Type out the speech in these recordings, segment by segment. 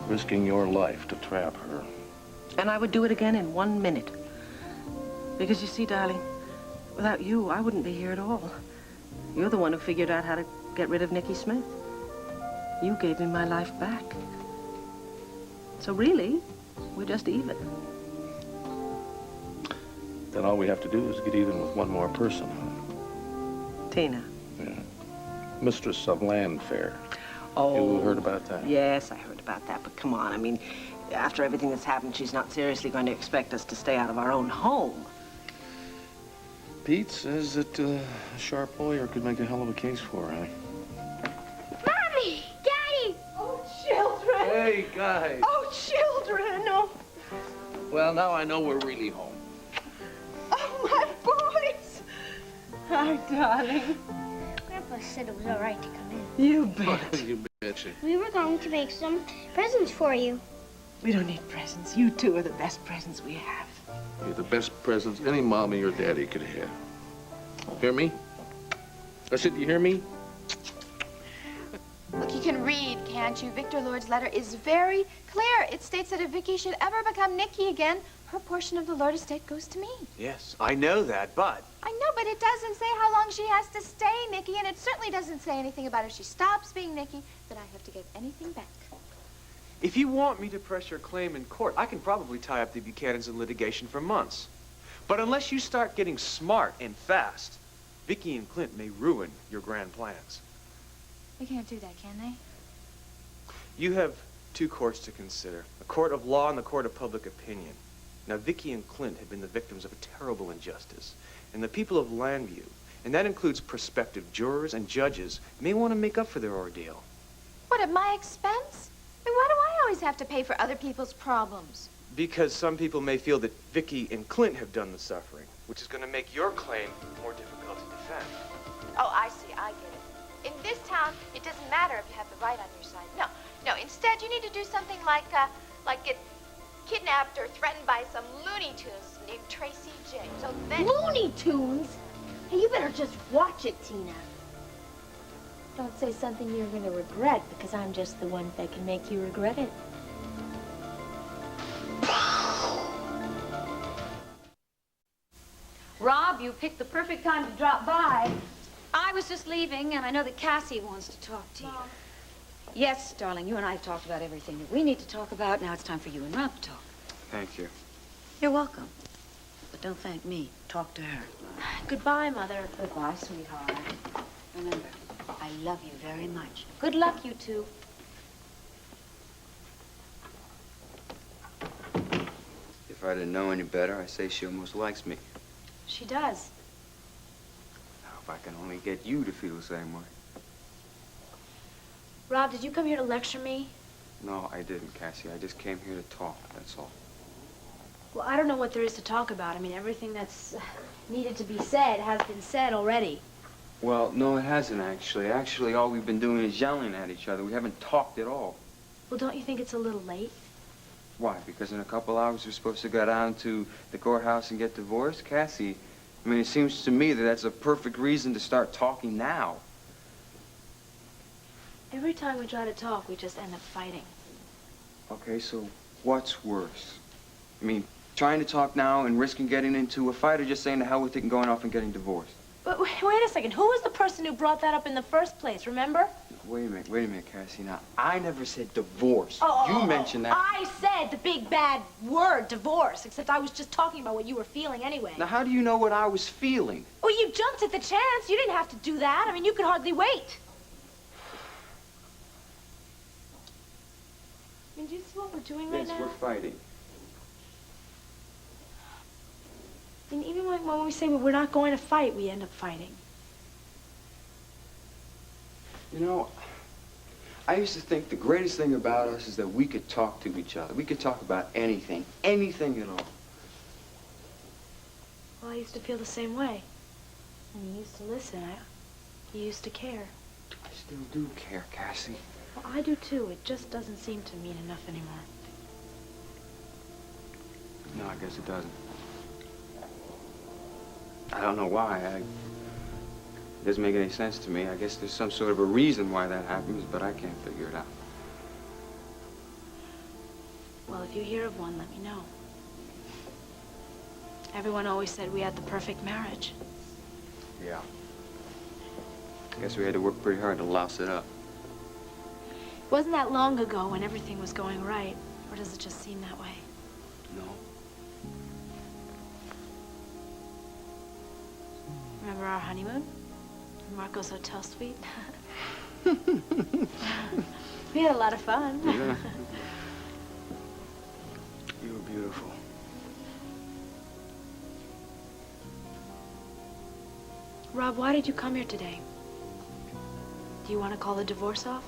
risking your life to trap her. And I would do it again in 1 minute. Because you see, darling, without you, I wouldn't be here at all. You're the one who figured out how to get rid of Nicky Smith. You gave me my life back. So really, we're just even. Then all we have to do is get even with one more person, huh? Tina. Yeah. Mistress of Land Fair. Oh. You heard about that? Yes, I heard about that, but come on, I mean, after everything that's happened, she's not seriously going to expect us to stay out of our own home. Pete says that a sharp lawyer could make a hell of a case for her, Mommy! Daddy! Oh, children! Hey, guys! Oh, children! Oh, Well, now I know we're really home. oh my boys! Hi, darling. Grandpa said it was all right to come in. You bet. You betcha. We were going to make some presents for you. We don't need presents. You two are the best presents we have. You're the best presents any mommy or daddy could have. Hear me? I said, you hear me? Look, you can read, can't you? Victor Lord's letter is very clear. It states that if Vicky should ever become Nicky again, her portion of the Lord estate goes to me. Yes, I know that, but... I know, but it doesn't say how long she has to stay Nicky, and it certainly doesn't say anything about if she stops being Nicky, that I have to give anything back. If you want me to press your claim in court, I can probably tie up the Buchanans in litigation for months. But unless you start getting smart and fast, Vicky and Clint may ruin your grand plans. They can't do that, can they? You have two courts to consider, a court of law and the court of public opinion. Now, Vicky and Clint have been the victims of a terrible injustice, and the people of Landview, and that includes prospective jurors and judges, may want to make up for their ordeal. What, at my expense? I mean, why do I always have to pay for other people's problems? Because some people may feel that Vicky and Clint have done the suffering, which is going to make your claim more difficult to defend. Oh, I see. I get it. In this town, it doesn't matter if you have the right on your side. No. Instead, you need to do something like get kidnapped or threatened by some Looney Tunes named Tracy J. So then... Looney Tunes? Hey, you better just watch it, Tina. Don't say something you're going to regret, because I'm just the one that can make you regret it. Rob, you picked the perfect time to drop by. I was just leaving, and I know that Cassie wants to talk to you. Mom. Yes, darling, you and I have talked about everything that we need to talk about. Now it's time for you and Rob to talk. Thank you. You're welcome. But don't thank me. Talk to her. Goodbye, Mother. Goodbye, sweetheart. Remember, I love you very much. Good luck, you two. If I didn't know any better, I'd say she almost likes me. She does. Now, if I can only get you to feel the same way. Rob, did you come here to lecture me? No, I didn't, Cassie. I just came here to talk, that's all. Well, I don't know what there is to talk about. I mean, everything that's needed to be said has been said already. Well, no, it hasn't, actually. Actually, all we've been doing is yelling at each other. We haven't talked at all. Well, don't you think it's a little late? Why? Because in a couple hours we're supposed to go down to the courthouse and get divorced? Cassie, I mean, it seems to me that that's a perfect reason to start talking now. Every time we try to talk, we just end up fighting. Okay, so what's worse? I mean, trying to talk now and risking getting into a fight, or just saying to hell with it and going off and getting divorced? But wait a second. Who was the person who brought that up in the first place, remember? Wait a minute, Cassie. Now, I never said divorce. You mentioned that. I said the big bad word, divorce, except I was just talking about what you were feeling anyway. Now, how do you know what I was feeling? Well, you jumped at the chance. You didn't have to do that. I mean, you could hardly wait. I mean, do you see what we're doing right now? Yes, we're fighting. I mean, even when we say we're not going to fight, we end up fighting. You know, I used to think the greatest thing about us is that we could talk to each other. We could talk about anything at all. Well, I used to feel the same way. And you used to listen. You used to care. I still do care, Cassie. Well, I do too. It just doesn't seem to mean enough anymore. No, I guess it doesn't. I don't know why. It doesn't make any sense to me. I guess there's some sort of a reason why that happens, but I can't figure it out. Well, if you hear of one, let me know. Everyone always said we had the perfect marriage. Yeah. Guess we had to work pretty hard to louse it up. It wasn't that long ago when everything was going right. Or does it just seem that way? No. Remember our honeymoon? Marco's Hotel Suite? We had a lot of fun. Yeah. You were beautiful. Rob, why did you come here today? Do you want to call the divorce off?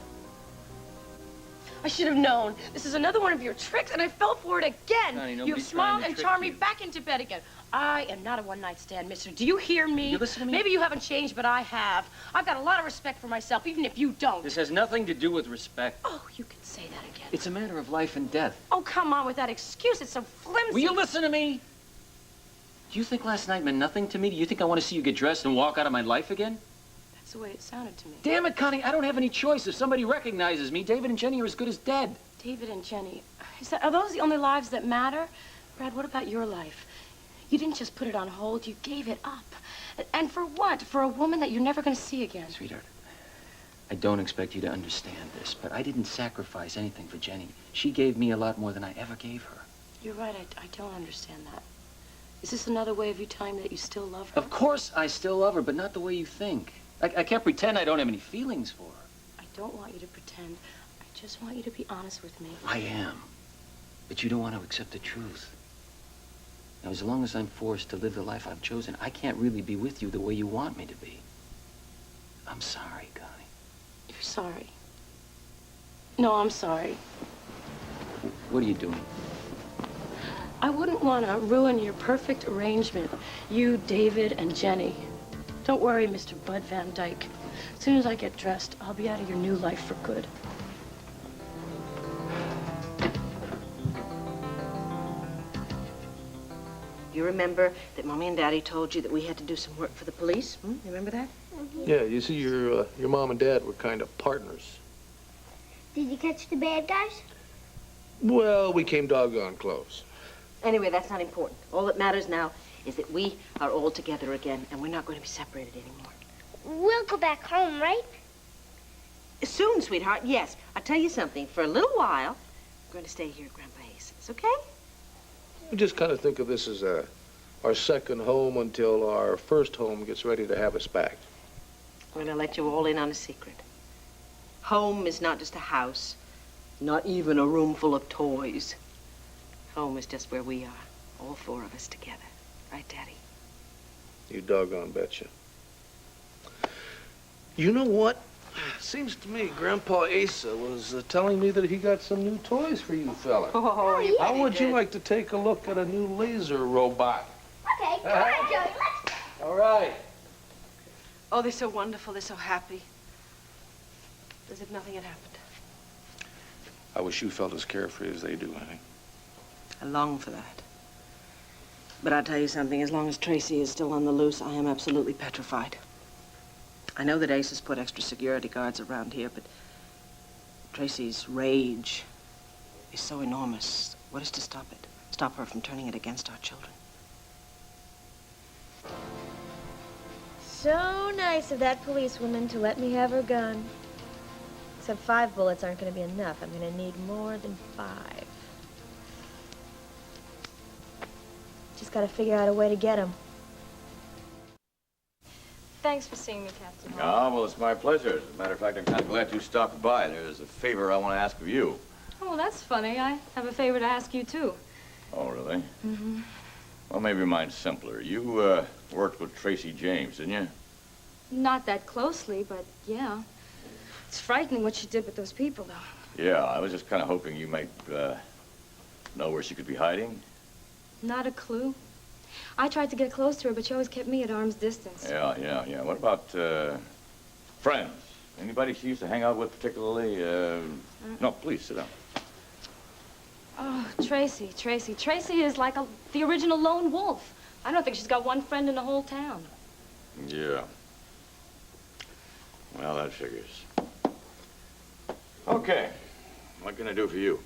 I should have known. This is another one of your tricks, and I fell for it again. Honey, You've nobody's smiled trying and to charmed trick me you. back into bed again. I am not a one-night stand, mister. Do you hear me? You listen to me? Maybe you haven't changed, but I have. I've got a lot of respect for myself, even if you don't. This has nothing to do with respect. Oh, you can say that again. It's a matter of life and death. Oh, come on with that excuse. It's so flimsy. Will you listen to me? Do you think last night meant nothing to me? Do you think I want to see you get dressed and walk out of my life again? That's the way it sounded to me. Damn it, Connie, I don't have any choice. If somebody recognizes me, David and Jenny are as good as dead. David and Jenny, are those the only lives that matter? Brad, what about your life? You didn't just put it on hold, you gave it up. And for what? For a woman that you're never going to see again. Sweetheart, I don't expect you to understand this, but I didn't sacrifice anything for Jenny. She gave me a lot more than I ever gave her. You're right, I don't understand that. Is this another way of you telling me that you still love her? Of course I still love her, but not the way you think. I can't pretend I don't have any feelings for her. I don't want you to pretend. I just want you to be honest with me. I am. But you don't want to accept the truth. Now, as long as I'm forced to live the life I've chosen, I can't really be with you the way you want me to be. I'm sorry, Connie. You're sorry. No, I'm sorry. What are you doing? I wouldn't want to ruin your perfect arrangement. You, David, and Jenny. Don't worry, Mr. Bud Van Dyke. As soon as I get dressed, I'll be out of your new life for good. You remember that Mommy and Daddy told you that we had to do some work for the police? You remember that? Yeah, you see, your mom and dad were kind of partners. Did you catch the bad guys? Well, we came doggone close. Anyway, that's not important. All that matters now is that we are all together again, and we're not going to be separated anymore. We'll go back home, right? Soon, sweetheart, yes. I'll tell you something. For a little while, we're going to stay here at Grandpa Ace's, okay? We just kind of think of this as our second home until our first home gets ready to have us back. I'm going to let you all in on a secret. Home is not just a house, not even a room full of toys. Home is just where we are, all four of us together. Right, Daddy? You doggone betcha. You know what? Seems to me Grandpa Asa was telling me that he got some new toys for you fella. Oh, yeah. How would you like to take a look at a new laser robot? Okay, come on, Joey, let's go. All right. Oh, they're so wonderful. They're so happy. As if nothing had happened. I wish you felt as carefree as they do, honey. I long for that. But I'll tell you something. As long as Tracy is still on the loose, I am absolutely petrified. I know that Ace has put extra security guards around here, but Tracy's rage is so enormous. What is to stop it? Stop her from turning it against our children. So nice of that policewoman to let me have her gun. Except 5 bullets aren't going to be enough. I'm going to need more than 5. Just got to figure out a way to get them. Thanks for seeing me, Captain Hall. Ah, well, it's my pleasure. As a matter of fact, I'm kind of glad you stopped by. There's a favor I want to ask of you. Oh, well, that's funny. I have a favor to ask you, too. Oh, really? Mm-hmm. Well, maybe mine's simpler. You, worked with Tracy James, didn't you? Not that closely, but yeah. It's frightening what she did with those people, though. Yeah, I was just kind of hoping you might, know where she could be hiding. Not a clue. I tried to get close to her, but she always kept me at arm's distance. Yeah. What about, friends? Anybody she used to hang out with particularly? No, please, sit down. Oh, Tracy. Tracy is like the original lone wolf. I don't think she's got one friend in the whole town. Yeah. Well, that figures. Okay. What can I do for you?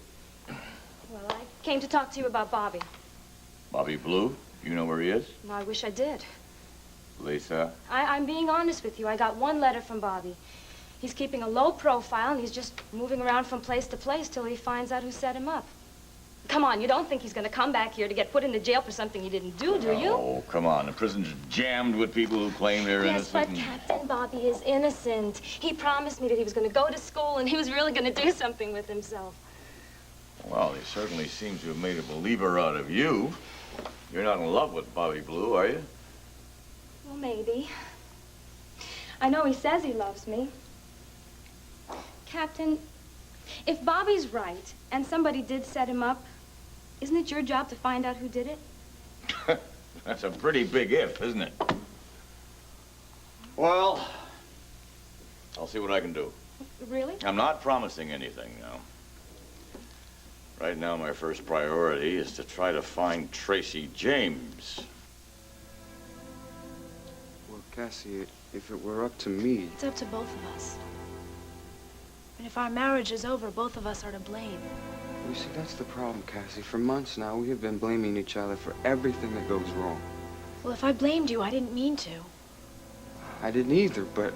Well, I Came to talk to you about Bobby. Bobby Blue? You know where he is? No, I wish I did. Lisa? I'm being honest with you. I got one letter from Bobby. He's keeping a low profile, and he's just moving around from place to place till he finds out who set him up. Come on, you don't think he's going to come back here to get put into jail for something he didn't do you? Oh, come on. The prison's jammed with people who claim they're Yes, innocent. but Captain Bobby is innocent. He promised me that he was going to go to school, and he was really going to do something with himself. Well, he certainly seems to have made a believer out of you. You're not in love with Bobby Blue, are you? Well, maybe. I know he says he loves me. Captain, if Bobby's right, and somebody did set him up, isn't it your job to find out who did it? That's a pretty big if, isn't it? Well, I'll see what I can do. Really? I'm not promising anything now. Right now, my first priority is to try to find Tracy James. Well, Cassie, if it were up to me... It's up to both of us. And if our marriage is over, both of us are to blame. You see, that's the problem, Cassie. For months now, we have been blaming each other for everything that goes wrong. Well, if I blamed you, I didn't mean to. I didn't either, but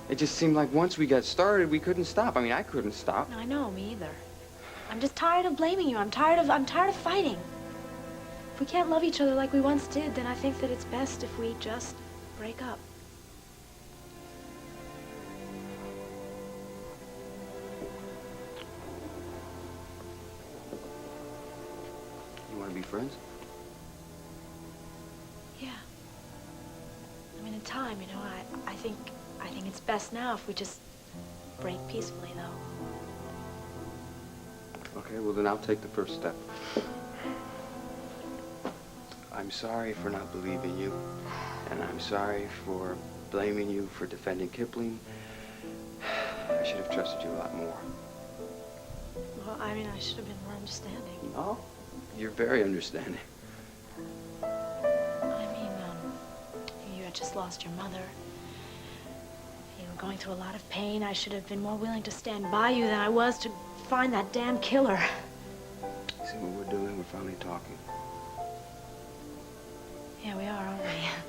it just seemed like once we got started, we couldn't stop. I mean, I couldn't stop. No, I know, me either. I'm just tired of blaming you. I'm tired of fighting. If we can't love each other like we once did, then I think that it's best if we just break up. You want to be friends? Yeah. I mean, in time, you know, I think it's best now if we just break peacefully, though. Okay, well then I'll take the first step. I'm sorry for not believing you, and I'm sorry for blaming you for defending Kipling. I should have trusted you a lot more. Well, I mean, I should have been more understanding. No, you're very understanding. I mean, you had just lost your mother. You were going through a lot of pain. I should have been more willing to stand by you than I was to find that damn killer. See what we're doing? We're finally talking. Yeah, we are,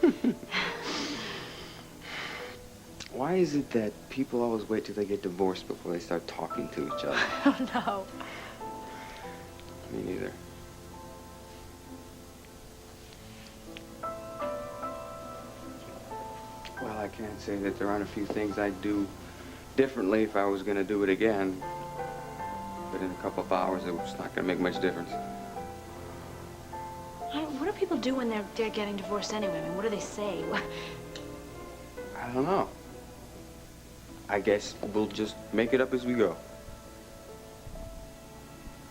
aren't we? Why is it that people always wait till they get divorced before they start talking to each other? Oh, no. Me neither. Well, I can't say that there aren't a few things I'd do differently if I was going to do it again. But in a couple of hours, it's not going to make much difference. What do people do when they're getting divorced anyway? I mean, what do they say? I don't know. I guess we'll just make it up as we go.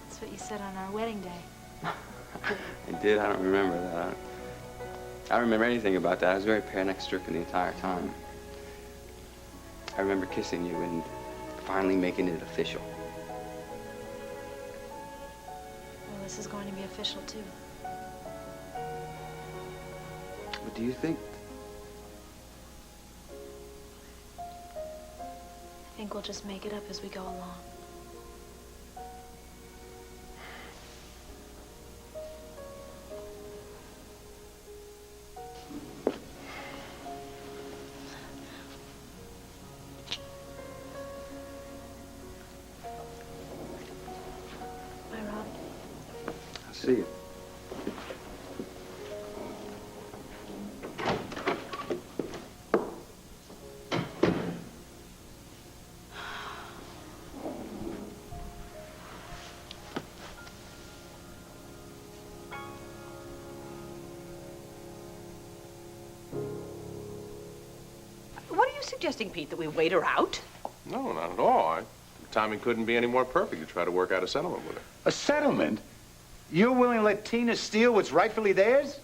That's what you said on our wedding day. I did. I don't remember that. I don't remember anything about that. I was very panic-stricken the entire time. I remember kissing you and finally making it official. Well, this is going to be official, too. What do you think? I think we'll just make it up as we go along. Bye, Rob. I'll see you. What are you suggesting, Pete, that we wait her out? no, not at all. The timing couldn't be any more perfect to try to work out a settlement with her. A settlement? You're willing to let Tina steal what's rightfully theirs?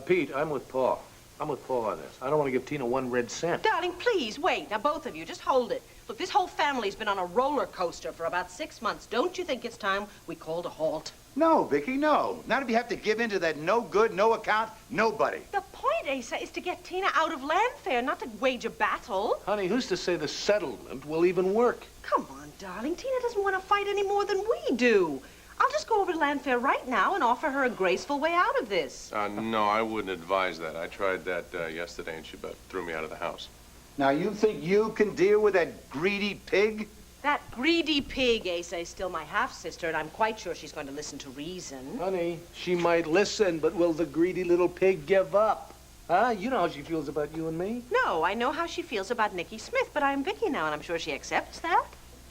Pete, I'm with Paul. I'm with Paul on this. I don't want to give Tina one red cent. Darling, please, wait. Now, both of you, just hold it. Look, this whole family's been on a roller coaster for about 6 months. Don't you think it's time we called a halt? No, Vicky, no. Not if you have to give in to that no good, no account, nobody. The point, Asa, is to get Tina out of Landfair, not to wage a battle. Honey, who's to say the settlement will even work? Come on, darling. Tina doesn't want to fight any more than we do. I'll just go over to Landfair right now and offer her a graceful way out of this. No, I wouldn't advise that. I tried that yesterday, and she about threw me out of the house. Now, you think you can deal with that greedy pig? That greedy pig, Asa, is still my half-sister, and I'm quite sure she's going to listen to reason. Honey, she might listen, but will the greedy little pig give up? Huh? You know how she feels about you and me. No, I know how she feels about Nicky Smith, but I'm Vicky now, and I'm sure she accepts that.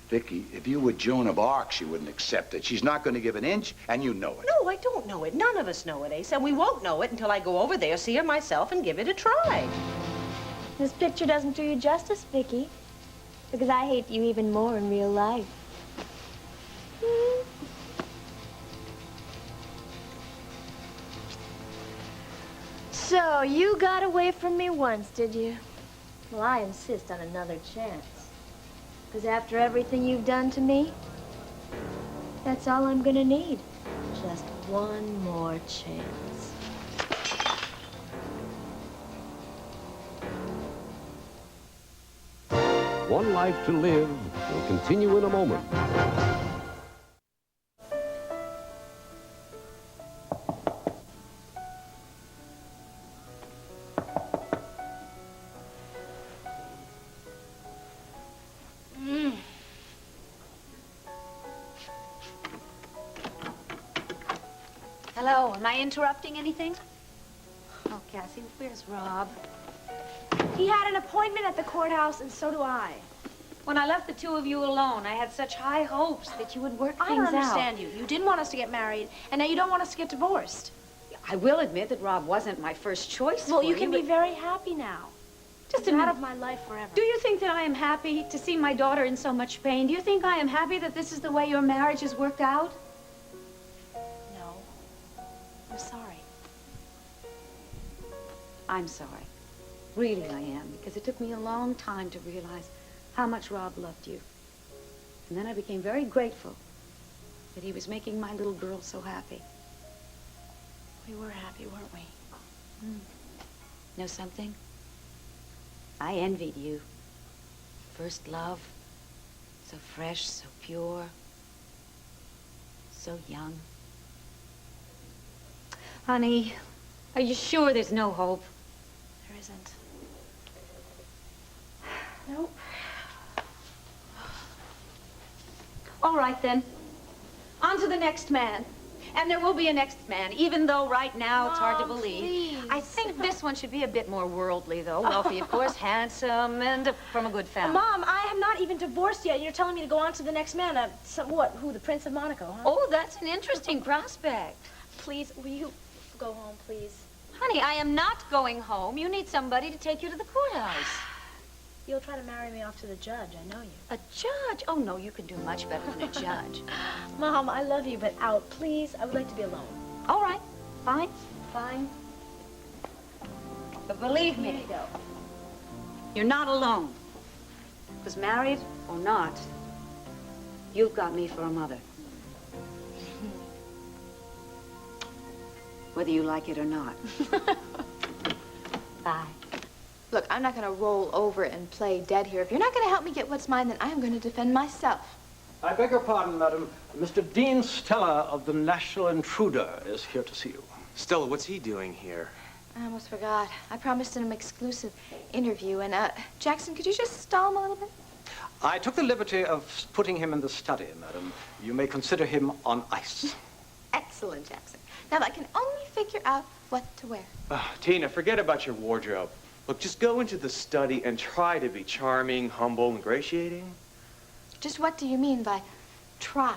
Vicky, if you were Joan of Arc, she wouldn't accept it. She's not going to give an inch, and you know it. No, I don't know it. None of us know it, Asa, and we won't know it until I go over there, see her myself, and give it a try. This picture doesn't do you justice, Vicky, because I hate you even more in real life. So, you got away from me once, did you? Well, I insist on another chance. Because after everything you've done to me, that's all I'm gonna need. Just one more chance. One Life to Live will continue in a moment. Hello, am I interrupting anything? Oh, Cassie, where's Rob? He had an appointment at the courthouse, and so do I. When I left the two of you alone, I had such high hopes that you would work I things don't out. understand you. You didn't want us to get married, and now you don't want us to get divorced. I will admit that Rob wasn't my first choice Well, for you can be but very happy now. Just He's a out minute. of my life forever. Do you think that I am happy to see my daughter in so much pain? Do you think I am happy that this is the way your marriage has worked out? No. I'm sorry. I'm sorry. Really, I am, because it took me a long time to realize how much Rob loved you. And then I became very grateful that he was making my little girl so happy. We were happy, weren't we? Know something? I envied you. First love, so fresh, so pure, so young. Honey, are you sure there's no hope? There isn't. Nope. All right, then. On to the next man. And there will be a next man, even though right now it's hard to Mom, believe. please. I think this one should be a bit more worldly, though. Wealthy, of course, handsome, and from a good family. Mom, I am not even divorced yet. You're telling me to go on to the next man. Who, the Prince of Monaco, huh? Oh, that's an interesting prospect. Please, will you go home, please? Honey, I am not going home. You need somebody to take you to the courthouse. You'll try to marry me off to the judge. I know you. A judge? Oh, no, you can do much better than a judge. Mom, I love you, but out, please. I would like to be alone. All right. Fine. Fine. But believe me, Here you go. you're not alone. Because married or not, you've got me for a mother. Whether you like it or not. Bye. Look, I'm not going to roll over and play dead here. If you're not going to help me get what's mine, then I am going to defend myself. I beg your pardon, madam. Mr. Dean Stella of the National Intruder is here to see you. Stella, what's he doing here? I almost forgot. I promised him an exclusive interview, and, Jackson, could you just stall him a little bit? I took the liberty of putting him in the study, madam. You may consider him on ice. Excellent, Jackson. Now, I can only figure out what to wear. Tina, forget about your wardrobe. Look, just go into the study and try to be charming, humble, ingratiating. Just what do you mean by try?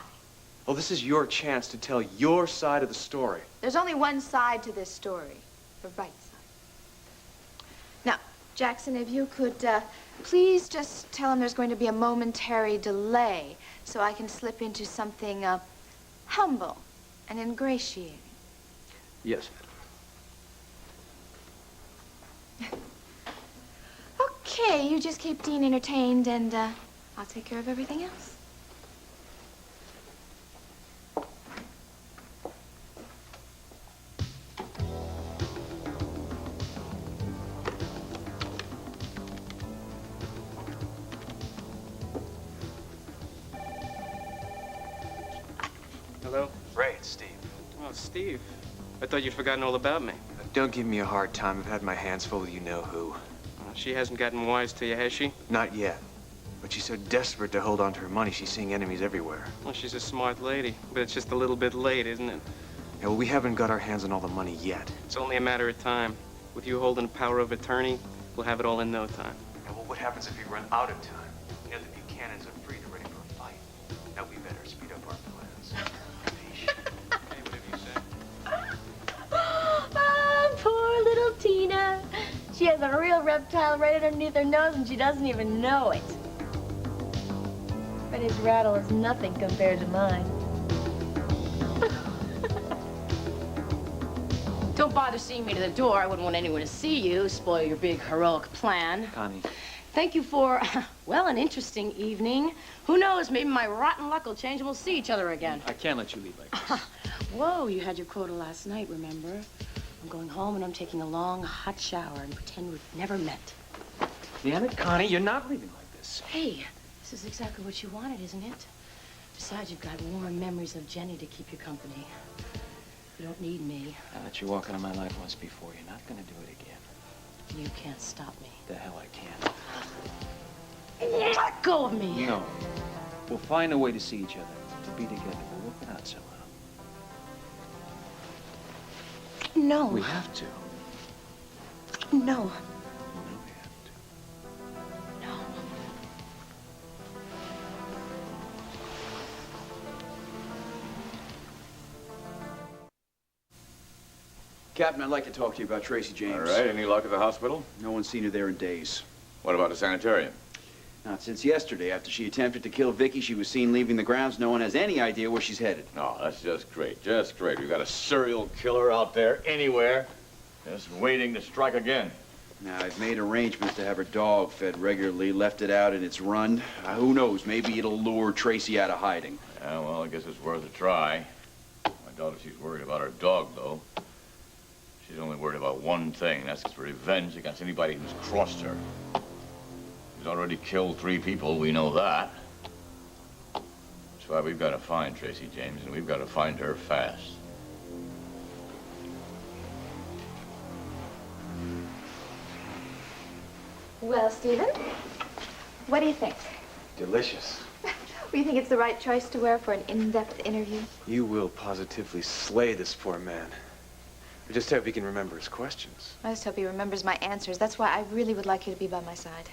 Well, this is your chance to tell your side of the story. There's only one side to this story, the right side. Now, Jackson, if you could please just tell him there's going to be a momentary delay so I can slip into something humble and ingratiating. Yes, madam. Okay, you just keep Dean entertained, and I'll take care of everything else. Hello? Ray, it's Steve. Oh, Steve. I thought you'd forgotten all about me. Don't give me a hard time. I've had my hands full with you-know-who. She hasn't gotten wise to you, has she? Not yet. But she's so desperate to hold on to her money, she's seeing enemies everywhere. Well, she's a smart lady, but it's just a little bit late, isn't it? Yeah, well, we haven't got our hands on all the money yet. It's only a matter of time. With you holding the power of attorney, we'll have it all in no time. Yeah, well, what happens if we run out of time? You know, the Buchanans are free to ready for a fight. Now we better speed up our plans. Hey, whatever you say. Oh, poor little Tina. She has a real reptile right underneath her nose and she doesn't even know it. But his rattle is nothing compared to mine. Don't bother seeing me to the door. I wouldn't want anyone to see you, spoil your big heroic plan. Connie. Thank you for, well, an interesting evening. Who knows, maybe my rotten luck will change and we'll see each other again. I can't let you leave like this. Whoa, you had your quota last night, remember? I'm going home and I'm taking a long, hot shower and pretend we've never met. Damn it, Connie, you're not leaving like this. Hey, this is exactly what you wanted, isn't it? Besides, you've got warm memories of Jenny to keep you company. You don't need me. I let you walk into my life once before. You're not gonna do it again. You can't stop me. The hell I can. Let go of me. No. We'll find a way to see each other, to be together. We'll work it out somehow. No. We have to. No. Captain, I'd like to talk to you about Tracy James. All right, any luck at the hospital? No one's seen her there in days. What about the sanitarium? Not since yesterday. After she attempted to kill Vicky, she was seen leaving the grounds. No one has any idea where she's headed. No, that's just great, just great. We've got a serial killer out there anywhere, just waiting to strike again. Now, I've made arrangements to have her dog fed regularly, left it out in its run. Who knows, maybe it'll lure Tracy out of hiding. Yeah, well, I guess it's worth a try. I doubt if she's worried about her dog, though. She's only worried about one thing, that's revenge against anybody who's crossed her. She's already killed 3 people, we know that. That's why we've got to find Tracy James, and we've got to find her fast. Well, Stephen, what do you think? Delicious. Do you think it's the right choice to wear for an in-depth interview? You will positively slay this poor man. I just hope he can remember his questions. I just hope he remembers my answers. That's why I really would like you to be by my side.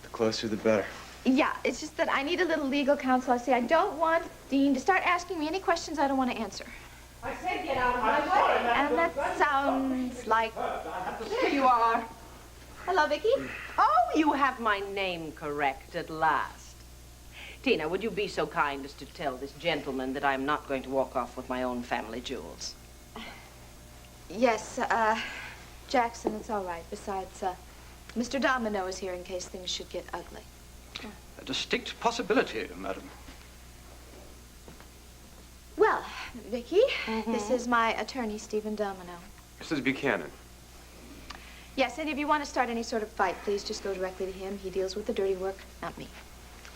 The closer, the better. Yeah, it's just that I need a little legal counsel. I see, I don't want Dean to start asking me any questions I don't want to answer. I said get out of my way. And that sounds like... There you are. Hello, Vicky. Oh, you have my name correct at last. Tina, would you be so kind as to tell this gentleman that I'm not going to walk off with my own family jewels? Yes, Jackson, it's all right. Besides, Mr. Domino is here in case things should get ugly. A distinct possibility, madam. Well, Vicky, this is my attorney, Stephen Domino. This is Buchanan. Yes, and if you want to start any sort of fight, please just go directly to him. He deals with the dirty work, not me.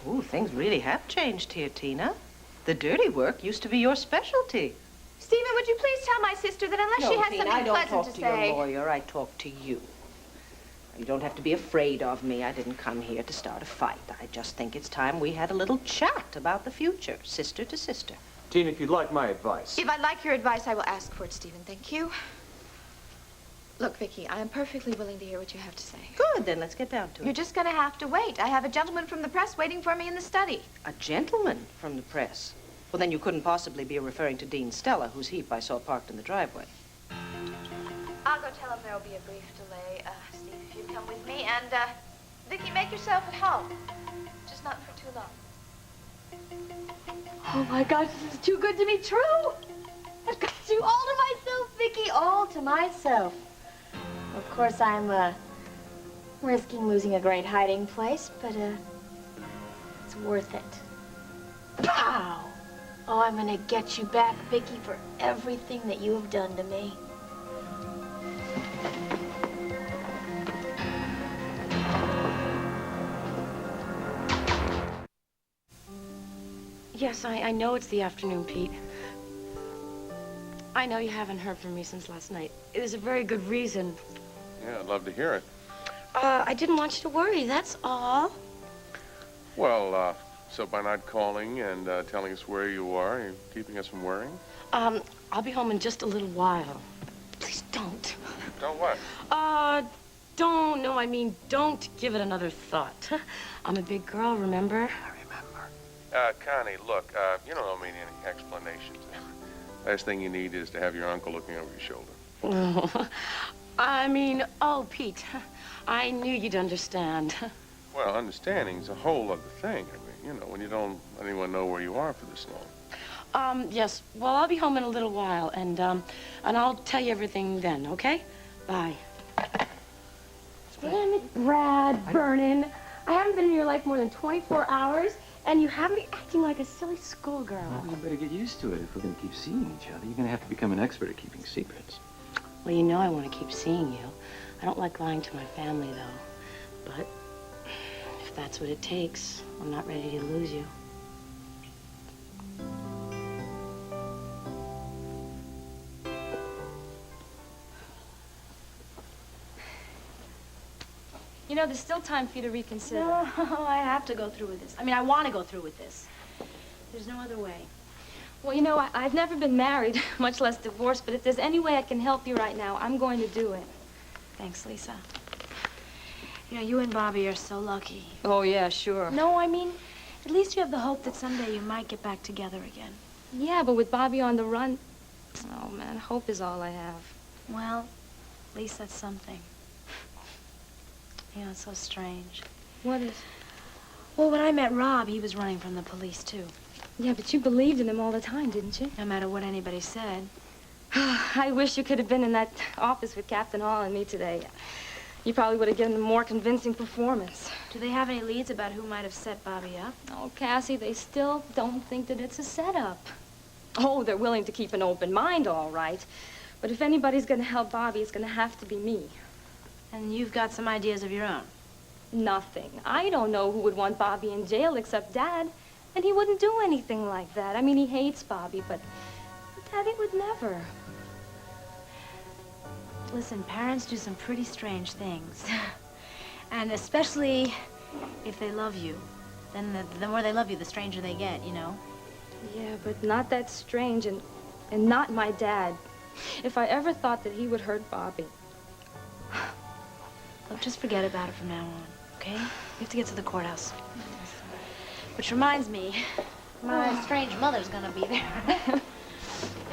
Oh, things really have changed here, Tina. The dirty work used to be your specialty. Stephen, would you please tell my sister that unless she has Tina, something I don't pleasant talk to to your say... lawyer. I talk to you. You don't have to be afraid of me. I didn't come here to start a fight. I just think it's time we had a little chat about the future, sister to sister. Tina, if you'd like my advice. If I'd like your advice, I will ask for it, Stephen. Thank you. Look, Vicky, I am perfectly willing to hear what you have to say. Good, then let's get down to it. You're just going to have to wait. I have a gentleman from the press waiting for me in the study. A gentleman from the press? Well, then you couldn't possibly be referring to Dean Stella, whose heap I saw parked in the driveway. I'll go tell him there'll be a brief delay. Steve, if you'd come with me. And, Vicky, make yourself at home. Just not for too long. Oh, my gosh, this is too good to be true. I've got you all to myself, Vicky, all to myself. Of course, I'm, risking losing a great hiding place, but, it's worth it. Pow! Oh, I'm gonna get you back, Vicky, for everything that you have done to me. Yes, Yes, I know it's the afternoon, Pete. I know you haven't heard from me since last night. It is a very good reason. Yeah, I'd love to hear it. I didn't want you to worry, that's all. Well, so by not calling and telling us where you are, you're keeping us from worrying? I'll be home in just a little while. Please don't. Don't what? Don't give it another thought. I'm a big girl, remember? Connie, look, you don't need any explanations. Last thing you need is to have your uncle looking over your shoulder. Oh, Pete, I knew you'd understand. Well, understanding's a whole other thing. When you don't let anyone know where you are for this long. Yes, well, I'll be home in a little while, and I'll tell you everything then, okay? Bye. Damn it, Brad, Vernon. I haven't been in your life more than 24 hours, and you have me acting like a silly schoolgirl. Well, you better get used to it if we're going to keep seeing each other. You're going to have to become an expert at keeping secrets. Well, you know I want to keep seeing you. I don't like lying to my family, though. But if that's what it takes, I'm not ready to lose you. You know, there's still time for you to reconsider. No, I have to go through with this. I want to go through with this. There's no other way. Well, you know, I've never been married, much less divorced, but if there's any way I can help you right now, I'm going to do it. Thanks, Lisa. You and Bobby are so lucky. Oh, yeah, sure. No, at least you have the hope that someday you might get back together again. Yeah, but with Bobby on the run, oh, man, hope is all I have. Well, at least that's something. It's so strange. What is? Well, when I met Rob, he was running from the police, too. Yeah, but you believed in him all the time, didn't you? No matter what anybody said. I wish you could have been in that office with Captain Hall and me today. You probably would have given a more convincing performance. Do they have any leads about who might have set Bobby up? Oh, Cassie, they still don't think that it's a setup. Oh, they're willing to keep an open mind, all right. But if anybody's going to help Bobby, it's going to have to be me. And you've got some ideas of your own? Nothing. I don't know who would want Bobby in jail except Dad. And he wouldn't do anything like that. He hates Bobby, but Daddy would never. Listen, parents do some pretty strange things. And especially if they love you. Then the more they love you, the stranger they get, Yeah, but not that strange, and not my dad. If I ever thought that he would hurt Bobby. Look, just forget about it from now on, okay? You have to get to the courthouse. Which reminds me, my strange mother's gonna be there.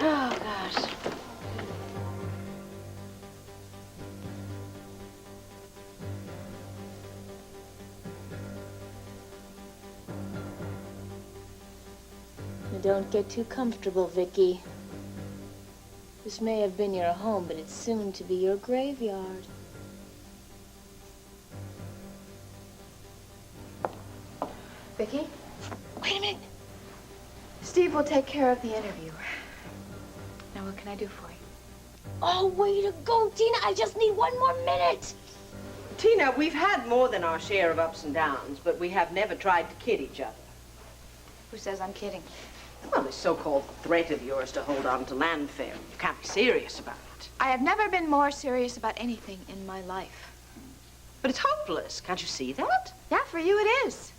Oh, gosh. Now, don't get too comfortable, Vicky. This may have been your home, but it's soon to be your graveyard. Vicky? Wait a minute. Steve will take care of the interview. Now, what can I do for you? Oh, way to go, Tina. I just need one more minute. Tina, we've had more than our share of ups and downs, but we have never tried to kid each other. Who says I'm kidding? Well, this so-called threat of yours to hold on to land fare, you can't be serious about it. I have never been more serious about anything in my life. But it's hopeless. Can't you see that? Yeah, for you it is.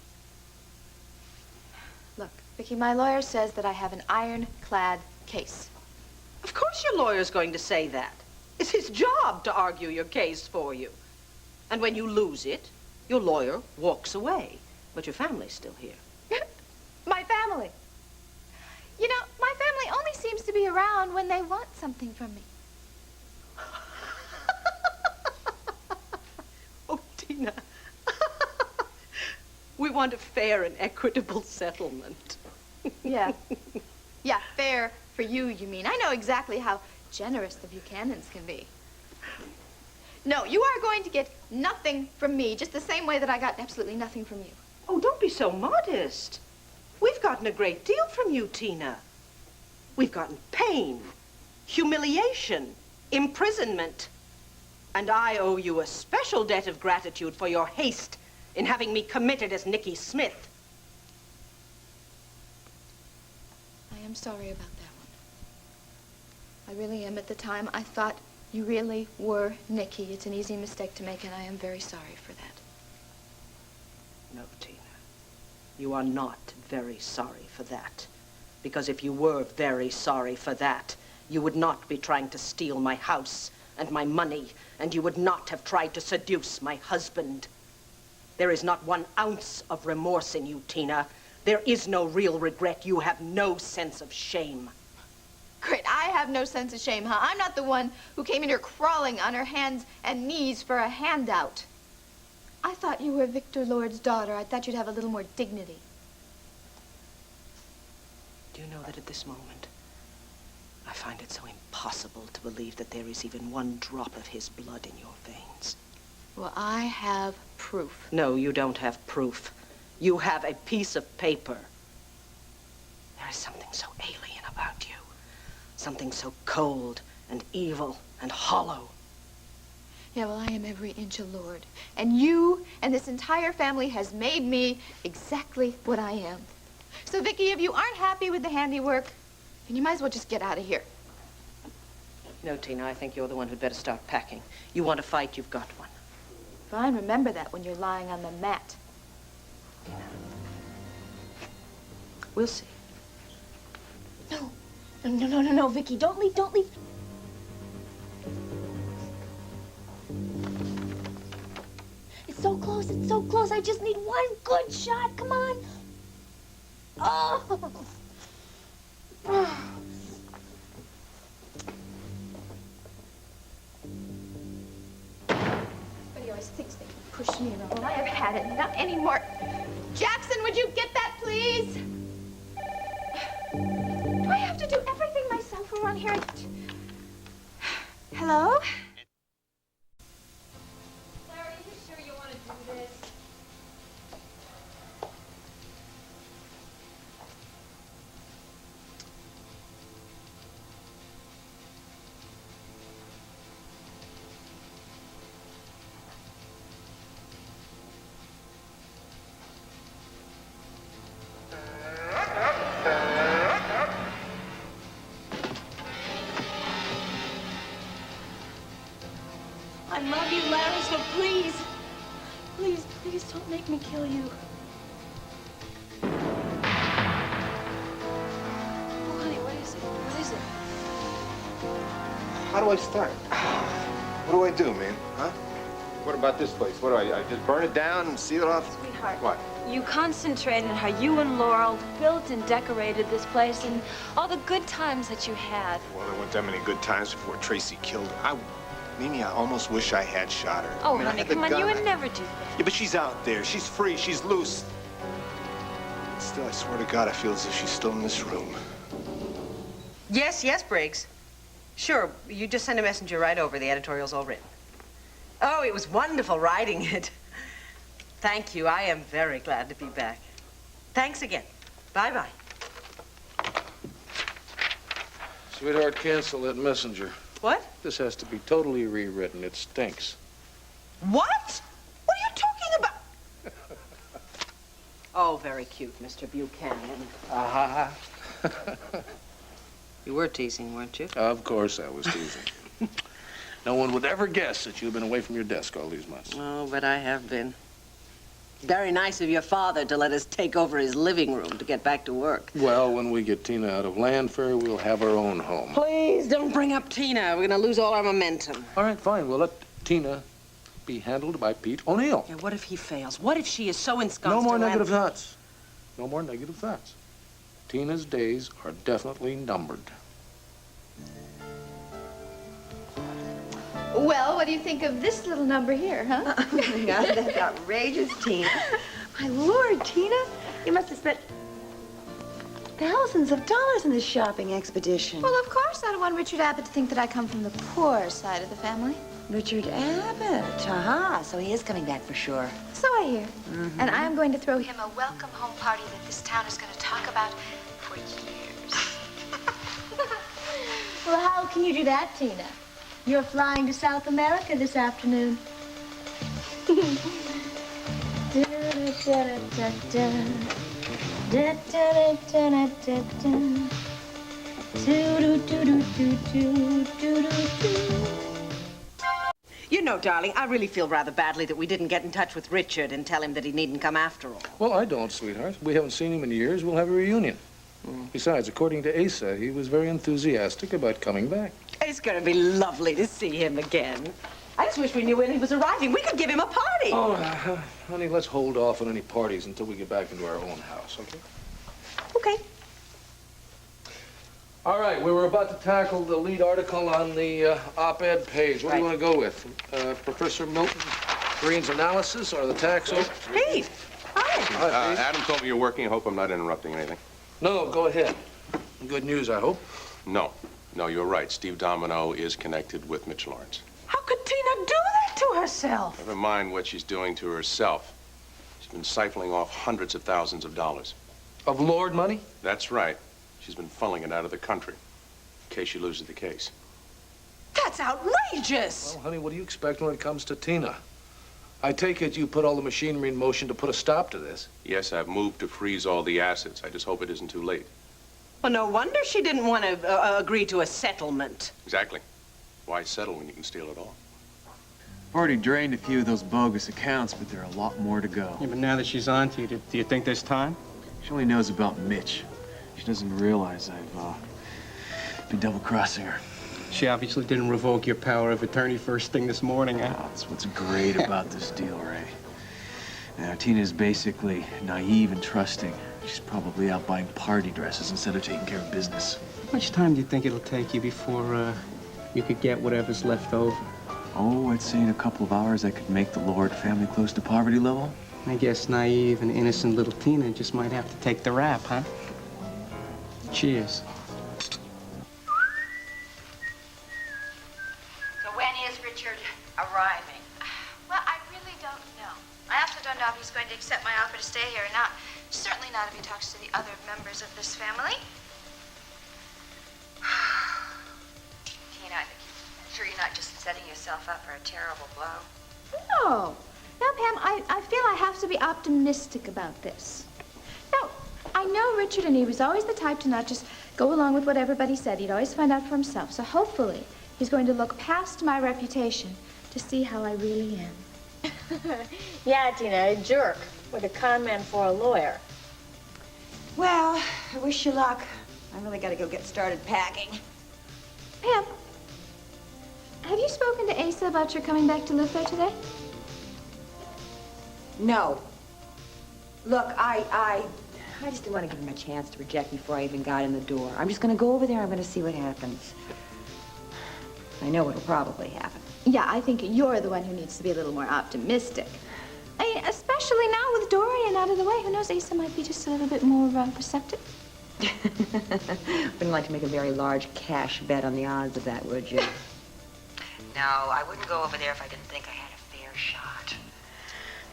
Look, Vicky, my lawyer says that I have an ironclad case. Of course your lawyer's going to say that. It's his job to argue your case for you. And when you lose it, your lawyer walks away. But your family's still here. My family. You know, my family only seems to be around when they want something from me. Oh, Tina. We want a fair and equitable settlement. Yeah. Yeah, fair for you, you mean. I know exactly how generous the Buchanans can be. No, you are going to get nothing from me, just the same way that I got absolutely nothing from you. Oh, don't be so modest. We've gotten a great deal from you, Tina. We've gotten pain, humiliation, imprisonment. And I owe you a special debt of gratitude for your haste in having me committed as Nicky Smith. am sorry about that one. I really am. At the time, I thought you really were Nicky. It's an easy mistake to make, and I am very sorry for that. No, Tina. You are not very sorry for that. Because if you were very sorry for that, you would not be trying to steal my house and my money, and you would not have tried to seduce my husband. There is not 1 ounce of remorse in you, Tina. There is no real regret. You have no sense of shame. Great, I have no sense of shame, huh? I'm not the one who came in here crawling on her hands and knees for a handout. I thought you were Victor Lord's daughter. I thought you'd have a little more dignity. Do you know that at this moment, I find it so impossible to believe that there is even 1 drop of his blood in your veins. Well, I have proof. No, you don't have proof. You have a piece of paper. There is something so alien about you. Something so cold and evil and hollow. Yeah, well, I am every inch a lord. And you and this entire family has made me exactly what I am. So, Vicky, if you aren't happy with the handiwork, then you might as well just get out of here. No, Tina, I think you're the one who'd better start packing. You want to fight, you've got one. Fine, remember that when you're lying on the mat. We'll see. No, Vicky, don't leave, don't leave. It's so close, it's so close. I just need 1 good shot. Come on. Oh. Everybody always thinks they can push me around. Well, I have had it. Not anymore. Jackson, would you get that, please? Do I have to do everything myself around here? Hello? Sarah, are you sure you want to do this? I love you, Larry, so please, please don't make me kill you. Oh, honey, what is it? What is it? How do I start? What do I do, man? Huh? What about this place? What do I just burn it down and seal it off? Sweetheart. What? You concentrated on how you and Laurel built and decorated this place and all the good times that you had. Well, there weren't that many good times before Tracy killed her. Mimi, I almost wish I had shot her. Oh, I mean, I honey, had the come on, gun. you would never do that. Yeah, but she's out there. She's free. She's loose. Still, I swear to God, I feel as if she's still in this room. Yes, Briggs. Sure, you just send a messenger right over. The editorial's all written. Oh, it was wonderful writing it. Thank you. I am very glad to be back. Thanks again. Bye-bye. Sweetheart, cancel that messenger. What? This has to be totally rewritten. It stinks. What? What are you talking about? Oh, very cute, Mr. Buchanan. Ah. You were teasing, weren't you? Of course I was teasing. No one would ever guess that you've been away from your desk all these months. Oh, but I have been. Very nice of your father to let us take over his living room to get back to work. Well, when we get Tina out of Landfair, we'll have our own home. Please don't bring up Tina. We're going to lose all our momentum. All right, fine. We'll let Tina be handled by Pete O'Neill. Yeah, what if he fails? What if she is so ensconced No more in negative Landfair? thoughts. No more negative thoughts. Tina's days are definitely numbered. Well, what do you think of this little number here, huh? Oh, my God, that's outrageous, Tina. My Lord, Tina, you must have spent thousands of dollars on this shopping expedition. Well, of course, I don't want Richard Abbott to think that I come from the poor side of the family. Richard Abbott. Aha, so he is coming back for sure. So I hear. And I'm going to throw him a welcome home party that this town is going to talk about for years. Well, how can you do that, Tina? You're flying to South America this afternoon. You know, darling, I really feel rather badly that we didn't get in touch with Richard and tell him that he needn't come after all. Well, I don't, sweetheart. We haven't seen him in years. We'll have a reunion. Besides, according to Asa, he was very enthusiastic about coming back. It's going to be lovely to see him again. I just wish we knew when he was arriving. We could give him a party. Oh, honey, let's hold off on any parties until we get back into our own house, okay? Okay. All right, we were about to tackle the lead article on the op-ed page. What do you want to go with? Professor Milton Green's analysis or the tax? Hey, hi. Adam told me you're working. I hope I'm not interrupting anything. No, go ahead. Good news, I hope. No, you're right. Steve Domino is connected with Mitch Lawrence. How could Tina do that to herself? Never mind what she's doing to herself. She's been siphoning off hundreds of thousands of dollars. Of Lord money? That's right. She's been funneling it out of the country in case she loses the case. That's outrageous. Well, honey, what do you expect when it comes to Tina? I take it you put all the machinery in motion to put a stop to this. Yes, I've moved to freeze all the assets. I just hope it isn't too late. Well, no wonder she didn't want to agree to a settlement. Exactly. Why settle when you can steal it all? I've already drained a few of those bogus accounts, but there are a lot more to go. Yeah, but now that she's on to you, do you think there's time? She only knows about Mitch. She doesn't realize I've been double-crossing her. She obviously didn't revoke your power of attorney first thing this morning, huh? That's what's great about this deal, Ray. Now, Tina's basically naive and trusting. She's probably out buying party dresses instead of taking care of business. How much time do you think it'll take you before you could get whatever's left over? Oh, I'd say in a couple of hours I could make the Lord family close to poverty level. I guess naive and innocent little Tina just might have to take the rap, huh? Cheers. So when is Richard arriving? Well, I really don't know. I also don't know if he's going to accept my offer to stay here or not. Certainly not if he talks to the other members of this family. Tina, I'm sure you're not just setting yourself up for a terrible blow. No. No, Pam, I feel I have to be optimistic about this. No, I know Richard, and he was always the type to not just go along with what everybody said. He'd always find out for himself. So hopefully, he's going to look past my reputation to see how I really am. Yeah, Tina, a jerk with a con man for a lawyer. Well, I wish you luck. I really gotta go get started packing. Pam, have you spoken to Asa about your coming back to live there today? No. Look, I just didn't want to give him a chance to reject me before I even got in the door. I'm just gonna go over there. I'm gonna see what happens. I know what'll probably happen. Yeah, I think you're the one who needs to be a little more optimistic. I mean, especially now with Dorian out of the way. Who knows, Asa might be just a little bit more receptive. Wouldn't like to make a very large cash bet on the odds of that, would you? No, I wouldn't go over there if I didn't think I had a fair shot.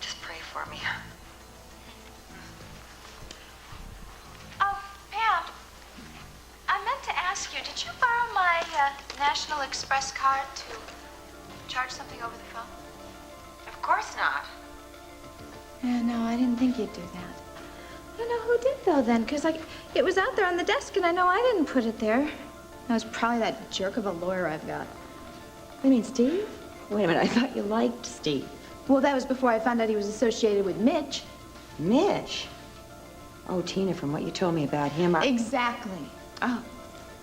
Just pray for me. Oh, Pam, I meant to ask you, did you borrow my National Express card to charge something over the phone? Of course not. Yeah, no, I didn't think you'd do that. I don't know who did, though, then, because it was out there on the desk, and I know I didn't put it there. That was probably that jerk of a lawyer I've got. You mean Steve? Wait a minute, I thought you liked Steve. Well, that was before I found out he was associated with Mitch. Mitch? Oh, Tina, from what you told me about him, Exactly.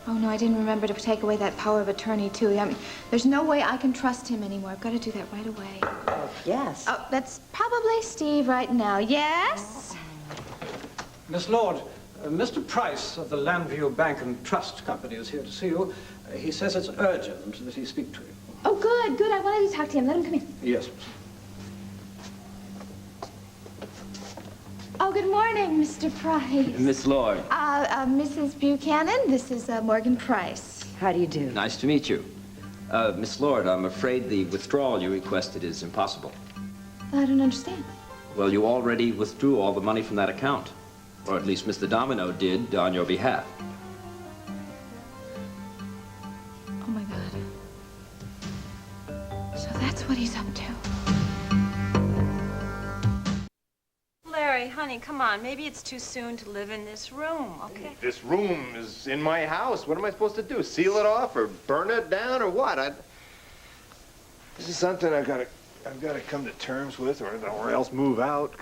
Oh, no, I didn't remember to take away that power of attorney, too. I mean, there's no way I can trust him anymore. I've got to do that right away. Oh, yes. Oh, that's probably Steve right now. Yes? Miss Lord, Mr. Price of the Landview Bank and Trust Company is here to see you. He says it's urgent that he speak to you. Oh, good, good. I wanted to talk to him. Let him come in. Yes. Oh, good morning, Mr. Price. Miss Lord. Mrs. Buchanan, this is Morgan Price. How do you do? Nice to meet you. Miss Lord, I'm afraid the withdrawal you requested is impossible. I don't understand. Well, you already withdrew all the money from that account. Or at least Mr. Domino did on your behalf. Oh, my God. So that's what he's up to. Larry, Larry, honey, come on. Maybe it's too soon to live in this room, okay? This room is in my house. What am I supposed to do? Seal it off or burn it down or what? This is something I've got to come to terms with or else move out.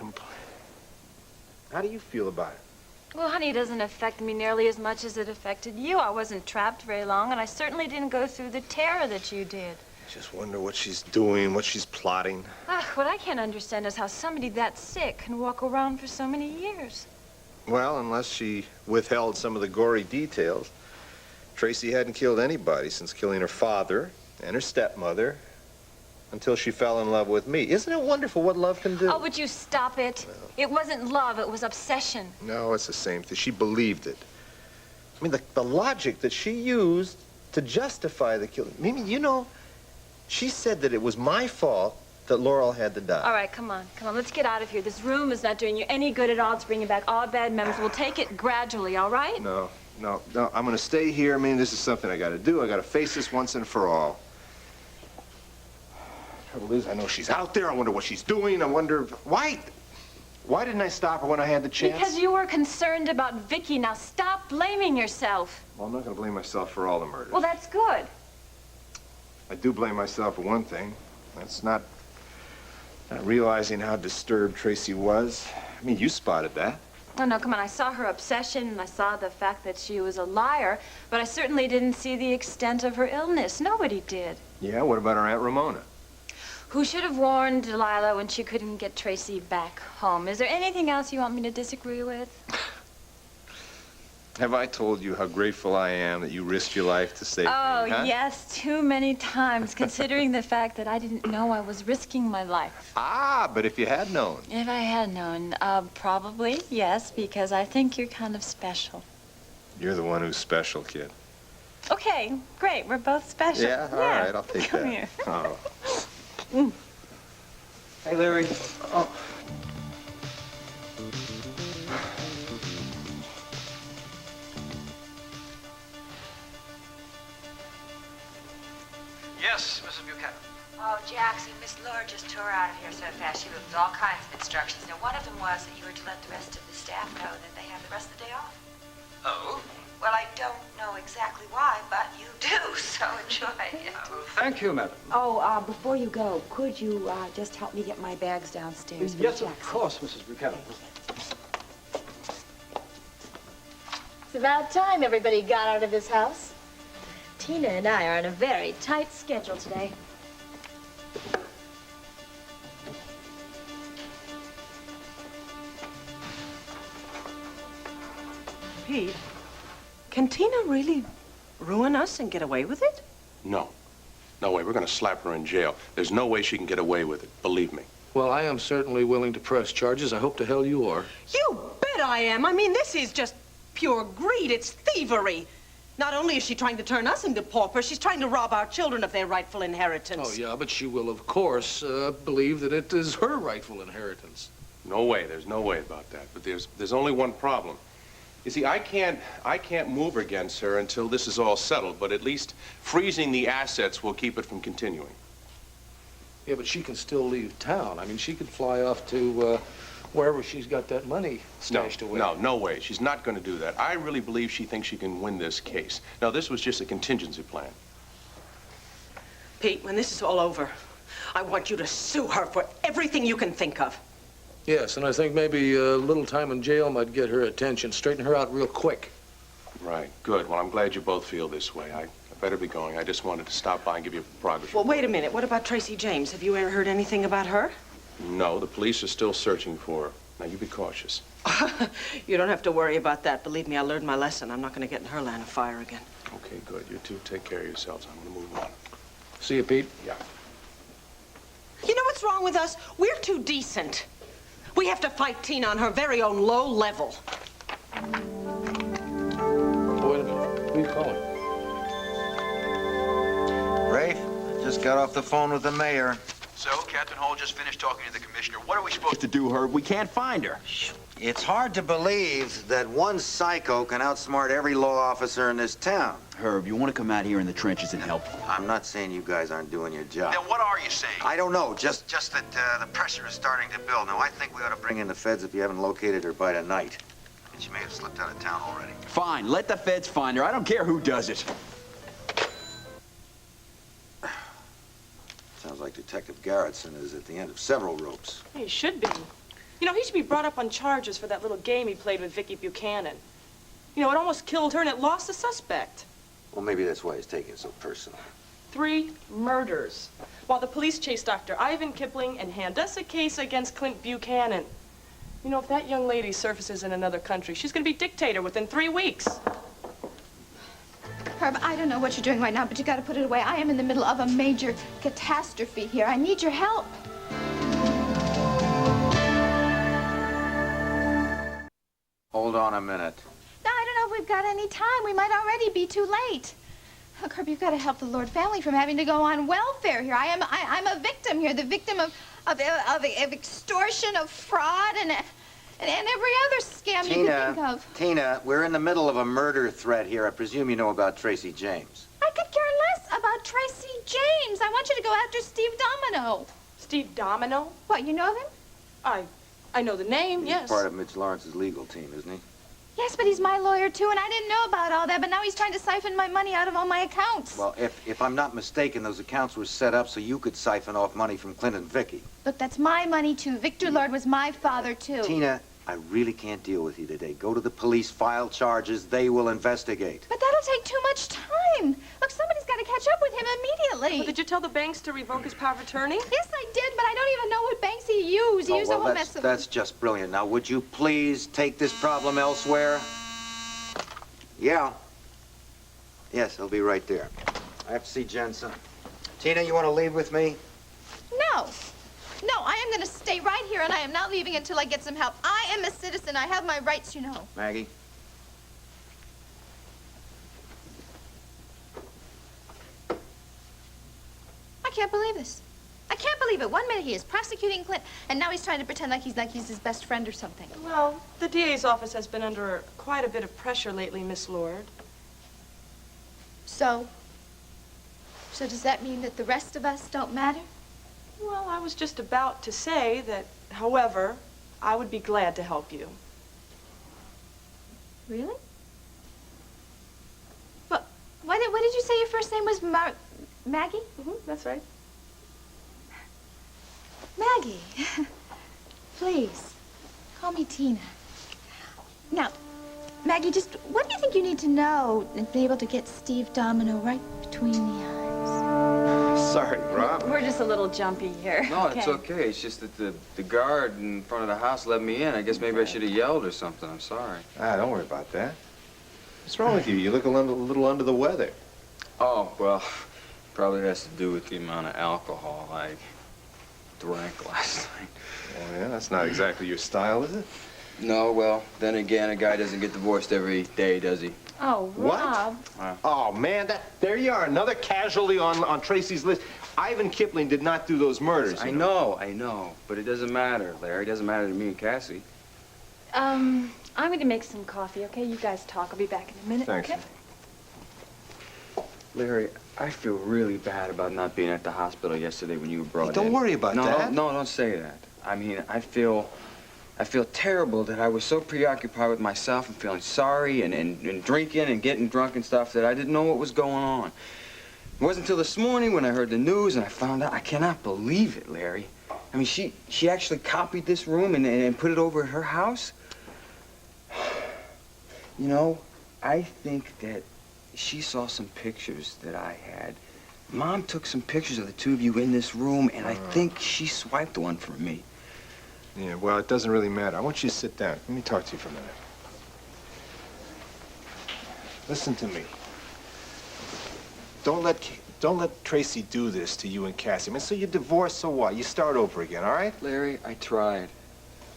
How do you feel about it? Well, honey, it doesn't affect me nearly as much as it affected you. I wasn't trapped very long, and I certainly didn't go through the terror that you did. I just wonder what she's doing, what she's plotting. What I can't understand is how somebody that sick can walk around for so many years. Well, unless she withheld some of the gory details. Tracy hadn't killed anybody since killing her father and her stepmother until she fell in love with me. Isn't it wonderful what love can do? Oh, would you stop it? No. It wasn't love, it was obsession. No, it's the same thing. She believed it. I mean, the logic that she used to justify the killing. Mimi, you know, she said that it was my fault that Laurel had to die. All right, come on, let's get out of here. This room is not doing you any good at all. It's bringing back all bad memories. We'll take it gradually, all right? No, I'm gonna stay here. I mean, this is something I gotta do. I gotta face this once and for all. Trouble is, I know she's out there. I wonder what she's doing. I wonder, why didn't I stop her when I had the chance? Because you were concerned about Vicky. Now stop blaming yourself. Well, I'm not gonna blame myself for all the murders. Well, that's good. I do blame myself for one thing. That's not realizing how disturbed Tracy was. I mean, you spotted that. Oh, no, come on. I saw her obsession, and I saw the fact that she was a liar, but I certainly didn't see the extent of her illness. Nobody did. Yeah, what about her Aunt Ramona? Who should have warned Delilah when she couldn't get Tracy back home? Is there anything else you want me to disagree with? Have I told you how grateful I am that you risked your life to save me? Oh, huh? yes, too many times, considering the fact that I didn't know I was risking my life. Ah, but if you had known. If I had known, probably, yes, because I think you're kind of special. You're the one who's special, kid. Okay, great. We're both special. Yeah, all right, I'll take Come that. Here. Oh. Hey, Larry. Oh. Yes, Mrs. Buchanan. Oh, Jackson, Miss Laura just tore out of here so fast. She left all kinds of instructions. Now, one of them was that you were to let the rest of the staff know that they have the rest of the day off. Oh? Well, I don't know exactly why, but you do, so enjoy it. Thank you, madam. Oh, before you go, could you just help me get my bags downstairs for Yes, Jackson? of course, Mrs. Buchanan. It's about time everybody got out of this house. Tina and I are on a very tight schedule today. Pete, can Tina really ruin us and get away with it? No. No way. We're going to slap her in jail. There's no way she can get away with it. Believe me. Well, I am certainly willing to press charges. I hope to hell you are. You bet I am. I mean, this is just pure greed. It's thievery. Not only is she trying to turn us into paupers, she's trying to rob our children of their rightful inheritance. Oh, yeah, but she will, of course, believe that it is her rightful inheritance. No way. There's no way about that. But there's only one problem. You see, I can't move against her until this is all settled, but at least freezing the assets will keep it from continuing. Yeah, but she can still leave town. I mean, she could fly off to wherever she's got that money stashed away. No way. She's not going to do that. I really believe she thinks she can win this case. Now, this was just a contingency plan. Pete, when this is all over, I want you to sue her for everything you can think of. Yes, and I think maybe a little time in jail might get her attention, straighten her out real quick. Right. Good. Well, I'm glad you both feel this way. I better be going. I just wanted to stop by and give you a progress Well, report. wait a minute. What about Tracy James? Have you ever heard anything about her? No, the police are still searching for her. Now, you be cautious. You don't have to worry about that. Believe me, I learned my lesson. I'm not going to get in her line of fire again. Okay, good. You two take care of yourselves. I'm going to move on. See you, Pete. Yeah. You know what's wrong with us? We're too decent. We have to fight Tina on her very own low level. Wait a minute. Who are you calling? Rafe, just got off the phone with the mayor. So, Captain Hall just finished talking to the commissioner. What are we supposed to do, Herb? We can't find her. Shh. It's hard to believe that one psycho can outsmart every law officer in this town. Herb, you want to come out here in the trenches and help? I'm not saying you guys aren't doing your job. Then what are you saying? I don't know, just that the pressure is starting to build. Now, I think we ought to bring in the feds if you haven't located her by tonight. And she may have slipped out of town already. Fine, let the feds find her. I don't care who does it. Sounds like Detective Garrettson is at the end of several ropes. He should be. You know, he should be brought up on charges for that little game he played with Vicky Buchanan. You know, it almost killed her and it lost the suspect. Well, maybe that's why he's taking it so personal. 3 murders. While the police chased Dr. Ivan Kipling and hand us a case against Clint Buchanan. You know, if that young lady surfaces in another country, she's gonna be dictator within 3 weeks. Herb, I don't know what you're doing right now, but you gotta put it away. I am in the middle of a major catastrophe here. I need your help. Hold on a minute. No, I don't know if we've got any time. We might already be too late. Look, Herb, you've got to help the Lord family from having to go on welfare here. I'm a victim here, the victim of extortion, of fraud, and every other scam you can think of. Tina, we're in the middle of a murder threat here. I presume you know about Tracy James. I could care less about Tracy James. I want you to go after Steve Domino. Steve Domino? What, you know of him? I know the name, yes. He's part of Mitch Lawrence's legal team, isn't he? Yes, but he's my lawyer, too, and I didn't know about all that, but now he's trying to siphon my money out of all my accounts. Well, if I'm not mistaken, those accounts were set up so you could siphon off money from Clint and Vicky. Look, that's my money, too. Victor Lord was my father, too. Tina, I really can't deal with you today. Go to the police, file charges. They will investigate. But that'll take too much time. Look, somebody's got to catch up with him immediately. Well, did you tell the banks to revoke his power of attorney? Yes, I did, but I don't even know what banks he used. He used a whole mess of... That's just brilliant. Now, would you please take this problem elsewhere? Yeah. Yes, I'll be right there. I have to see Jensen. Tina, you want to leave with me? No. No, I am going to stay right here, and I am not leaving until I get some help. I am a citizen. I have my rights, you know. Maggie? I can't believe this. I can't believe it. 1 minute he is prosecuting Clint, and now he's trying to pretend like he's his best friend or something. Well, the DA's office has been under quite a bit of pressure lately, Miss Lord. So does that mean that the rest of us don't matter? Well, I was just about to say that, however, I would be glad to help you. Really? What did you say your first name was? Maggie? Mm-hmm, that's right. Maggie, please, call me Tina. Now, Maggie, just what do you think you need to know and be able to get Steve Domino right between the eyes? Sorry, Rob. We're just a little jumpy here. No, it's okay. It's just that the guard in front of the house let me in. I guess maybe I should have yelled or something. I'm sorry. Don't worry about that. What's wrong with you? You look a little under the weather. Oh, well, probably has to do with the amount of alcohol I drank last night. Oh, yeah? That's not exactly your style, is it? No, well, then again, a guy doesn't get divorced every day, does he? Oh, Rob. What? Oh, man, there you are, another casualty on Tracy's list. Ivan Kipling did not do those murders. I know, but it doesn't matter, Larry. It doesn't matter to me and Cassie. I'm going to make some coffee, okay? You guys talk. I'll be back in a minute, Thanks. okay? Larry, I feel really bad about not being at the hospital yesterday when you were brought in. Don't worry about that. No, don't say that. I mean, I feel terrible that I was so preoccupied with myself and feeling sorry and drinking and getting drunk and stuff that I didn't know what was going on. It wasn't until this morning when I heard the news and I found out. I cannot believe it, Larry. I mean, she actually copied this room and put it over at her house. You know, I think that she saw some pictures that I had. Mom took some pictures of the two of you in this room, and I think she swiped one for me. Yeah, well, it doesn't really matter. I want you to sit down. Let me talk to you for a minute. Listen to me. Don't let Tracy do this to you and Cassie. I mean, so you're divorced, so what? You start over again, all right? Larry, I tried.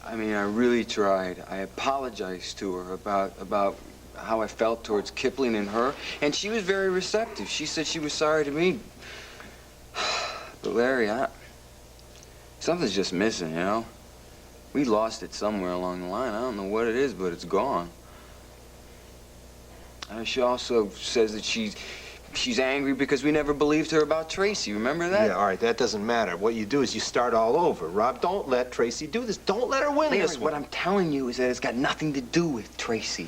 I mean, I really tried. I apologized to her about how I felt towards Kipling and her, and she was very receptive. She said she was sorry to me. But Larry, something's just missing, you know? We lost it somewhere along the line. I don't know what it is, but it's gone. She also says that she's angry because we never believed her about Tracy. Remember that? Yeah, all right, that doesn't matter. What you do is you start all over. Rob, don't let Tracy do this. Don't let her win this. What I'm telling you is that it's got nothing to do with Tracy.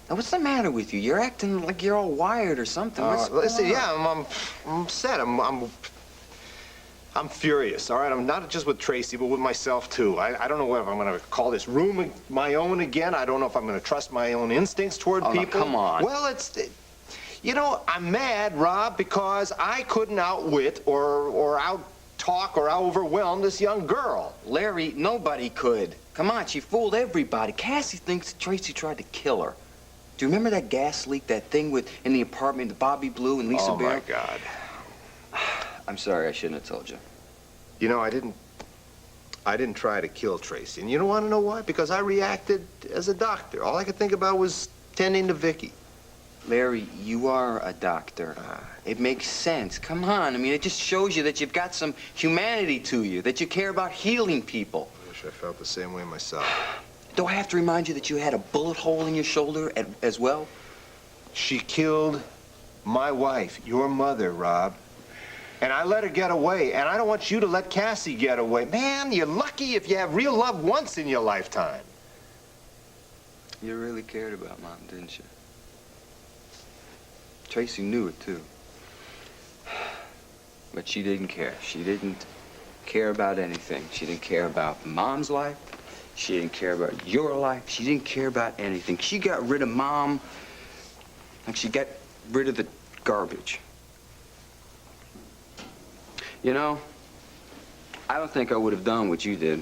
Now, what's the matter with you? You're acting like you're all wired or something. Listen, yeah, I'm upset. I'm furious, all right? I'm not just with Tracy, but with myself, too. I don't know whether I'm going to call this room my own again. I don't know if I'm going to trust my own instincts toward people. No, come on. Well, you know, I'm mad, Rob, because I couldn't outwit or out-talk or out-overwhelm this young girl. Larry, nobody could. Come on, she fooled everybody. Cassie thinks Tracy tried to kill her. Do you remember that gas leak, that thing in the apartment, the Bobby Blue and Lisa Bear? Oh, my God. I'm sorry, I shouldn't have told you. You know, I didn't try to kill Tracy. And you don't want to know why? Because I reacted as a doctor. All I could think about was tending to Vicky. Larry, you are a doctor. It makes sense. Come on. I mean, it just shows you that you've got some humanity to you, that you care about healing people. I wish I felt the same way myself. Do I have to remind you that you had a bullet hole in your shoulder as well? She killed my wife, your mother, Rob. And I let her get away, and I don't want you to let Cassie get away. Man, you're lucky if you have real love once in your lifetime. You really cared about Mom, didn't you? Tracy knew it, too. But she didn't care. She didn't care about anything. She didn't care about Mom's life. She didn't care about your life. She didn't care about anything. She got rid of Mom like she got rid of the garbage. You know, I don't think I would have done what you did.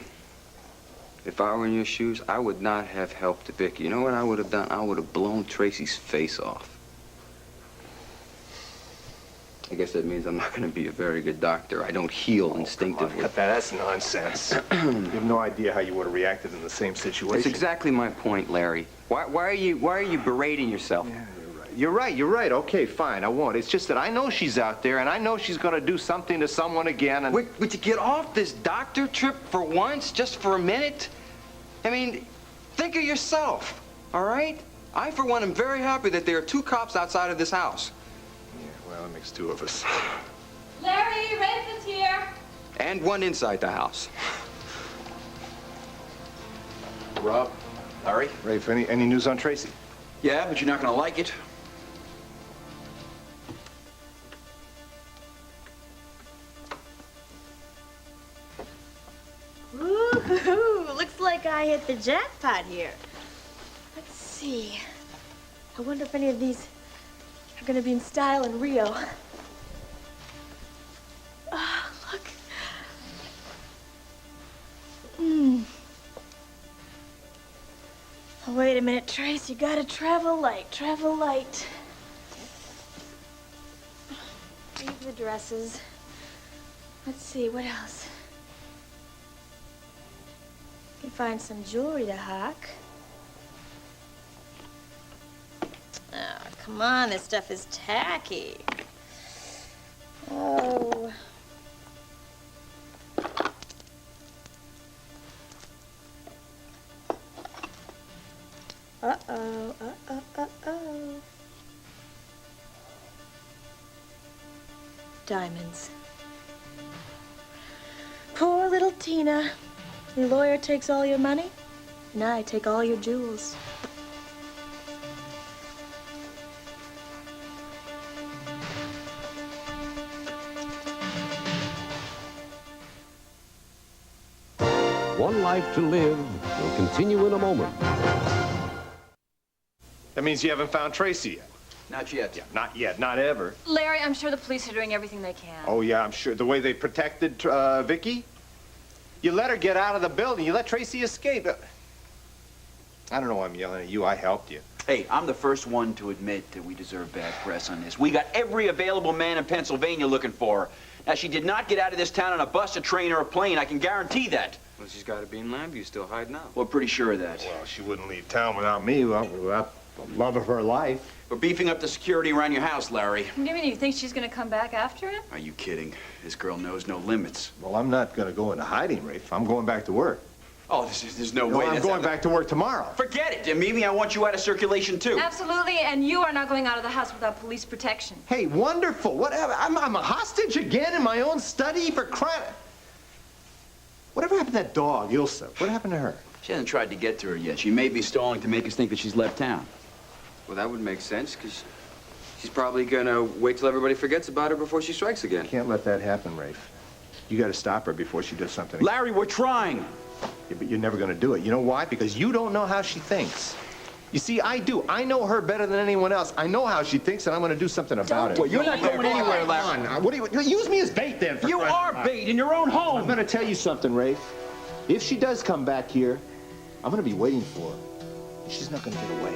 If I were in your shoes, I would not have helped Vicky. You know what I would have done? I would have blown Tracy's face off. I guess that means I'm not going to be a very good doctor. I don't heal instinctively. Cut that. That's nonsense. You have no idea how you would have reacted in the same situation. That's exactly my point, Larry. Why are you berating yourself? Yeah, you're right. Okay, fine, I won't. It's just that I know she's out there, and I know she's going to do something to someone again, and... Would you get off this doctor trip for once, just for a minute? I mean, think of yourself, all right? I, for one, am very happy that there are 2 cops outside of this house. Yeah, well, that makes 2 of us. Larry, Rafe is here. And 1 inside the house. Rob, Larry? Rafe, any news on Tracy? Yeah, but you're not going to like it. Ooh, looks like I hit the jackpot here. Let's see. I wonder if any of these are going to be in style and real. Oh, look. Oh, wait a minute, Trace. You gotta travel light. Travel light. Leave the dresses. Let's see, what else? Can find some jewelry to hawk. Oh, come on, this stuff is tacky. Oh. Uh-oh, uh-oh. Diamonds. Poor little Tina. The lawyer takes all your money, and I take all your jewels. One Life to Live will continue in a moment. That means you haven't found Tracy yet. Not yet. Yeah, not yet, not ever. Larry, I'm sure the police are doing everything they can. Oh, yeah, I'm sure. The way they protected Vicky? You let her get out of the building. You let Tracy escape. I don't know why I'm yelling at you. I helped you. Hey, I'm the first one to admit that we deserve bad press on this. We got every available man in Pennsylvania looking for her. Now, she did not get out of this town on a bus, a train, or a plane. I can guarantee that. Well, she's got to be in Lambview still hiding out. We're pretty sure of that. Well, she wouldn't leave town without me, without the love of her life. We're beefing up the security around your house, Larry. You mean you think she's going to come back after it? Are you kidding? This girl knows no limits. Well, I'm not going to go into hiding, Rafe. I'm going back to work. Oh, there's no way. I'm going back to work tomorrow. Forget it. And maybe I want you out of circulation, too. Absolutely, and you are not going out of the house without police protection. Hey, wonderful. Whatever. I'm a hostage again in my own study for crying. Whatever happened to that dog, Ilsa? What happened to her? She hasn't tried to get to her yet. She may be stalling to make us think that she's left town. Well, that would make sense, because she's probably gonna wait till everybody forgets about her before she strikes again. Can't let that happen, Rafe. You got to stop her before she does something. Larry, we're trying. Yeah, but you're never going to do it. You know why? Because you don't know how she thinks. You see, I do. I know her better than anyone else. I know how she thinks, and I'm going to do something about it. Well, you're not going anywhere, Larry. What do you use me as bait then? You are bait in your own home. I'm going to tell you something, Rafe. If she does come back here, I'm going to be waiting for her. She's not going to get away.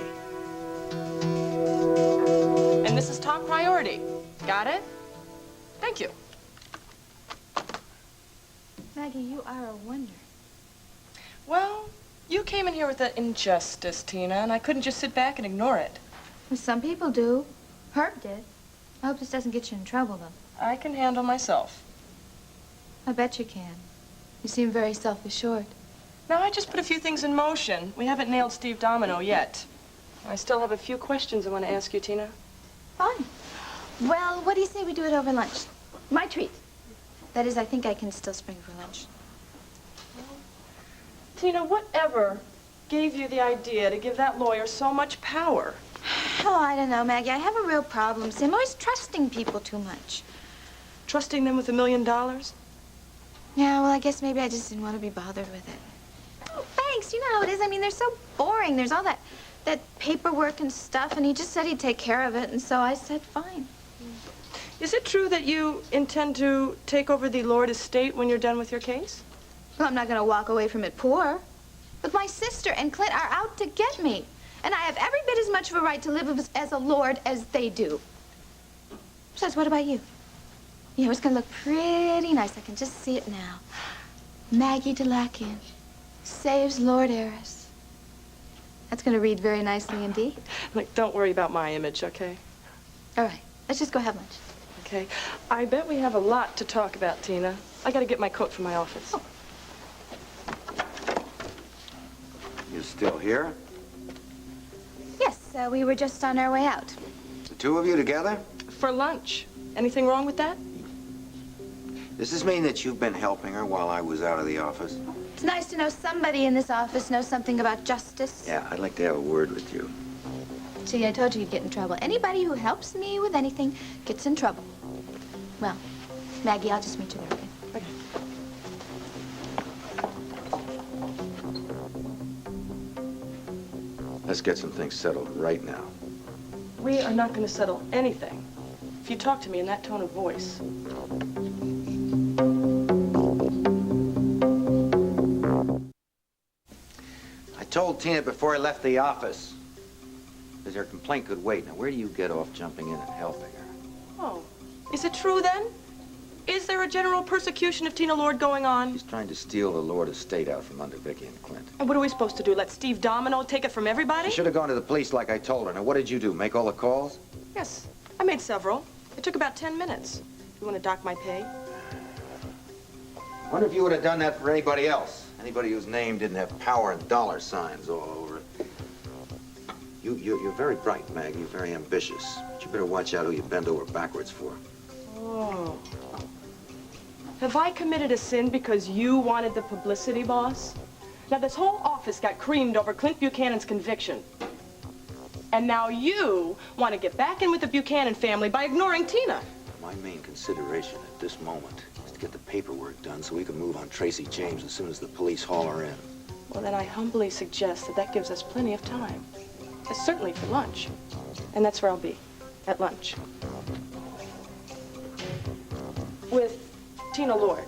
And this is top priority. Got it? Thank you. Maggie, you are a wonder. Well, you came in here with that injustice, Tina, and I couldn't just sit back and ignore it. Well, some people do. Herb did. I hope this doesn't get you in trouble, though. I can handle myself. I bet you can. You seem very self-assured. Now, I just put a few things in motion. We haven't nailed Steve Domino yet. I still have a few questions I want to ask you, Tina. Fine. Well, what do you say we do it over lunch? My treat. That is, I think I can still spring for lunch. Tina, whatever gave you the idea to give that lawyer so much power? Oh, I don't know, Maggie. I have a real problem. See, I'm always trusting people too much. Trusting them with $1 million? Yeah, well, I guess maybe I just didn't want to be bothered with it. Oh, thanks. You know how it is. I mean, they're so boring. There's all that paperwork and stuff, and he just said he'd take care of it, and so I said fine. Is it true that you intend to take over the Lord estate when you're done with your case? Well, I'm not going to walk away from it poor. But my sister and Clint are out to get me. And I have every bit as much of a right to live as a lord as they do. Besides, what about you? You know, it's going to look pretty nice. I can just see it now. Maggie Delakian saves Lord Heiress. That's going to read very nicely indeed. Look, don't worry about my image, okay? All right. Let's just go have lunch. Okay. I bet we have a lot to talk about, Tina. I got to get my coat from my office. Oh. You still here? Yes, we were just on our way out. The two of you together? For lunch. Anything wrong with that? Does this mean that you've been helping her while I was out of the office? It's nice to know somebody in this office knows something about justice. Yeah, I'd like to have a word with you. See, I told you you'd get in trouble. Anybody who helps me with anything gets in trouble. Well, Maggie, I'll just meet you there, okay? Okay. Let's get some things settled right now. We are not going to settle anything if you talk to me in that tone of voice. I told Tina before I left the office that her complaint could wait. Now, where do you get off jumping in and helping her? Oh, is it true then? Is there a general persecution of Tina Lord going on? She's trying to steal the Lord estate out from under Vicky and Clint. And what are we supposed to do? Let Steve Domino take it from everybody? She should have gone to the police like I told her. Now, what did you do? Make all the calls? Yes, I made several. It took about 10 minutes. You want to dock my pay? I wonder if you would have done that for anybody else. Anybody whose name didn't have power and dollar signs all over it. You're very bright, Maggie. You're very ambitious. But you better watch out who you bend over backwards for. Oh. Have I committed a sin because you wanted the publicity, boss? Now, this whole office got creamed over Clint Buchanan's conviction. And now you want to get back in with the Buchanan family by ignoring Tina. My main consideration at this moment is to get the paperwork done so we can move on Tracy James as soon as the police haul her in. Well, then I humbly suggest that gives us plenty of time. Certainly for lunch. And that's where I'll be, at lunch. With Tina Lord.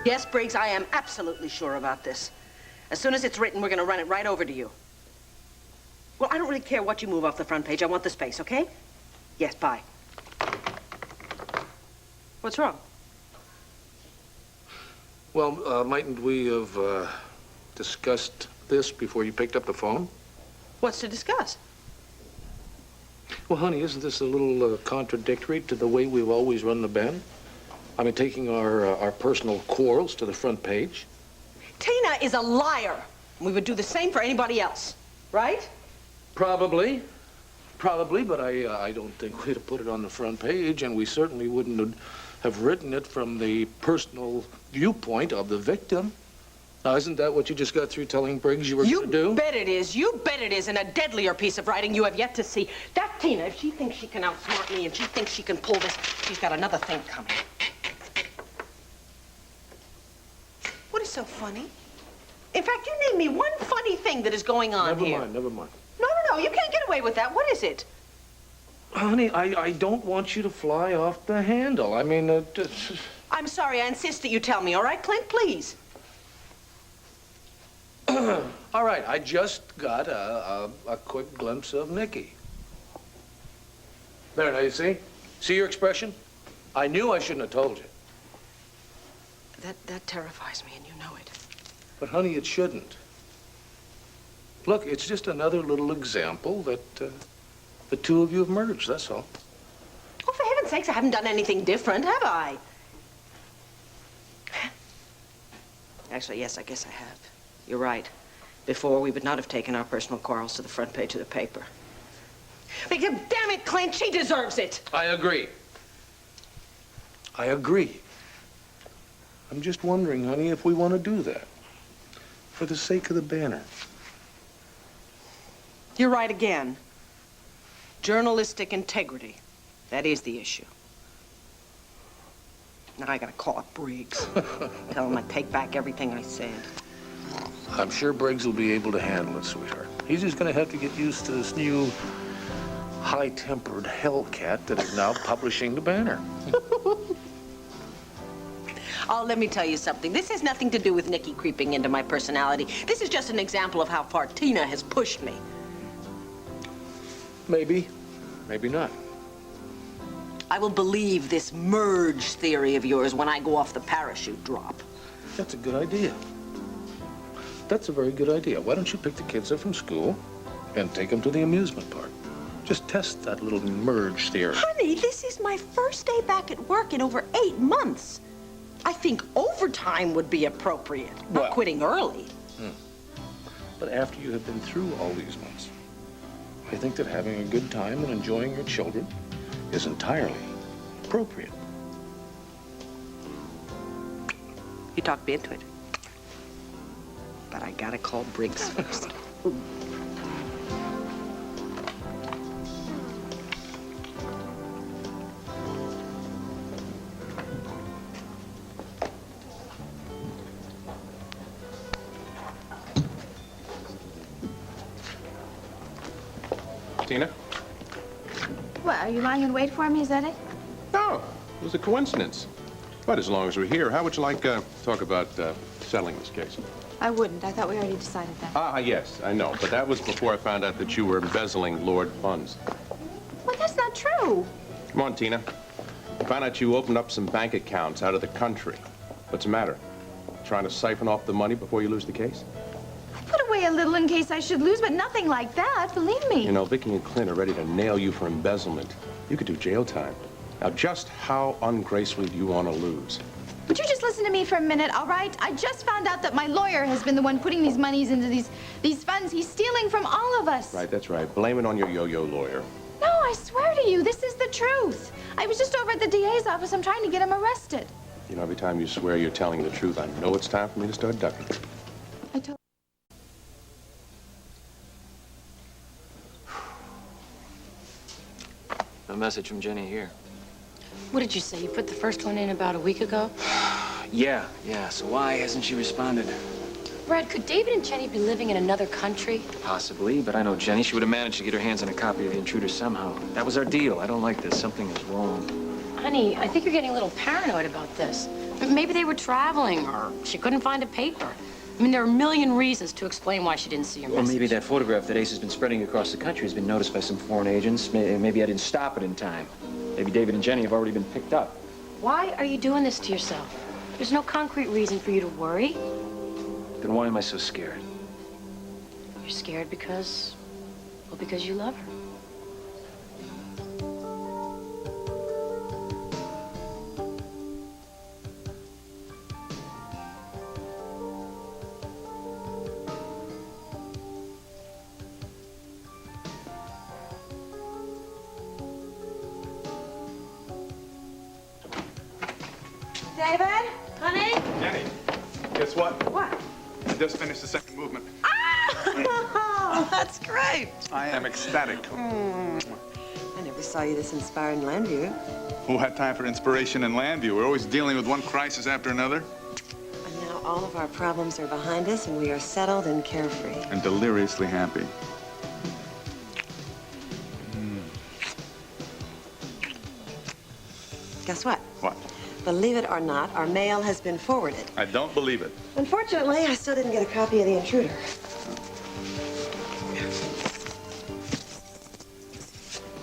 Yes, Briggs, I am absolutely sure about this. As soon as it's written, we're going to run it right over to you. Well, I don't really care what you move off the front page. I want the space, okay? Yes, bye. What's wrong? Well, mightn't we have discussed this before you picked up the phone? What's to discuss? Well, honey, isn't this a little contradictory to the way we've always run the band? I mean, taking our personal quarrels to the front page. Tina is a liar. We would do the same for anybody else, right? Probably. Probably, but I don't think we'd have put it on the front page, and we certainly wouldn't have written it from the personal viewpoint of the victim. Now, isn't that what you just got through telling Briggs you were going to do? You bet it is. You bet it is. And a deadlier piece of writing you have yet to see. That Tina, if she thinks she can outsmart me and she thinks she can pull this, she's got another thing coming. What is so funny? In fact, you name me one funny thing that is going on here. Never mind. No, you can't get away with that. What is it? Honey, I don't want you to fly off the handle. I mean, I'm sorry. I insist that you tell me, all right, Clint? Please. All right, I just got a quick glimpse of Nikki. There, now you see? See your expression? I knew I shouldn't have told you. That terrifies me, and you know it. But honey, it shouldn't. Look, it's just another little example that the two of you have merged, that's all. Oh, for heaven's sakes, I haven't done anything different, have I? Actually, yes, I guess I have. You're right. Before, we would not have taken our personal quarrels to the front page of the paper. Because, damn it, Clint, she deserves it. I agree. I agree. I'm just wondering, honey, if we want to do that. For the sake of the banner. You're right again. Journalistic integrity. That is the issue. Now I gotta call up Briggs. Tell him I take back everything I said. I'm sure Briggs will be able to handle it, sweetheart. He's just going to have to get used to this new high-tempered hellcat that is now publishing the banner. Oh, let me tell you something. This has nothing to do with Nikki creeping into my personality. This is just an example of how far Tina has pushed me. Maybe. Maybe not. I will believe this merge theory of yours when I go off the parachute drop. That's a good idea. That's a very good idea. Why don't you pick the kids up from school and take them to the amusement park? Just test that little merge theory. Honey, this is my first day back at work in over 8 months. I think overtime would be appropriate, not quitting early. But after you have been through all these months, I think that having a good time and enjoying your children is entirely appropriate. You talked me into it. But I gotta call Briggs first. Tina? What, are you lying in wait for me, is that it? No, it was a coincidence. But as long as we're here, how would you like to talk about settling this case? I wouldn't. I thought we already decided that. Ah, yes, I know. But that was before I found out that you were embezzling Lord funds. Well, that's not true. Come on, Tina. I found out you opened up some bank accounts out of the country. What's the matter? Trying to siphon off the money before you lose the case? I put away a little in case I should lose, but nothing like that, believe me. You know, Vicky and Clint are ready to nail you for embezzlement. You could do jail time. Now, just how ungracefully do you want to lose? Would you just listen to me for a minute, all right? I just found out that my lawyer has been the one putting these monies into these funds. He's stealing from all of us. Right, that's right. Blame it on your yo-yo lawyer. No, I swear to you, this is the truth. I was just over at the DA's office. I'm trying to get him arrested. You know, every time you swear you're telling the truth, I know it's time for me to start ducking. I told... A message from Jenny here. What did you say? You put the first one in about a week ago? Yeah. So why hasn't she responded? Brad, could David and Jenny be living in another country? Possibly, but I know Jenny. She would have managed to get her hands on a copy of The Intruder somehow. That was our deal. I don't like this. Something is wrong. Honey, I think you're getting a little paranoid about this. Maybe they were traveling, or she couldn't find a paper. I mean, there are a million reasons to explain why she didn't see your Or message. maybe that photograph that Ace has been spreading across the country has been noticed by some foreign agents. Maybe I didn't stop it in time. Maybe David and Jenny have already been picked up. Why are you doing this to yourself? There's no concrete reason for you to worry. Then why am I so scared? You're scared because you love her. David? Honey? Jenny, guess what? What? I just finished the second movement. Oh, that's great. I am ecstatic. I never saw you this inspired in Landview. Who had time for inspiration in Landview? We're always dealing with one crisis after another. And now all of our problems are behind us, and we are settled and carefree. And deliriously happy. Guess what? What? Believe it or not, our mail has been forwarded. I don't believe it. Unfortunately, I still didn't get a copy of The Intruder.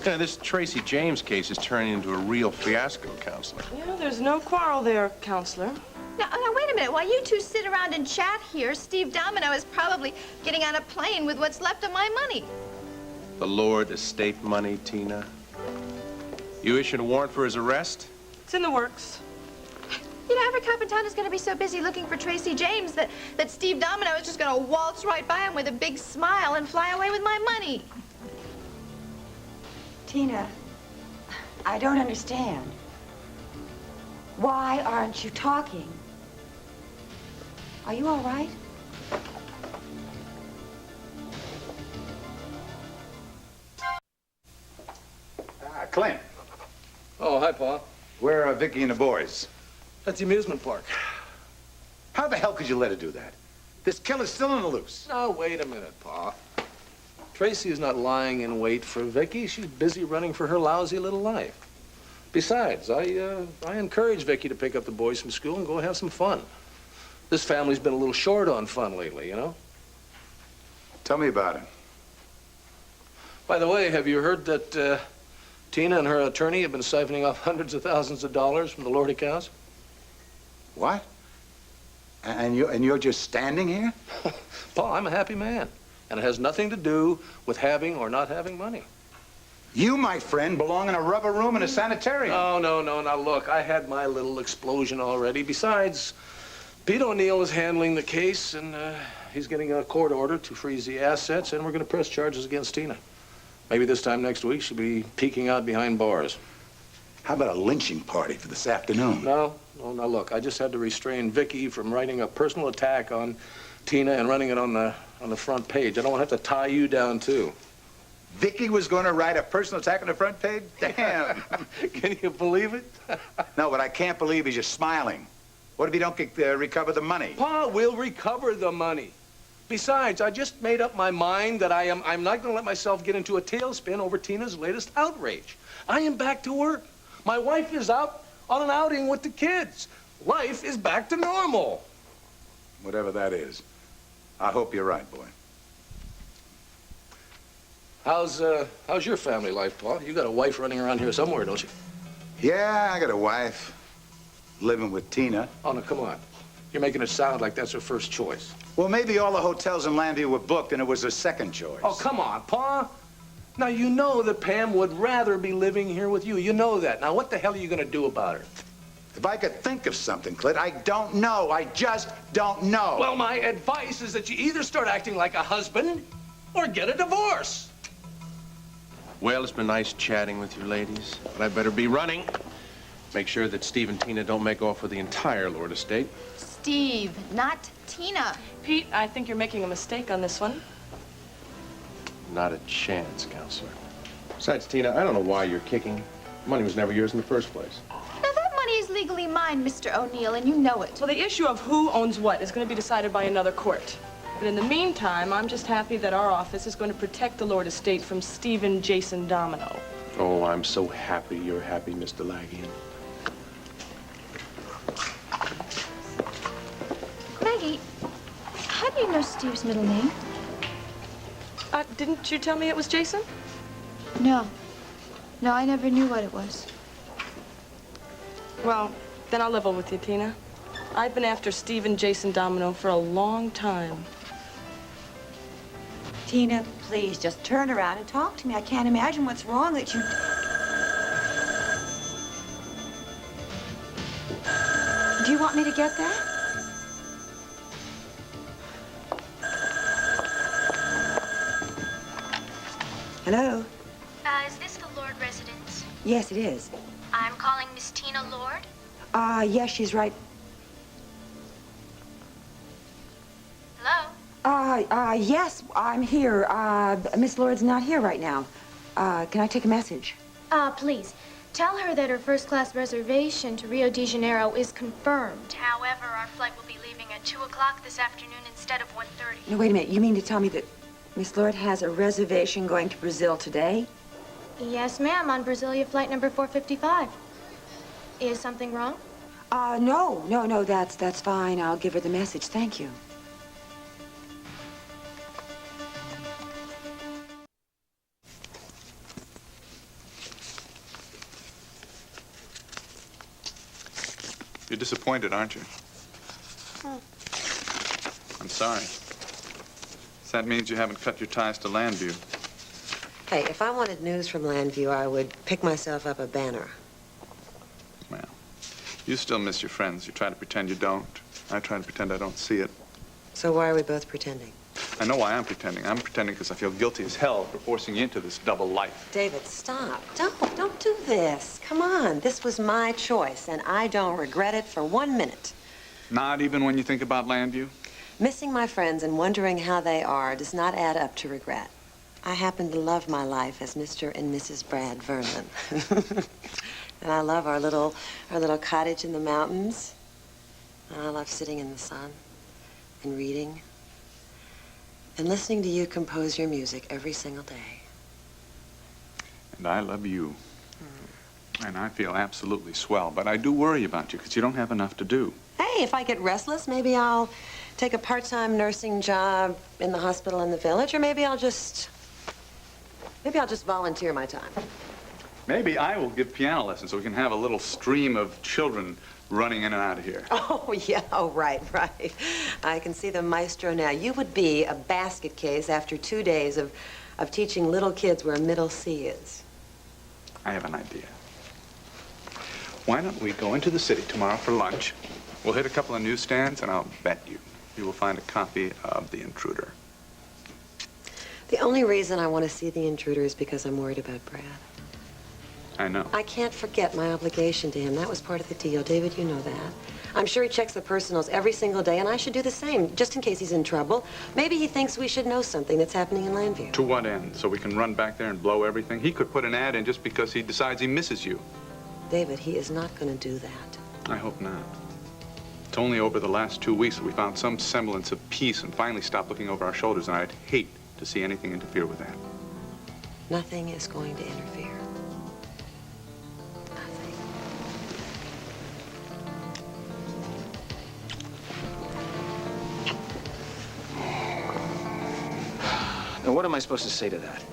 This Tracy James case is turning into a real fiasco, Counselor. Yeah, there's no quarrel there, Counselor. Now, wait a minute. While you two sit around and chat here, Steve Domino is probably getting on a plane with what's left of my money. The Lord estate money, Tina. You issued a warrant for his arrest? It's in the works. You know, every cop in town is going to be so busy looking for Tracy James that Steve Domino is just going to waltz right by him with a big smile and fly away with my money. Tina, I don't understand. Why aren't you talking? Are you all right? Clint. Oh, hi, Pa. Where are Vicky and the boys? At the amusement park. How the hell could you let her do that? This killer's still on the loose. Now, wait a minute, Pa. Tracy is not lying in wait for Vicky. She's busy running for her lousy little life. Besides, I encourage Vicky to pick up the boys from school and go have some fun. This family's been a little short on fun lately, you know? Tell me about it. By the way, have you heard that Tina and her attorney have been siphoning off hundreds of thousands of dollars from the Lord accounts? What? And you're just standing here? Paul, I'm a happy man. And it has nothing to do with having or not having money. You, my friend, belong in a rubber room in a sanitarium. No. Now, look, I had my little explosion already. Besides, Pete O'Neill is handling the case, and he's getting a court order to freeze the assets, and we're going to press charges against Tina. Maybe this time next week, she'll be peeking out behind bars. How about a lynching party for this afternoon? No, now look, I just had to restrain Vicky from writing a personal attack on Tina and running it on the front page. I don't want to have to tie you down, too. Vicky was going to write a personal attack on the front page? Damn. Can you believe it? No, what I can't believe is you're smiling. What if you don't recover the money? Pa, we'll recover the money. Besides, I just made up my mind that I'm not going to let myself get into a tailspin over Tina's latest outrage. I am back to work. My wife is out on an outing with the kids. Life is back to normal. Whatever that is. I hope you're right, boy. How's your family life, Pa? You got a wife running around here somewhere, don't you? Yeah, I got a wife. Living with Tina. Oh, no, come on. You're making it sound like that's her first choice. Well, maybe all the hotels in Landview were booked and it was her second choice. Oh, come on, Pa. Now, you know that Pam would rather be living here with you. You know that. Now, what the hell are you going to do about her? If I could think of something, Clint, I don't know. I just don't know. Well, my advice is that you either start acting like a husband or get a divorce. Well, it's been nice chatting with you ladies, but I better be running. Make sure that Steve and Tina don't make off with the entire Lord estate. Steve, not Tina. Pete, I think you're making a mistake on this one. Not a chance, Counselor. Besides, Tina, I don't know why you're kicking. Money was never yours in the first place. Now, that money is legally mine, Mr. O'Neill, and you know it. Well, the issue of who owns what is going to be decided by another court. But in the meantime, I'm just happy that our office is going to protect the Lord estate from Stephen Jason Domino. Oh, I'm so happy you're happy, Mr. Lagian. Maggie, how do you know Steve's middle name? Didn't you tell me it was Jason? No. No, I never knew what it was. Well, then I'll level with you, Tina. I've been after Stephen Jason Domino for a long time. Tina, please, just turn around and talk to me. I can't imagine what's wrong that you... Do you want me to get that? Hello? Is this the Lord residence? Yes, it is. I'm calling Miss Tina Lord. Yes, she's right. Hello? Yes, I'm here. Miss Lord's not here right now. Can I take a message? Please, tell her that her first-class reservation to Rio de Janeiro is confirmed. However, our flight will be leaving at 2 o'clock this afternoon instead of 1:30. No, wait a minute. You mean to tell me that Miss Lord has a reservation going to Brazil today? Yes, ma'am, on Brasilia flight number 455. Is something wrong? No, that's fine. I'll give her the message. Thank you. You're disappointed, aren't you? I'm sorry. That means you haven't cut your ties to Landview. Hey, if I wanted news from Landview, I would pick myself up a banner. Well, you still miss your friends. You try to pretend you don't. I try to pretend I don't see it. So why are we both pretending? I know why I'm pretending. I'm pretending because I feel guilty as hell for forcing you into this double life. David, stop. Don't do this. Come on. This was my choice, and I don't regret it for 1 minute. Not even when you think about Landview? Missing my friends and wondering how they are does not add up to regret. I happen to love my life as Mr. and Mrs. Brad Vernon. And I love our little cottage in the mountains. And I love sitting in the sun and reading and listening to you compose your music every single day. And I love you. And I feel absolutely swell, but I do worry about you because you don't have enough to do. Hey, if I get restless, maybe I'll take a part-time nursing job in the hospital in the village, or maybe I'll just volunteer my time. Maybe I will give piano lessons so we can have a little stream of children running in and out of here. Oh, yeah, right. I can see the maestro now. You would be a basket case after 2 days of teaching little kids where middle C is. I have an idea. Why don't we go into the city tomorrow for lunch? We'll hit a couple of newsstands, and I'll bet you will find a copy of The Intruder. The only reason I want to see The Intruder is because I'm worried about Brad. I know. I can't forget my obligation to him. That was part of the deal. David, you know that. I'm sure he checks the personals every single day, and I should do the same, just in case he's in trouble. Maybe he thinks we should know something that's happening in Landview. To what end? So we can run back there and blow everything? He could put an ad in just because he decides he misses you. David, he is not going to do that. I hope not. It's only over the last 2 weeks that we found some semblance of peace and finally stopped looking over our shoulders, and I'd hate to see anything interfere with that. Nothing is going to interfere. Now, what am I supposed to say to that?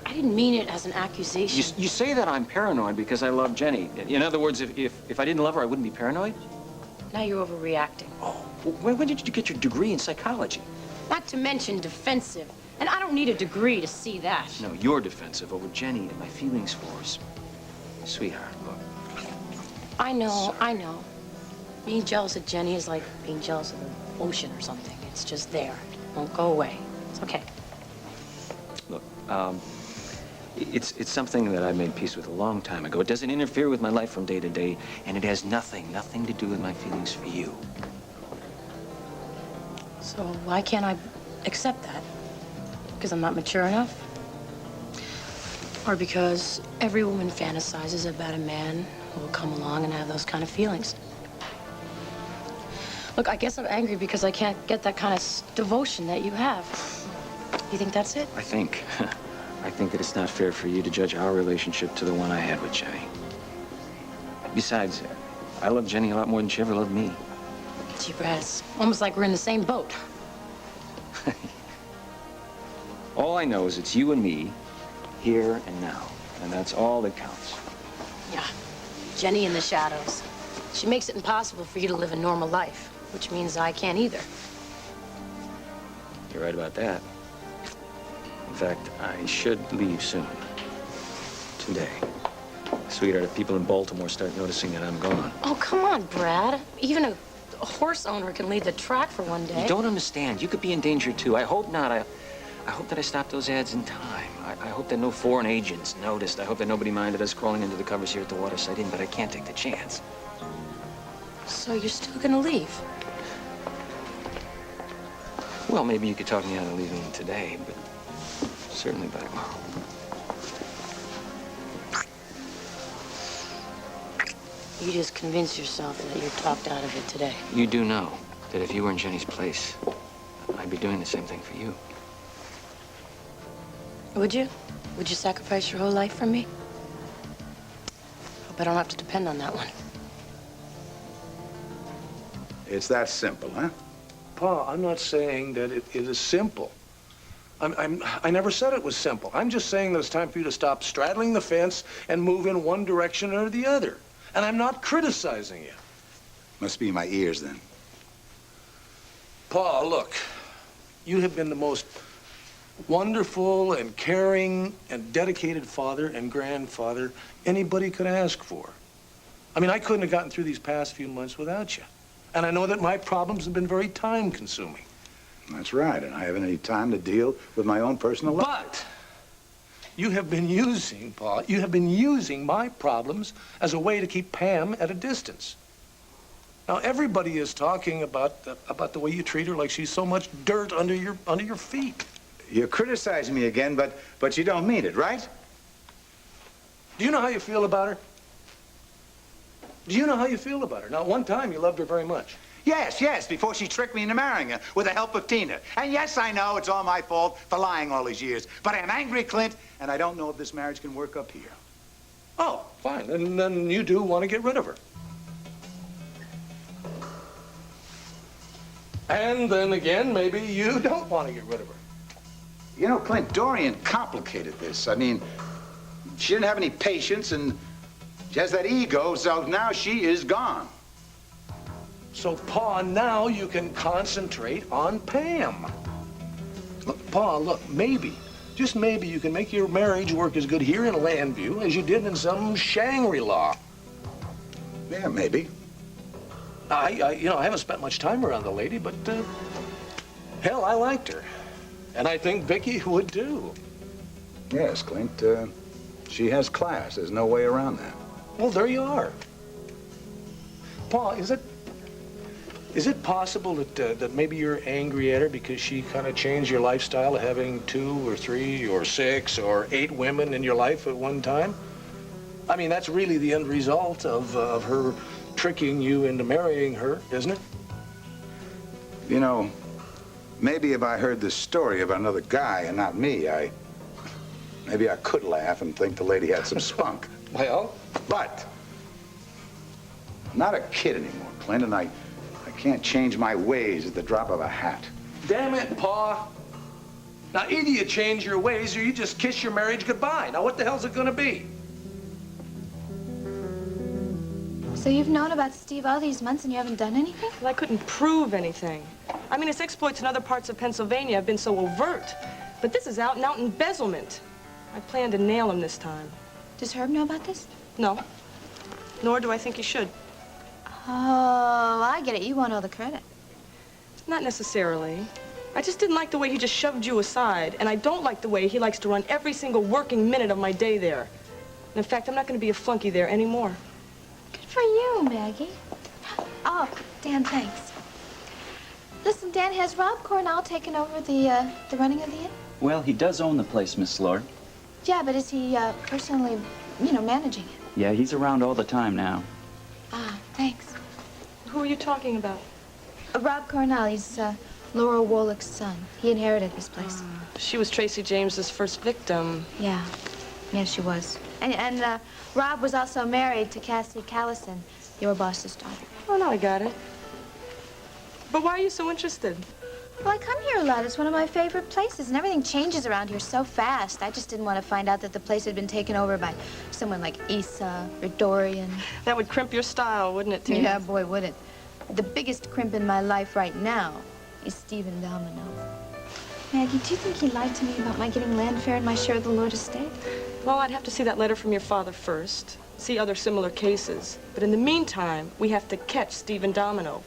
I didn't mean it as an accusation. You say that I'm paranoid because I love Jenny. In other words, if I didn't love her, I wouldn't be paranoid? Now you're overreacting. Oh, when did you get your degree in psychology? Not to mention defensive. And I don't need a degree to see that. No, you're defensive over Jenny and my feelings for her. Sweetheart, look. I know. Being jealous of Jenny is like being jealous of the ocean or something. It's just there. It won't go away. It's okay. Look, it's something that I made peace with a long time ago. It doesn't interfere with my life from day to day, and it has nothing to do with my feelings for you. So why can't I accept that? Because I'm not mature enough? Or because every woman fantasizes about a man who will come along and have those kind of feelings? Look, I guess I'm angry because I can't get that kind of devotion that you have. You think that's it? I think that it's not fair for you to judge our relationship to the one I had with Jenny. Besides, I love Jenny a lot more than she ever loved me. Gee, Brad, it's almost like we're in the same boat. All I know is it's you and me, here and now. And that's all that counts. Yeah, Jenny in the shadows. She makes it impossible for you to live a normal life, which means I can't either. You're right about that. In fact, I should leave soon. Today. Sweetheart, if people in Baltimore start noticing that I'm gone. Oh, come on, Brad. Even a horse owner can leave the track for one day. You don't understand. You could be in danger, too. I hope not. I hope that I stopped those ads in time. I hope that no foreign agents noticed. I hope that nobody minded us crawling into the covers here at the Waterside Inn, but I can't take the chance. So you're still gonna leave? Well, maybe you could talk me out of leaving today, but certainly by tomorrow. You just convince yourself that you're talked out of it today. You do know that if you were in Jenny's place, I'd be doing the same thing for you. Would you? Would you sacrifice your whole life for me? Hope I don't have to depend on that one. It's that simple, huh? Pa, I'm not saying that it is simple. I never said it was simple. I'm just saying that it's time for you to stop straddling the fence and move in one direction or the other. And I'm not criticizing you. Must be my ears, then. Pa, look, you have been the most wonderful and caring and dedicated father and grandfather anybody could ask for. I mean, I couldn't have gotten through these past few months without you. And I know that my problems have been very time-consuming. That's right, and I haven't any time to deal with my own personal life. But you have been using, Pa, you have been using my problems as a way to keep Pam at a distance. Now, everybody is talking about the way you treat her like she's so much dirt under your feet. You're criticizing me again, but you don't mean it, right? Do you know how you feel about her? Do you know how you feel about her? Now, one time you loved her very much. Yes, before she tricked me into marrying her with the help of Tina. And yes, I know it's all my fault for lying all these years. But I'm angry, Clint, and I don't know if this marriage can work up here. Oh, fine. And then you do want to get rid of her. And then again, maybe you don't want to get rid of her. You know, Clint, Dorian complicated this. I mean, she didn't have any patience, and she has that ego, so now she is gone. So, Pa, now you can concentrate on Pam. Look, Pa, look, maybe, just maybe you can make your marriage work as good here in Landview as you did in some Shangri-La. Yeah, maybe. I haven't spent much time around the lady, but, hell, I liked her. And I think Vicky would too. Yes, Clint, she has class. There's no way around that. Well, there you are. Pa, is it possible that maybe you're angry at her because she kind of changed your lifestyle of having 2 or 3 or 6 or 8 women in your life at one time? I mean, that's really the end result of her tricking you into marrying her, isn't it? You know, maybe if I heard this story about another guy and not me, maybe I could laugh and think the lady had some spunk. Well? But I'm not a kid anymore, Clint, and I can't change my ways at the drop of a hat. Damn it, Pa. Now, either you change your ways or you just kiss your marriage goodbye. Now, what the hell's it gonna be? So you've known about Steve all these months and you haven't done anything? Well, I couldn't prove anything. I mean, his exploits in other parts of Pennsylvania have been so overt. But this is out-and-out embezzlement. I plan to nail him this time. Does Herb know about this? No. Nor do I think he should. Oh, I get it. You want all the credit. Not necessarily. I just didn't like the way he just shoved you aside, and I don't like the way he likes to run every single working minute of my day there. And in fact, I'm not going to be a flunky there anymore. Good for you, Maggie. Oh, Dan, thanks. Listen, Dan, has Rob Cornell taken over the running of the inn? Well, he does own the place, Miss Lord. Yeah, but is he personally, managing it? Yeah, he's around all the time now. Ah, thanks. Who are you talking about? Rob Cornell. He's Laura Woloch's son. He inherited this place. She was Tracy James's first victim. Yeah. Yes, she was. And Rob was also married to Cassie Callison, your boss's daughter. Oh, no, I got it. But why are you so interested? Well, I come here a lot. It's one of my favorite places, and everything changes around here so fast. I just didn't want to find out that the place had been taken over by someone like Isa or Dorian. That would crimp your style, wouldn't it, Tina? Yeah, boy, would it. The biggest crimp in my life right now is Stephen Domino. Maggie, do you think he lied to me about my getting land fair and my share of the Lord estate? Well, I'd have to see that letter from your father first, see other similar cases. But in the meantime, we have to catch Stephen Domino.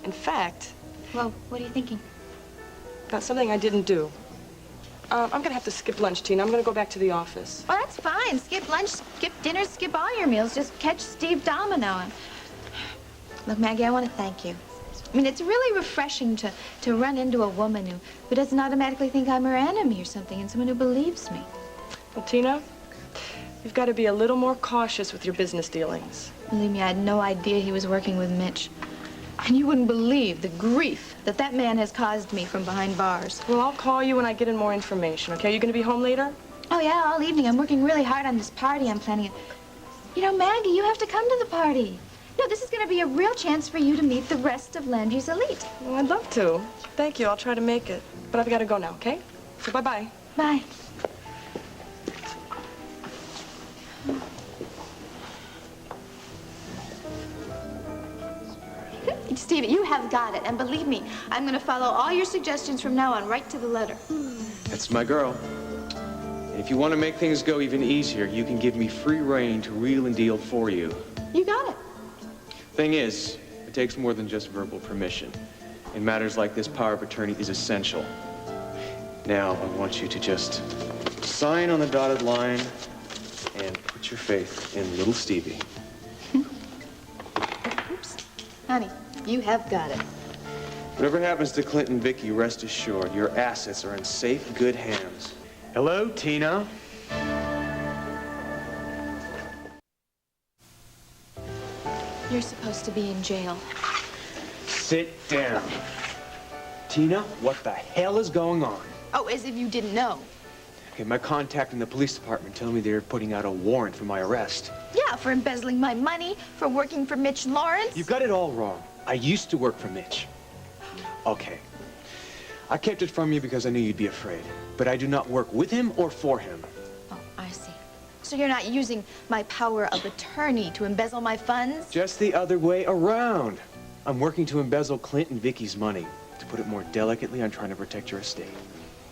In fact... Well, what are you thinking? About something I didn't do. I'm gonna have to skip lunch, Tina. I'm gonna go back to the office. Well, that's fine. Skip lunch, skip dinner, skip all your meals. Just catch Steve Domino. And look, Maggie, I want to thank you. I mean, it's really refreshing to run into a woman who doesn't automatically think I'm her enemy or something, and someone who believes me. Well, Tina, you've got to be a little more cautious with your business dealings. Believe me, I had no idea he was working with Mitch. And you wouldn't believe the grief that man has caused me from behind bars. Well, I'll call you when I get in more information, okay? You gonna be home later? Oh, yeah, all evening. I'm working really hard on this party I'm planning. You know, Maggie, you have to come to the party. No, this is gonna be a real chance for you to meet the rest of Landry's elite. Well, I'd love to. Thank you. I'll try to make it. But I've got to go now, okay? So bye-bye. Bye. Steve, you have got it. And believe me, I'm going to follow all your suggestions from now on, right to the letter. That's my girl. And if you want to make things go even easier, you can give me free rein to wheel and deal for you. You got it. Thing is, it takes more than just verbal permission. In matters like this, power of attorney is essential. Now, I want you to just sign on the dotted line and put your faith in little Stevie. Oops. Honey, you have got it. Whatever happens to Clint and Vicky, rest assured, your assets are in safe, good hands. Hello, Tina. You're supposed to be in jail. Sit down. Tina, what the hell is going on? Oh, as if you didn't know. Okay, my contact in the police department telling me they're putting out a warrant for my arrest. Yeah, for embezzling my money, for working for Mitch Lawrence. You got it all wrong. I used to work for Mitch. Okay. I kept it from you because I knew you'd be afraid. But I do not work with him or for him. Oh, I see. So you're not using my power of attorney to embezzle my funds? Just the other way around. I'm working to embezzle Clint and Vicky's money. To put it more delicately, I'm trying to protect your estate.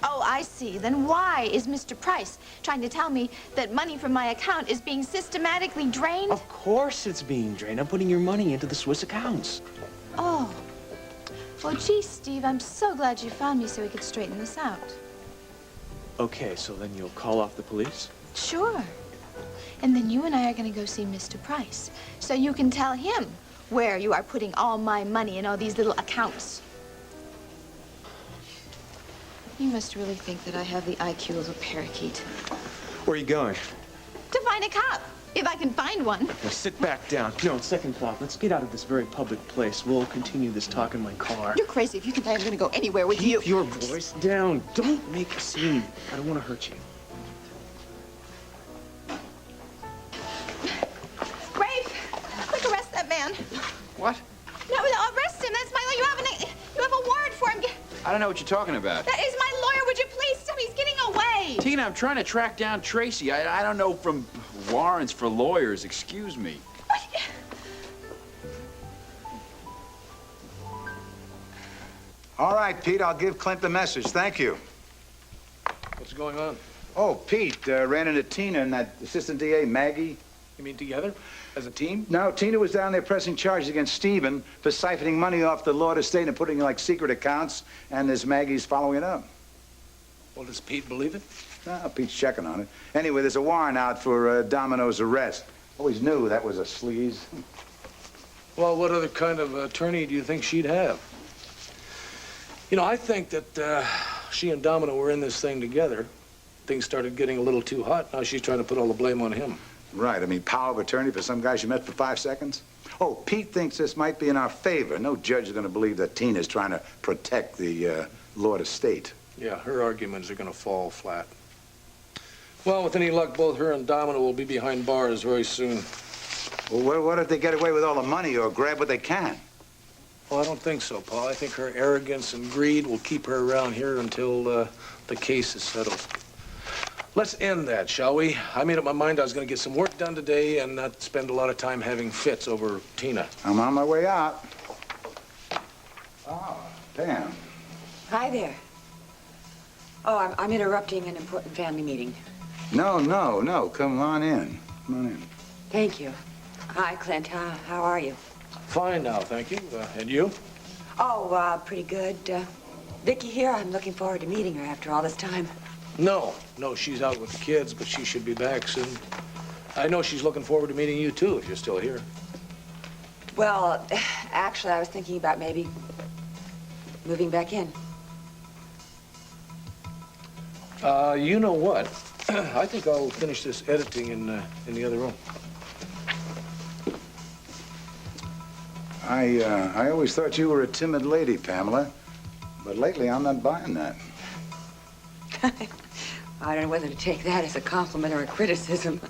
Oh, I see. Then why is Mr. Price trying to tell me that money from my account is being systematically drained? Of course it's being drained. I'm putting your money into the Swiss accounts. Oh. Well, gee, Steve, I'm so glad you found me so we could straighten this out. Okay, so then you'll call off the police? Sure. And then you and I are going to go see Mr. Price so you can tell him where you are putting all my money in all these little accounts. You must really think that I have the IQ of a parakeet. Where are you going? To find a cop, if I can find one. Now sit back down. No, second thought. Let's get out of this very public place. We'll continue this talk in my car. You're crazy if you think I'm going to go anywhere with you. Keep your voice down. Don't make a scene. I don't want to hurt you. Rafe, quick, arrest that man. What? No, arrest him. That's my lawyer. You have a warrant for him. I don't know what you're talking about. That is my lawyer. Would you please stop? He's getting away. Tina, I'm trying to track down Tracy. I don't know from warrants for lawyers. Excuse me. All right, Pete, I'll give Clint the message. Thank you. What's going on? Oh, Pete ran into Tina and that assistant DA, Maggie. You mean together? As a team? No, Tina was down there pressing charges against Stephen for siphoning money off the Lord estate and putting in, like, secret accounts, and this Maggie's following it up. Well, does Pete believe it? No, Pete's checking on it. Anyway, there's a warrant out for Domino's arrest. Always knew that was a sleaze. Well, what other kind of attorney do you think she'd have? You know, I think that she and Domino were in this thing together. Things started getting a little too hot. Now she's trying to put all the blame on him. Right. I mean, power of attorney for some guy she met for 5 seconds? Oh, Pete thinks this might be in our favor. No judge is going to believe that Tina's trying to protect the Lord estate. Yeah, her arguments are going to fall flat. Well, with any luck, both her and Domino will be behind bars very soon. Well, what if they get away with all the money or grab what they can? Well, I don't think so, Paul. I think her arrogance and greed will keep her around here until the case is settled. Let's end that, shall we? I made up my mind I was going to get some work done today and not spend a lot of time having fits over Tina. I'm on my way out. Oh, Pam. Hi there. Oh, I'm interrupting an important family meeting. No. Come on in. Come on in. Thank you. Hi, Clint. How are you? Fine now, thank you. And you? Oh, pretty good. Vicky here. I'm looking forward to meeting her after all this time. No, she's out with the kids, but she should be back soon. I know she's looking forward to meeting you, too, if you're still here. Well, actually, I was thinking about maybe moving back in. You know what? I think I'll finish this editing in the other room. I always thought you were a timid lady, Pamela, but lately I'm not buying that. I don't know whether to take that as a compliment or a criticism.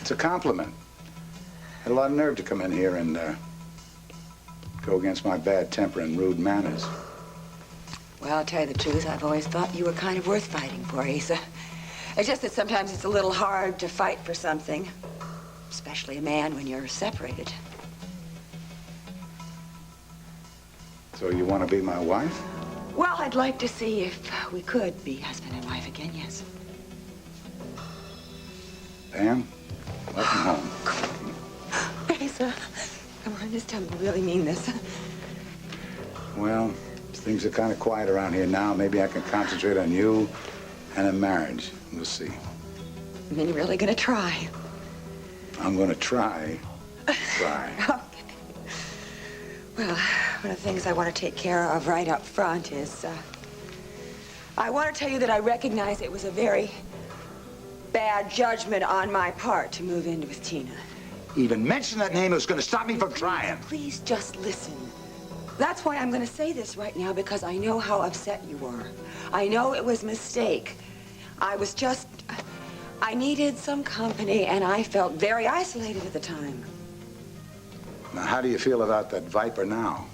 It's a compliment. Had a lot of nerve to come in here and go against my bad temper and rude manners. Well, I'll tell you the truth, I've always thought you were kind of worth fighting for, Asa. It's just that sometimes it's a little hard to fight for something, especially a man when you're separated. So you want to be my wife? Well, I'd like to see if we could be husband and wife again, yes. Pam, welcome home. Asa, come on, just tell me you really mean this. Well, things are kind of quiet around here now. Maybe I can concentrate on you and a marriage. We'll see. And then you're really gonna try. I'm gonna try. Okay. Well, one of the things I want to take care of right up front is, I want to tell you that I recognize it was a very bad judgment on my part to move in with Tina. Even mention that name is gonna stop me from trying. Please just listen. That's why I'm going to say this right now, because I know how upset you were. I know it was a mistake. I needed some company, and I felt very isolated at the time. Now, how do you feel about that viper now?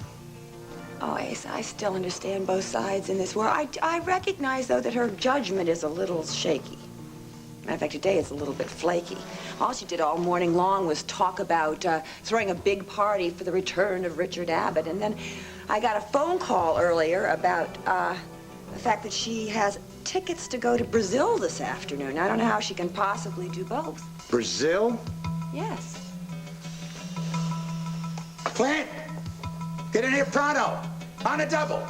Oh, Ace, I still understand both sides in this war. I recognize, though, that her judgment is a little shaky. Matter of fact, today it's a little bit flaky. All she did all morning long was talk about throwing a big party for the return of Richard Abbott. And then I got a phone call earlier about the fact that she has tickets to go to Brazil this afternoon. I don't know how she can possibly do both. Brazil? Yes. Clint! Get in here pronto! On a double!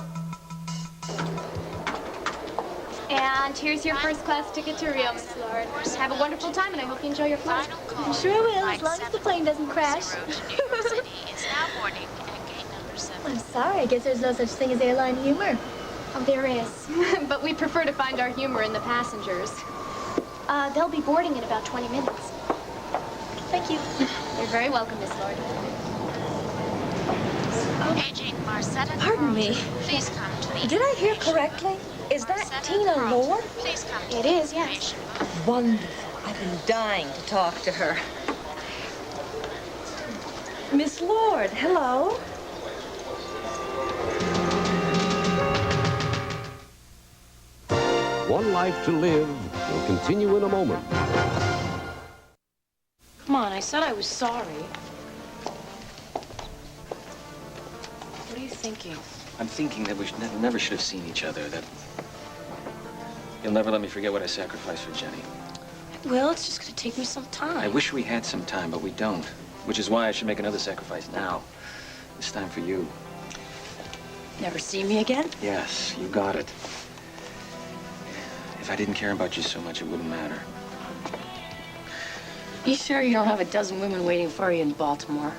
And here's your first class ticket to Rio, Miss Lord. Have a wonderful time, and I hope you enjoy your flight. I'm sure will, as long as the plane doesn't crash. I'm sorry, I guess there's no such thing as airline humor. Oh, there is. But we prefer to find our humor in the passengers. They'll be boarding in about 20 minutes. Thank you. You're very welcome, Miss Lord. Pardon me. Please come to the Did I hear correctly? Is that Tina Lord? Please come It is, yes. Wonderful. I've been dying to talk to her. Miss Lord, hello. One Life to Live will continue in a moment. Come on, I said I was sorry. What are you thinking? I'm thinking that we never should have seen each other, that you'll never let me forget what I sacrificed for Jenny. Well, it's just gonna take me some time. I wish we had some time, but we don't, which is why I should make another sacrifice now. This time for you. Never see me again? Yes, you got it. If I didn't care about you so much, it wouldn't matter. You sure you don't have a dozen women waiting for you in Baltimore?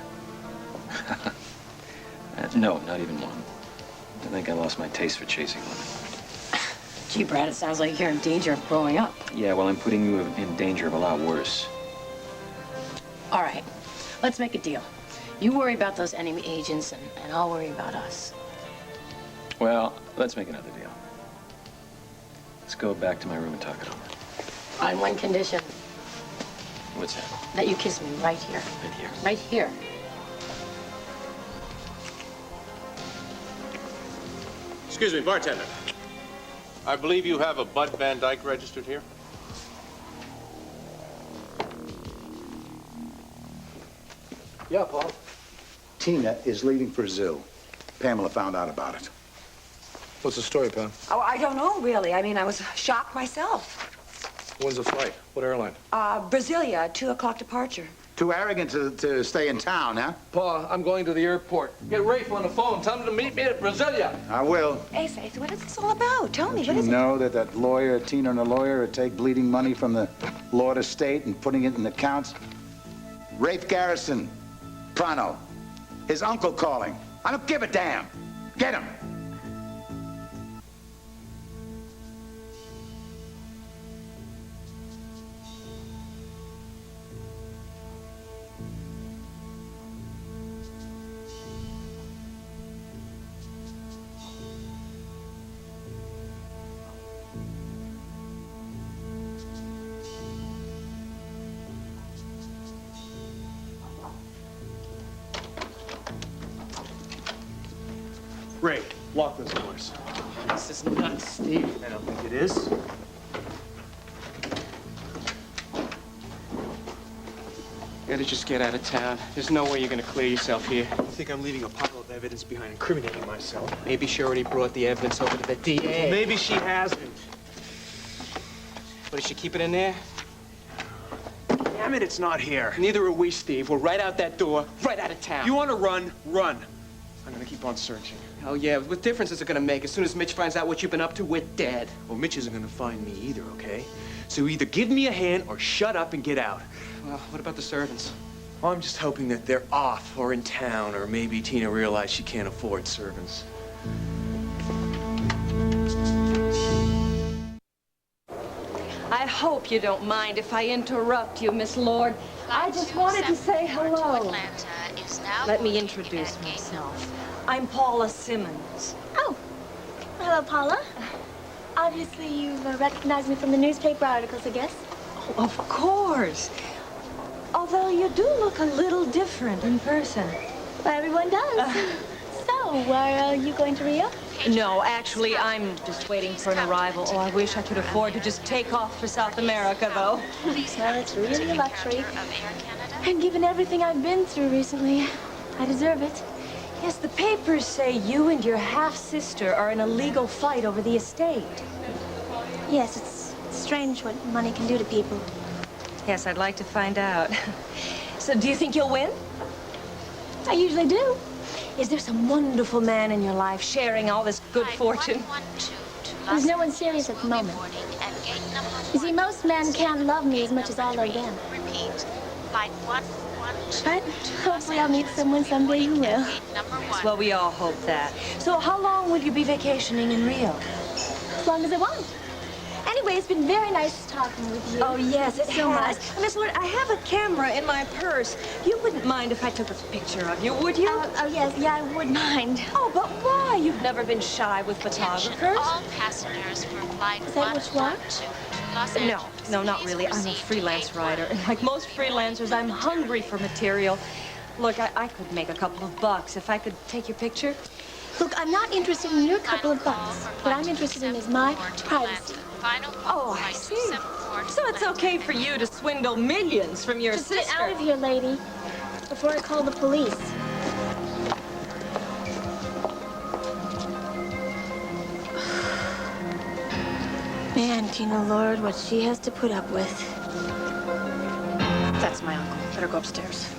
No, not even one. I think I lost my taste for chasing women. Gee, Brad, it sounds like you're in danger of growing up. Yeah, well, I'm putting you in danger of a lot worse. All right, let's make a deal. You worry about those enemy agents, and I'll worry about us. Well, let's make another deal. Let's go back to my room and talk it over. On one condition, What's that? that you kiss me right here. Right here. Right here. Excuse me, bartender. I believe you have a Bud Van Dyke registered here? Yeah, Paul. Tina is leaving for Brazil. Pamela found out about it. What's the story, Pam? Oh, I don't know, really. I mean, I was shocked myself. When's the flight? What airline? Brasilia, 2 o'clock departure. Too arrogant to stay in town, huh? Pa, I'm going to the airport. Get Rafe on the phone. Tell him to meet me at Brasilia. I will. Hey, Faith, what is this all about? Tell me, Don't what is you it? know that lawyer, Tina and the lawyer, would take bleeding money from the Lord estate and putting it in accounts? Rafe Garrison, Prano. His uncle calling. I don't give a damn. Get him. Ray, lock those doors. This is nuts, Steve. I don't think it is. You gotta just get out of town. There's no way you're gonna clear yourself here. I think I'm leaving a pile of evidence behind incriminating myself. Maybe she already brought the evidence over to the DA. Maybe she hasn't. But did she keep it in there? Damn it, it's not here. Neither are we, Steve. We're right out that door, right out of town. You want to run? Run. I'm gonna keep on searching. Oh, yeah. What difference is it gonna make? As soon as Mitch finds out what you've been up to, we're dead. Well, Mitch isn't gonna find me either, okay? So either give me a hand or shut up and get out. Well, what about the servants? Well, I'm just hoping that they're off or in town, or maybe Tina realized she can't afford servants. I hope you don't mind if I interrupt you, Miss Lord. I just wanted to say hello. Let me introduce myself. I'm Paula Simmons. Oh, hello, Paula. Obviously, you've recognized me from the newspaper articles, I guess. Oh, of course. Although you do look a little different in person. Well, everyone does. So, are you going to Rio? No, actually, I'm just waiting for an arrival. Oh, I wish I could afford to just take off for South America, though. Well, it's really a luxury. And given everything I've been through recently, I deserve it. Yes, the papers say you and your half-sister are in a legal fight over the estate. Yes, it's strange what money can do to people. Yes, I'd like to find out. So do you think you'll win? I usually do. Is there some wonderful man in your life sharing all this good fortune? There's no one serious at the moment. You see, most men can't love me as much as I love them. But hopefully I'll meet someone someday who will. Well, we all hope that. So how long will you be vacationing in Rio? As long as I want. Anyway, it's been very nice talking with you. Oh, yes, it so has. much. Miss Lord, I have a camera in my purse. You wouldn't mind if I took a picture of you, would you? Oh, yes, yeah, I would mind. Oh, but why? You've never been shy with photographers. All passengers for flight Is that what you are? Los No, no, not really. I'm a freelance writer. And like most freelancers, I'm hungry for material. Look, I could make a couple of bucks if I could take your picture. Look, I'm not interested in your couple of bucks. What I'm interested in is my privacy. Oh, I see. So it's okay for you to swindle millions from your Just sister. get out of here, lady, before I call the police. Man, Tina Lord, what she has to put up with. That's my uncle. Better go upstairs.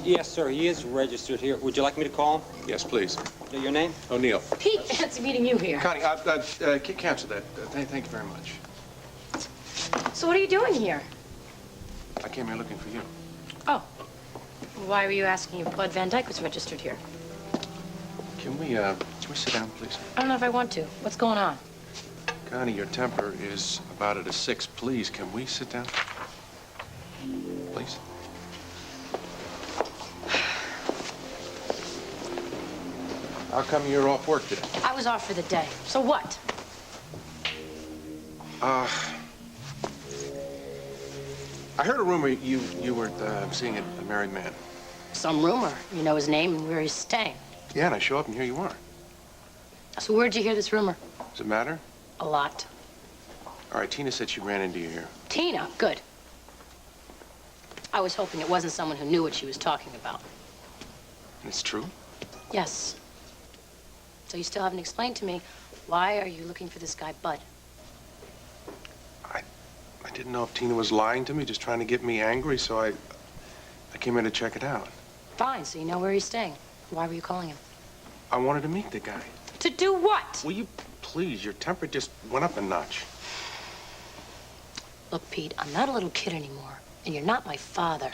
Yes, sir. He is registered here. Would you like me to call him? Yes, please. Your name? O'Neill. Pete, fancy meeting you here. Connie, cancel that. Thank you very much. So what are you doing here? I came here looking for you. Oh. Why were you asking if Bud Van Dyke was registered here? Can we sit down, please? I don't know if I want to. What's going on? Connie, your temper is about at a 6. Please, can we sit down? Please. How come you're off work today? I was off for the day. So what? I heard a rumor you were seeing a married man. Some rumor. You know his name and where he's staying. Yeah, and I show up and here you are. So where'd you hear this rumor? Does it matter? A lot. All right, Tina said she ran into you here. Tina, good. I was hoping it wasn't someone who knew what she was talking about. And it's true? Yes. So you still haven't explained to me, why are you looking for this guy, Bud? I I didn't know if Tina was lying to me, just trying to get me angry, so I came in to check it out. Fine, so you know where he's staying. Why were you calling him? I wanted to meet the guy. To do what? Will you please? Your temper just went up a notch. Look, Pete, I'm not a little kid anymore, and you're not my father.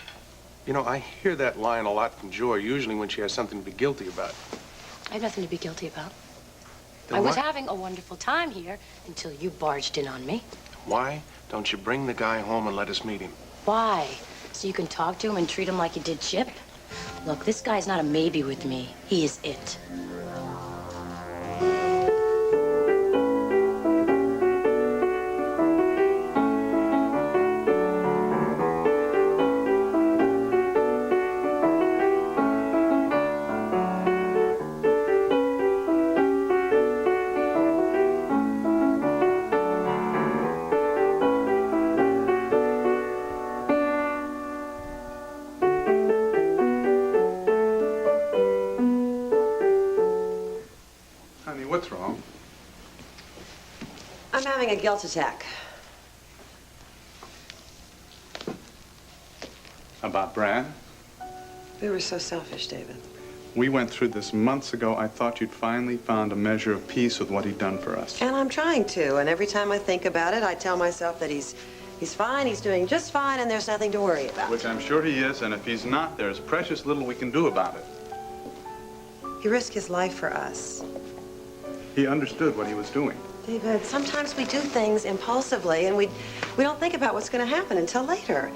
You know, I hear that line a lot from Joy, usually when she has something to be guilty about. I have nothing to be guilty about. Then I was what? having a wonderful time here until you barged in on me. Why don't you bring the guy home and let us meet him? Why? So you can talk to him and treat him like you did Chip? Look, this guy's not a maybe with me. He is it. Honey, what's wrong? I'm having a guilt attack. About Brad? We were so selfish, David. We went through this months ago. I thought you'd finally found a measure of peace with what he'd done for us. And I'm trying to, and every time I think about it, I tell myself that he's fine, he's doing just fine, and there's nothing to worry about. Which I'm sure he is, and if he's not, there's precious little we can do about it. He risked his life for us. He understood what he was doing. David, sometimes we do things impulsively, and we don't think about what's going to happen until later.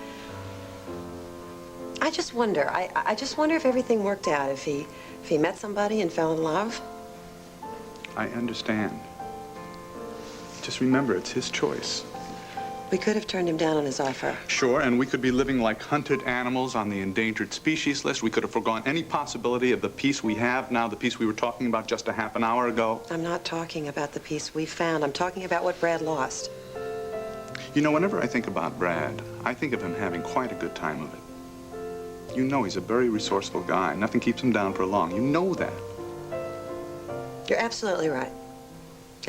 I just wonder. I just wonder if everything worked out, if he met somebody and fell in love. I understand. Just remember, it's his choice. We could have turned him down on his offer. Sure, and we could be living like hunted animals on the endangered species list. We could have forgone any possibility of the peace we have now, the peace we were talking about just a half an hour ago. I'm not talking about the peace we found. I'm talking about what Brad lost. You know, whenever I think about Brad, I think of him having quite a good time of it. You know he's a very resourceful guy. Nothing keeps him down for long. You know that. You're absolutely right.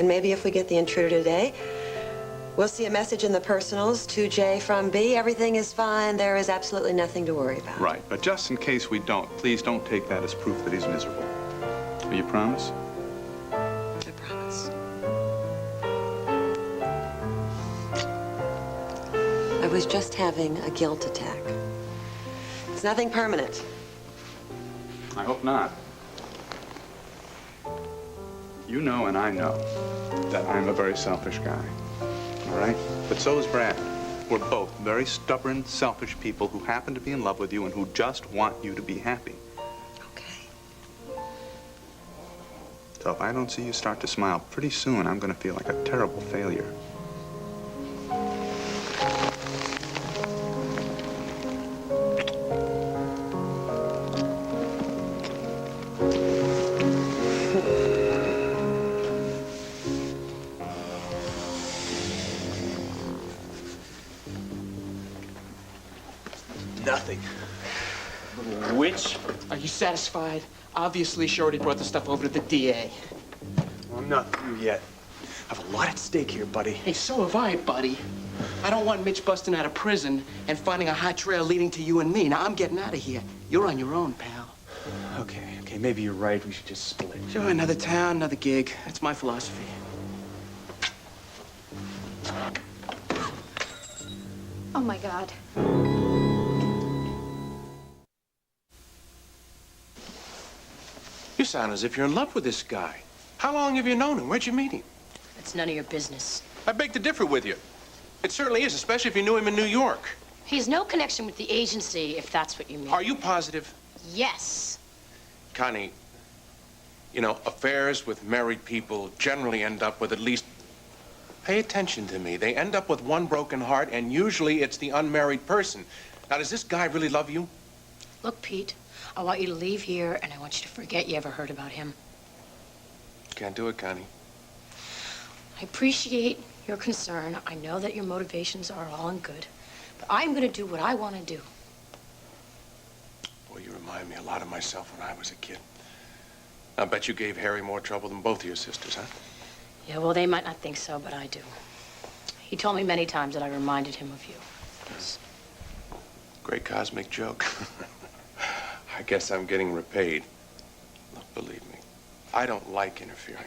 And maybe if we get the intruder today, we'll see a message in the personals, to J from B. Everything is fine. There is absolutely nothing to worry about. Right, but just in case we don't, please don't take that as proof that he's miserable. Will you promise? I promise. I was just having a guilt attack. It's nothing permanent. I hope not. You know and I know that I'm a very selfish guy. All right? But so is Brad. We're both very stubborn, selfish people who happen to be in love with you and who just want you to be happy. Okay. So if I don't see you start to smile pretty soon, I'm going to feel like a terrible failure. Nothing. Little witch. Are you satisfied? Obviously, Shorty brought the stuff over to the DA. Well, I'm not through yet. I have a lot at stake here, buddy. Hey, so have I, buddy. I don't want Mitch busting out of prison and finding a hot trail leading to you and me. Now, I'm getting out of here. You're on your own, pal. Okay, maybe you're right. We should just split. Sure, another town, another gig. That's my philosophy. Oh, my God. You sound as if you're in love with this guy. How long have you known him? Where'd you meet him? It's none of your business. I beg to differ with you. It certainly is, especially if you knew him in New York. He has no connection with the agency, if that's what you mean. Are you positive? Yes. Connie, you know, affairs with married people generally end up with at least... Pay attention to me. They end up with one broken heart, and usually it's the unmarried person. Now, does this guy really love you? Look, Pete, I want you to leave here, and I want you to forget you ever heard about him. Can't do it, Connie. I appreciate your concern. I know that your motivations are all in good, but I'm going to do what I want to do. Boy, you remind me a lot of myself when I was a kid. I bet you gave Harry more trouble than both of your sisters, huh? Yeah, well, they might not think so, but I do. He told me many times that I reminded him of you. Yes. Great cosmic joke. I guess I'm getting repaid. Look, believe me, I don't like interfering.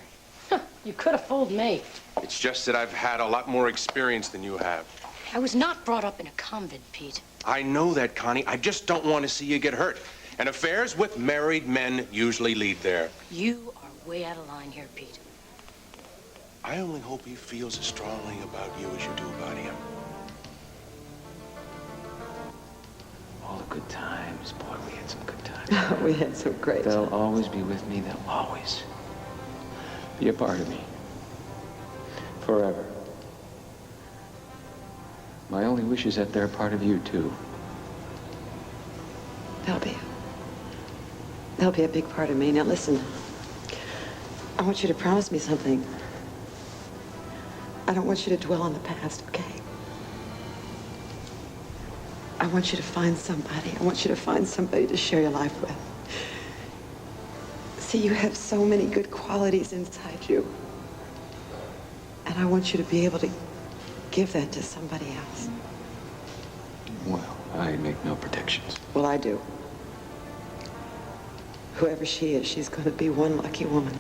You could have fooled me. It's just that I've had a lot more experience than you have. I was not brought up in a convent, Pete. I know that, Connie. I just don't want to see you get hurt. And affairs with married men usually lead there. You are way out of line here, Pete. I only hope he feels as strongly about you as you do about him. All the good times. Boy, we had some good times. We had some great They'll always be with me. They'll always be a part of me. Forever. My only wish is that they're a part of you, too. They'll be a big part of me. Now listen, I want you to promise me something. I don't want you to dwell on the past, okay? I want you to find somebody. I want you to find somebody to share your life with. See, you have so many good qualities inside you. And I want you to be able to give that to somebody else. Well, I make no predictions. Well, I do. Whoever she is, she's going to be one lucky woman.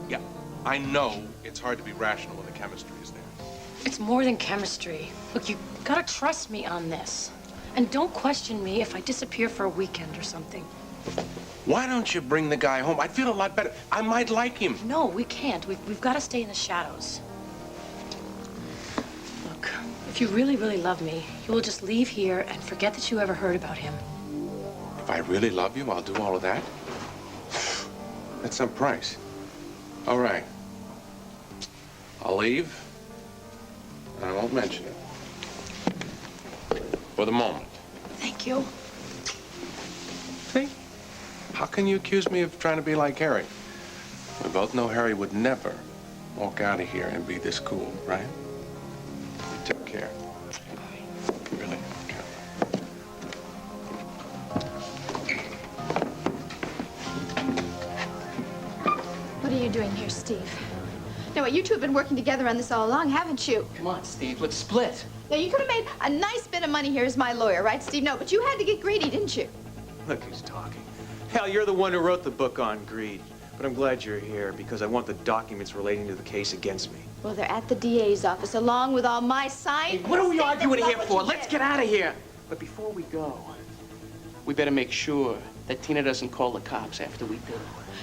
Yeah, I know it's hard to be rational when the chemistry is there. It's more than chemistry. Look, you gotta trust me on this. And don't question me if I disappear for a weekend or something. Why don't you bring the guy home? I'd feel a lot better. I might like him. No, we can't. We've got to stay in the shadows. Look, if you really, really love me, you will just leave here and forget that you ever heard about him. If I really love you, I'll do all of that. That's some price. All right. I'll leave, and I won't mention it. For the moment. Thank you. See? How can you accuse me of trying to be like Harry? We both know Harry would never walk out of here and be this cool, right? Take care. Really. What are you doing here, Steve? No, you two have been working together on this all along, haven't you? Come on, Steve, let's split. Now, you could have made a nice bit of money here as my lawyer, right, Steve? No, but you had to get greedy, didn't you? Look who's talking. Hell, you're the one who wrote the book on greed. But I'm glad you're here because I want the documents relating to the case against me. Well, they're at the DA's office, along with all my signed... Hey, what are we arguing here for? Let's get out of here. But before we go, we better make sure that Tina doesn't call the cops after we do.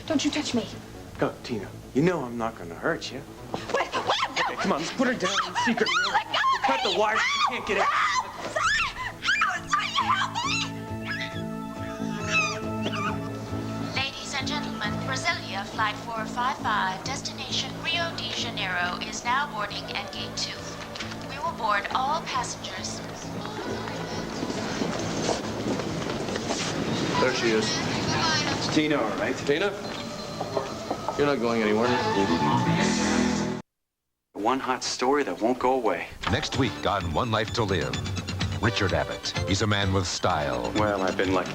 Don't you touch me. Go, Tina. You know I'm not going to hurt you. Wait, what? No. Okay, come on, let's put her down in the secret room. Let go of Cut the wires. She can't get out. Ladies and gentlemen, Brasilia Flight 455, destination Rio de Janeiro, is now boarding at Gate 2. We will board all passengers. There she is. It's Tina, all right? Tina? You're not going anywhere. One hot story that won't go away. Next week on One Life to Live, Richard Abbott. He's a man with style. Well, I've been lucky.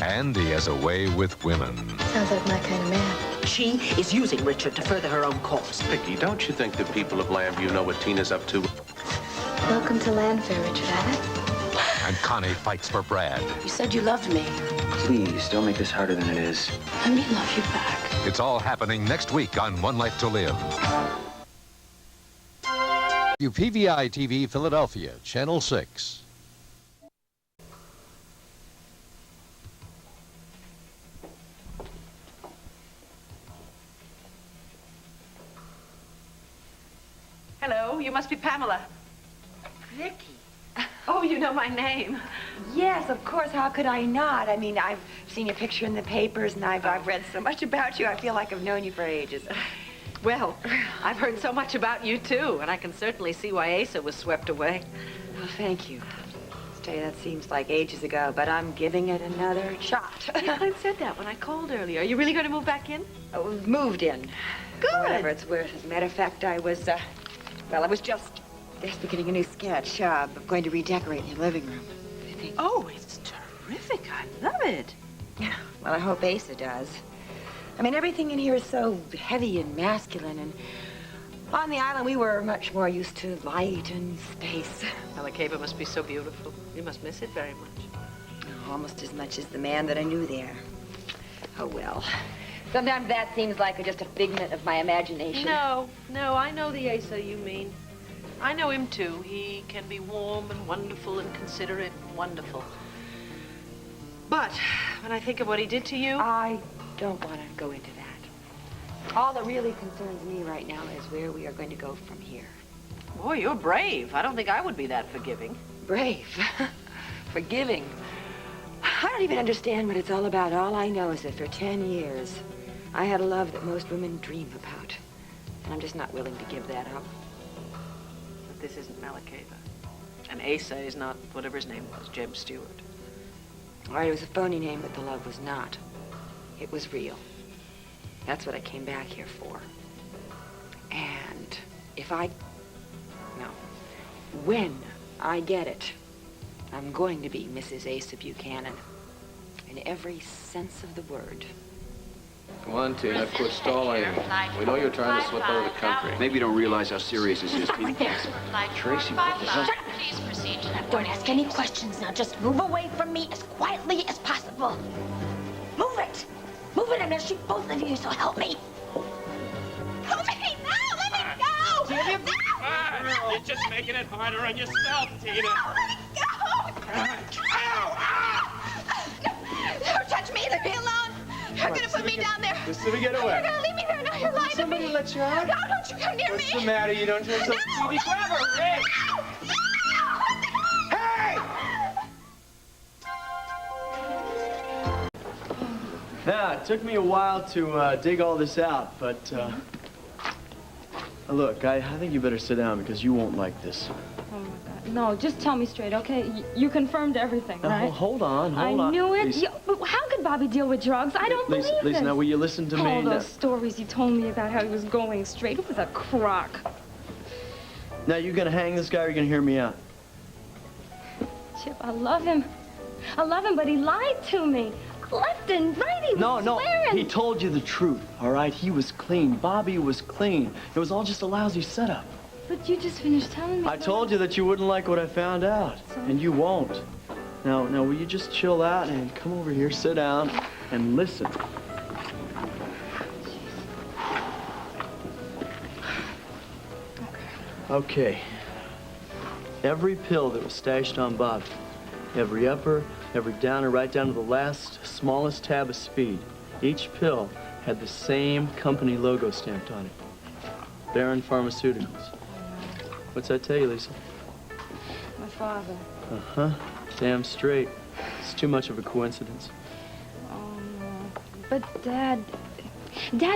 And he has a way with women. Sounds like my kind of man. She is using Richard to further her own cause. Vicky, don't you think the people of Lambview know what Tina's up to? Welcome to Landfair, Richard Abbott. And Connie fights for Brad. You said you loved me. Please, don't make this harder than it is. Let me love you back. It's all happening next week on One Life to Live. PVI TV Philadelphia, Channel 6. Hello, you must be Pamela. Vicky. Oh, you know my name. Yes, of course. How could I not? I mean, I've seen your picture in the papers, and I've read so much about you. I feel like I've known you for ages. Well, I've heard so much about you, too, and I can certainly see why Asa was swept away. Well, thank you. To tell you, that seems like ages ago, but I'm giving it another shot. Yeah, Clint said that when I called earlier. Are you really going to move back in? Oh, moved in. Good. Whatever it's worth. As a matter of fact, I was just getting a new sketch of going to redecorate your living room. Oh, it's terrific. I love it. Yeah, well, I hope Asa does. I mean, everything in here is so heavy and masculine, and On the island, we were much more used to light and space. Well, the Cava must be so beautiful. You must miss it very much. Almost as much as the man that I knew there. Oh, well. Sometimes that seems like just a figment of my imagination. No, I know the Asa you mean. I know him too. He can be warm and wonderful and considerate and wonderful. But when I think of what he did to you... I don't want to go into that. All that really concerns me right now is where we are going to go from here. Boy, you're brave. I don't think I would be that forgiving. Brave? Forgiving? I don't even understand what it's all about. All I know is that for 10 years, I had a love that most women dream about. And I'm just not willing to give that up. But this isn't Malakeva. And Asa is not whatever his name was, Jeb Stewart. All right, it was a phony name, but the love was not. It was real. That's what I came back here for. And when I get it, I'm going to be Mrs. Asa Buchanan in every sense of the word. Come on, Tina, quit stalling. We know you're trying to slip out of the country. Maybe you don't realize how serious this is, Tina. Tracy, what the hell? Please proceed to the Don't ask any questions now. Just move away from me as quietly as possible. Move it! Move it, and I'll shoot both of you, so help me. Help me! No! Let me go! Tina? No! You're just making it harder on yourself, Tina. No, let me go! Don't touch me! Leave me alone! You're gonna put me down there. Just let me get away. You're gonna leave me there. No, you're lying to me. Somebody let you out? No, don't you come near me. What's the matter? You don't drink some TV? Grab her, Rick! Hey! Now, it took me a while to dig all this out, but look, I think you better sit down because you won't like this. Oh, my God. No, just tell me straight, okay? You confirmed everything, Now, right? hold on. I knew it. Lisa, But how could Bobby deal with drugs? I don't believe this. Lisa, now, will you listen to me? All Now- those stories you told me about how he was going straight. It was a crock. Now, you gonna hang this guy or you gonna hear me out? Chip, I love him. I love him, but he lied to me. Left and right, he was swearing. He told you the truth, all right? He was clean. Bobby was clean. It was all just a lousy setup. But you just finished telling me. I told you that you wouldn't like what I found out, and you won't. Now, will you just chill out and come over here, sit down, and listen? Okay. Every pill that was stashed on Bobby, every upper, every downer, right down to the last, smallest tab of speed, each pill had the same company logo stamped on it. Baron Pharmaceuticals. What's that tell you, Lisa? My father. Uh-huh. Damn straight. It's too much of a coincidence. Oh, no. But Dad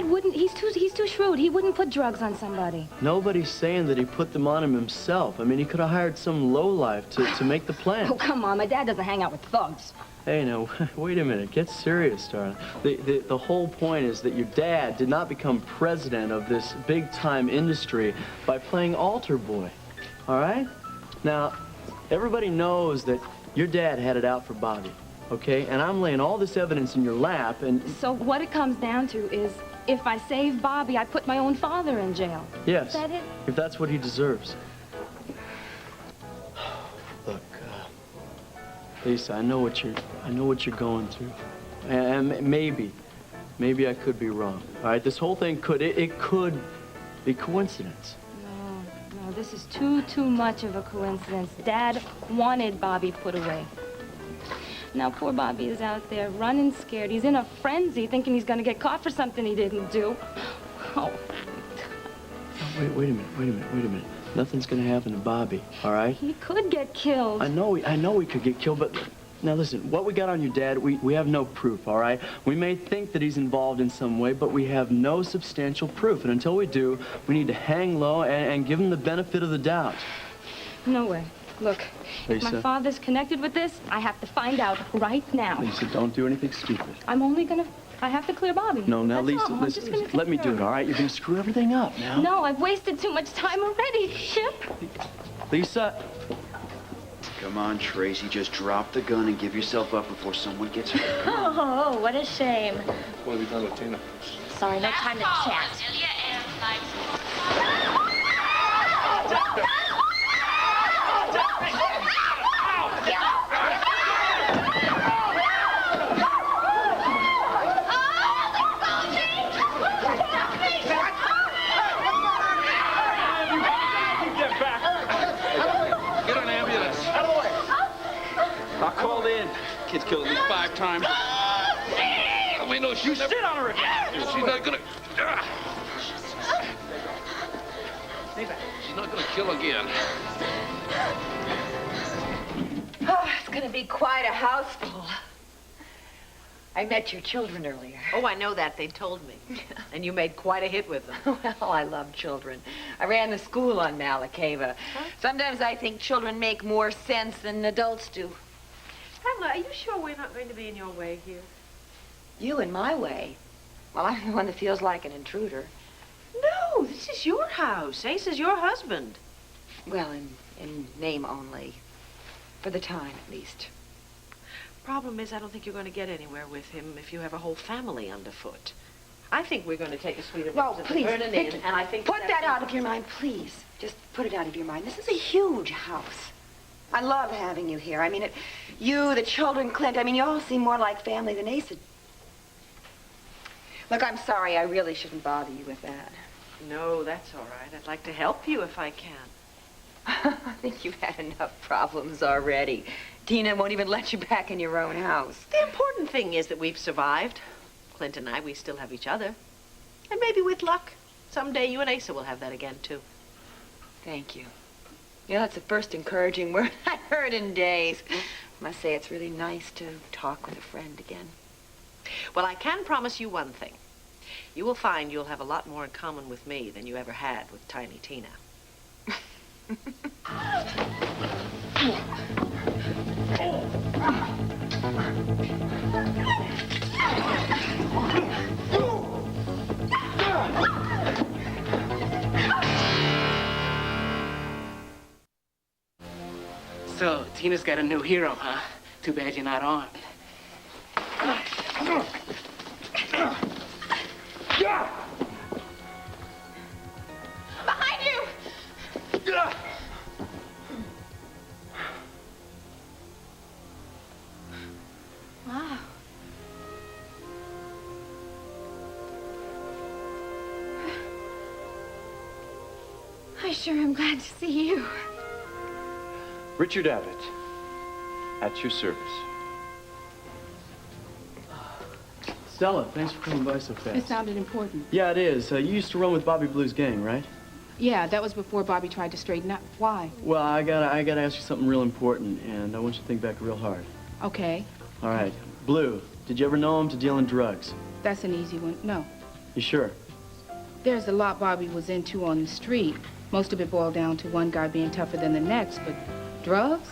wouldn't, he's too shrewd. He wouldn't put drugs on somebody. Nobody's saying that he put them on him himself. I mean, he could have hired some lowlife to make the plan. Oh, come on. My dad doesn't hang out with thugs. Hey, now, wait a minute. Get serious, darling. The whole point is that your dad did not become president of this big-time industry by playing altar boy, all right? Now, everybody knows that your dad had it out for Bobby, okay? And I'm laying all this evidence in your lap, and... So what it comes down to is, if I save Bobby, I put my own father in jail. Yes, Is that it? if that's what he deserves. Look, Lisa, I know what you're going through, and maybe I could be wrong. All right, this whole thing could be coincidence. No, this is too much of a coincidence. Dad wanted Bobby put away. Now poor Bobby is out there running scared. He's in a frenzy, thinking he's gonna get caught for something he didn't do. Oh. Wait a minute. Nothing's gonna happen to Bobby, all right? He could get killed. I know he could get killed, but now listen, what we got on your dad, we have no proof, all right? We may think that he's involved in some way, but we have no substantial proof. And until we do, we need to hang low and give him the benefit of the doubt. No way. Look, if Lisa. my father's connected with this, I have to find out right now. Lisa, don't do anything stupid. I have to clear Bobby. No, now, That's Lisa, all. I'm just listen, gonna take let me care do of it, all right? You're gonna screw everything up now. No, I've wasted too much time already, Chip. Lisa. Come on, Tracy, just drop the gun and give yourself up before someone gets hurt. Oh, what a shame. What have you done with Tina? Sorry, no time to chat. Brasilia Air Flight 455. Get an ambulance. I called in. Kid's killed at least 5 times. We know You sit on her again. She's not gonna. She's not gonna kill again. Oh, it's gonna be quite a house full. I met your children earlier. Oh, I know that. They told me. And you made quite a hit with them. Well, I love children. I ran the school on Malacava. Sometimes I think children make more sense than adults do. Pamela, are you sure we're not going to be in your way here? You in my way? Well, I'm the one that feels like an intruder. No, this is your house. Ace is your husband. Well, in name only. For the time, at least. Problem is, I don't think you're going to get anywhere with him if you have a whole family underfoot. I think we're going to take a suite of rooms at the Please, Vernon Inn, and I think put that out of your mind, please. Just put it out of your mind. This is a huge house. I love having you here. I mean, you, the children, Clint, I mean, you all seem more like family than Ace. Look, I'm sorry. I really shouldn't bother you with that. No, that's all right. I'd like to help you if I can. I think you've had enough problems already. Tina won't even let you back in your own house. The important thing is that we've survived. Clint and I, we still have each other. And maybe with luck, someday you and Asa will have that again, too. Thank you. You know, that's the first encouraging word I've heard in days. I must say it's really nice to talk with a friend again. Well, I can promise you one thing. You will find you'll have a lot more in common with me than you ever had with Tiny Tina. So, Tina's got a new hero, huh? Too bad you're not armed. Behind you! Wow. I sure am glad to see you. Richard Abbott, at your service. Stella, thanks for coming by so fast. It sounded important. Yeah, it is. You used to run with Bobby Blue's gang, right? Yeah, that was before Bobby tried to straighten up. Why? Well, I gotta ask you something real important, and I want you to think back real hard. Okay, All right. Blue, did you ever know him to deal in drugs? that's an easy one. No. You sure? There's a lot Bobby was into on the street. Most of it boiled down to one guy being tougher than the next, but drugs?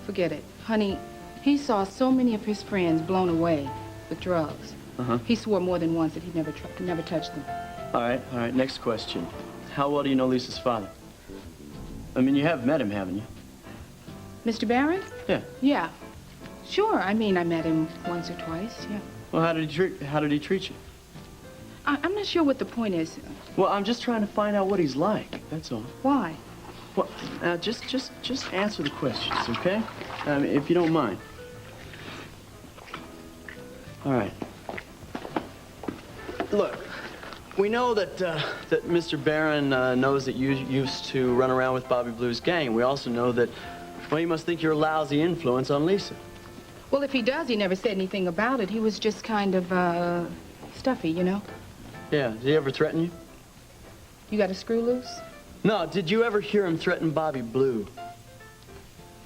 Forget it. Honey, he saw so many of his friends blown away with drugs. Uh-huh. He swore more than once that he'd never touched them. All right. Next question. How well do you know Lisa's father? I mean, you have met him, haven't you? Mr. Barron? Yeah. Yeah. Sure, I mean, I met him once or twice, yeah. Well, how did he treat you? I'm not sure what the point is. Well, I'm just trying to find out what he's like. That's all. Why? Well, now just answer the questions, okay? If you don't mind. All right. Look, we know that Mr. Barron knows that you used to run around with Bobby Blue's gang. We also know that, well, he must think you're a lousy influence on Lisa. Well, if he does, he never said anything about it. He was just kind of, stuffy, you know? Yeah, did he ever threaten you? You got a screw loose? No, did you ever hear him threaten Bobby Blue?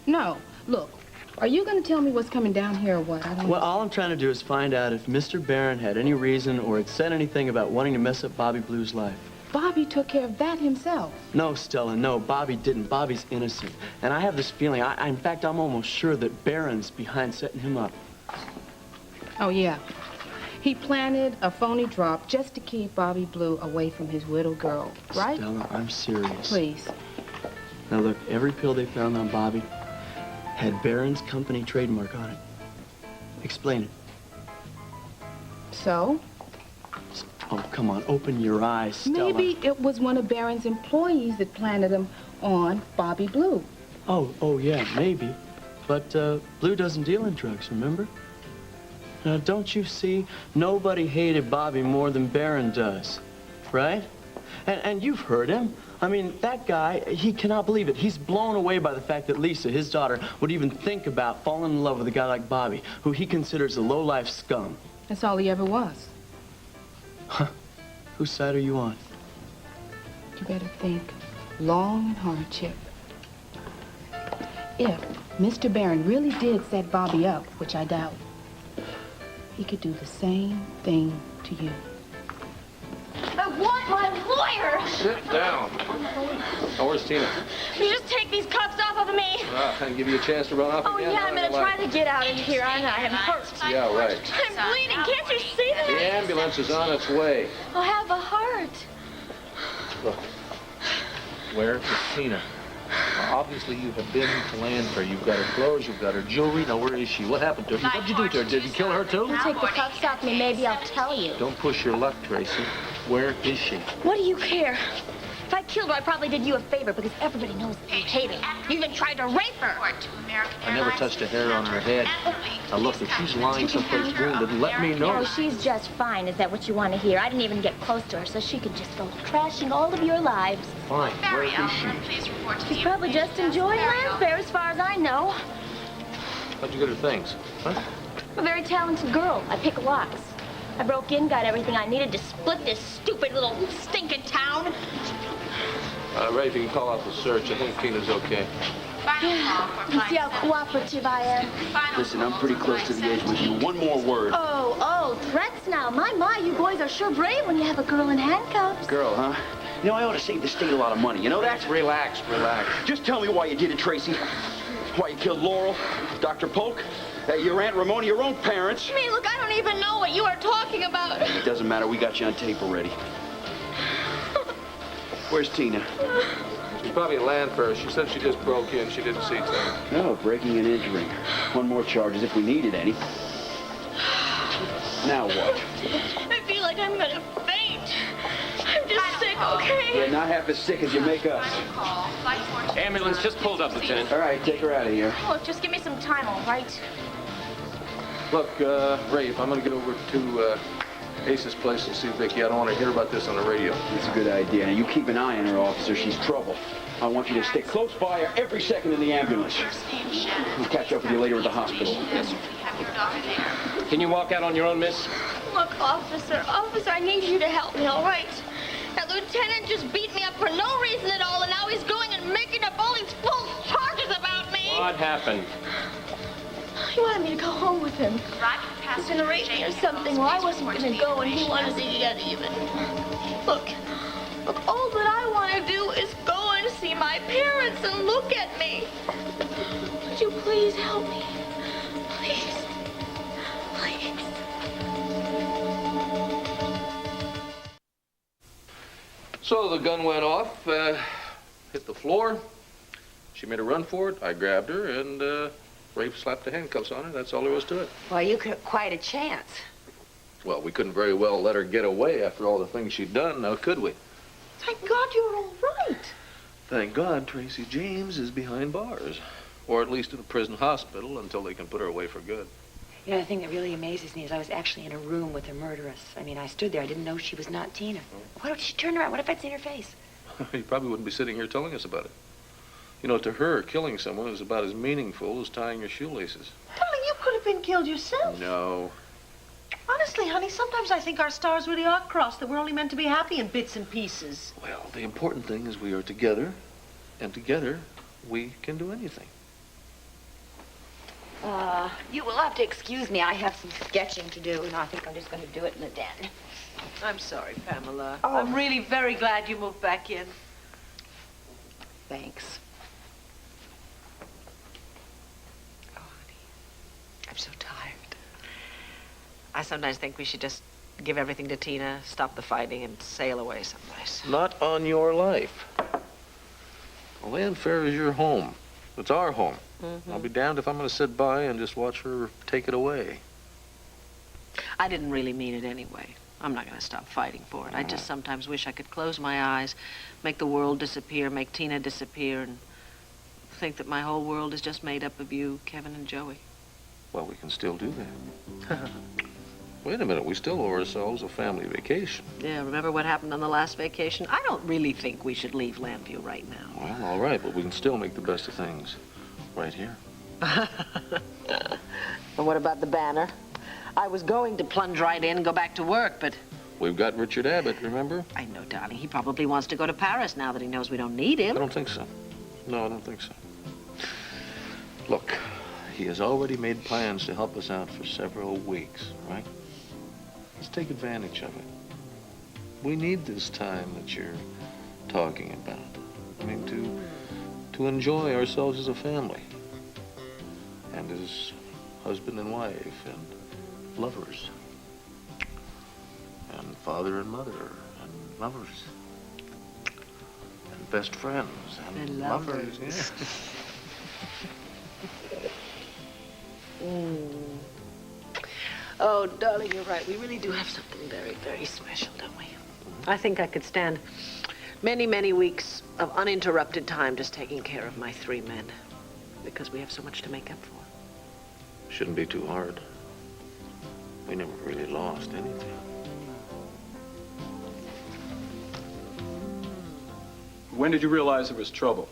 No. Look, are you going to tell me what's coming down here or what? I don't Well, all I'm trying to do is find out if Mr. Barron had any reason or had said anything about wanting to mess up Bobby Blue's life. Bobby took care of that himself. No, Stella, no, Bobby didn't. Bobby's innocent. And I have this feeling, in fact, I'm almost sure that Barron's behind setting him up. Oh, yeah. He planted a phony drop just to keep Bobby Blue away from his widow girl, right? Stella, I'm serious. Please. Now, look, every pill they found on Bobby had Barron's company trademark on it. Explain it. So? Oh, come on, open your eyes, Stella. Maybe it was one of Barron's employees that planted him on Bobby Blue. Oh, yeah, maybe. But Blue doesn't deal in drugs, remember? Now, don't you see? Nobody hated Bobby more than Barron does, right? And you've heard him. I mean, that guy, he cannot believe it. He's blown away by the fact that Lisa, his daughter, would even think about falling in love with a guy like Bobby, who he considers a low-life scum. That's all he ever was. Huh. Whose side are you on? You better think long and hard, Chip. If Mr. Barron really did set Bobby up, which I doubt, he could do the same thing to you. I want my lawyer! Sit down. Oh, where's Tina? You just take these cuffs off of me. And give you a chance to run off Oh, again? yeah, I'm gonna try to get out of here, aren't I? I'm hurt. Yeah, right. I'm bleeding. Can't you see that? The ambulance is on its way. I have a heart. Look, where is Tina? Now, obviously, you have been to Landfair. You've got her clothes, you've got her jewelry. Now, where is she? What happened to her? What'd you do to her? Did you kill her, too? You take the cuffs off me, maybe I'll tell you. Don't push your luck, Tracy. Where is she? What do you care? If I killed her, I probably did you a favor because everybody knows that you hate her. You even tried to rape her. I never touched a hair on her head. Now, look, if she's lying someplace wounded, let me know. No, she's just fine. Is that what you want to hear? I didn't even get close to her, so she could just go crashing all of your lives. Fine. Where is she? She's probably just enjoying Landfair, as far as I know. How'd you get her things? Huh? I'm a very talented girl. I pick locks. I broke in, got everything I needed to split this stupid little stinking town. Ray, if you can call out the search, I think Tina's okay. You see how cooperative I am? Listen, I'm pretty close to the edge with you. One more word. Oh, threats now. My, you boys are sure brave when you have a girl in handcuffs. Girl, huh? You know, I ought to save the state a lot of money. You know that? Relax. Just tell me why you did it, Tracy. Why you killed Laurel, Dr. Polk, your Aunt Ramona, your own parents. I mean, look, I don't even know what you are talking about. It doesn't matter. We got you on tape already. Where's Tina? She's probably at Landfair. She said she just broke in. She didn't see Tina. No, breaking and entering. One more charge as if we needed any. Now what? I feel like I'm gonna faint. I'm just sick, okay? You're not half as sick as you make us. Ambulance just pulled up, Lieutenant. All right, take her out of here. Look, just give me some time, all right? Look, Ray, if I'm going to get over to Ace's place and see Vicky, I don't want to hear about this on the radio. That's a good idea. Now, you keep an eye on her, officer. She's trouble. I want you to stay close by her every second in the ambulance. We'll catch up with you later at the hospital. Yes, sir. Can you walk out on your own, miss? Look, officer, I need you to help me, all right? That lieutenant just beat me up for no reason at all, and now he's going and making up all these false charges about me. What happened? He wanted me to go home with him. He's gonna rape me or something. Well, I wasn't gonna go, and he wanted to get even. Look, all that I want to do is go and see my parents and look at me. Would you please help me? Please. Please. So the gun went off, hit the floor. She made a run for it. I grabbed her, and Ray slapped the handcuffs on her. That's all there was to it. Well, you could quite a chance. Well, we couldn't very well let her get away after all the things she'd done, now could we? Thank God you're all right. Thank God Tracy James is behind bars. Or at least in a prison hospital until they can put her away for good. You know, the thing that really amazes me is I was actually in a room with a murderess. I mean, I stood there. I didn't know she was not Tina. Why don't she turn around? What if I'd seen her face? You probably wouldn't be sitting here telling us about it. You know, to her, killing someone is about as meaningful as tying your shoelaces. Darling, you could have been killed yourself. No. Honestly, honey, sometimes I think our stars really are crossed, that we're only meant to be happy in bits and pieces. Well, the important thing is we are together, and together we can do anything. You will have to excuse me. I have some sketching to do, and I think I'm just going to do it in the den. I'm sorry, Pamela. I'm really very glad you moved back in. Thanks. Oh, honey, I'm so tired. I sometimes think we should just give everything to Tina, stop the fighting, and sail away someplace. Not on your life. Landfair is your home. It's our home. I'll be damned if I'm going to sit by and just watch her take it away. I didn't really mean it anyway. I'm not going to stop fighting for it. I just sometimes wish I could close my eyes, make the world disappear, make Tina disappear, and think that my whole world is just made up of you, Kevin, and Joey. Well, we can still do that. Wait a minute, we still owe ourselves a family vacation. Yeah, remember what happened on the last vacation? I don't really think we should leave Lambview right now. Well, all right, but we can still make the best of things right here. And what about the banner? I was going to plunge right in and go back to work, but... We've got Richard Abbott, remember? I know, darling. He probably wants to go to Paris now that he knows we don't need him. I don't think so. No, I don't think so. Look, he has already made plans to help us out for several weeks, right? Let's take advantage of it. We need this time that you're talking about. I mean, to enjoy ourselves as a family. And as husband and wife, and lovers. And father and mother, and lovers. And best friends, and lovers. Yeah. Oh, darling, you're right. We really do have something very, very special, don't we? I think I could stand many, many weeks of uninterrupted time just taking care of my 3 men. Because we have so much to make up for. Shouldn't be too hard. We never really lost anything. When did you realize there was trouble?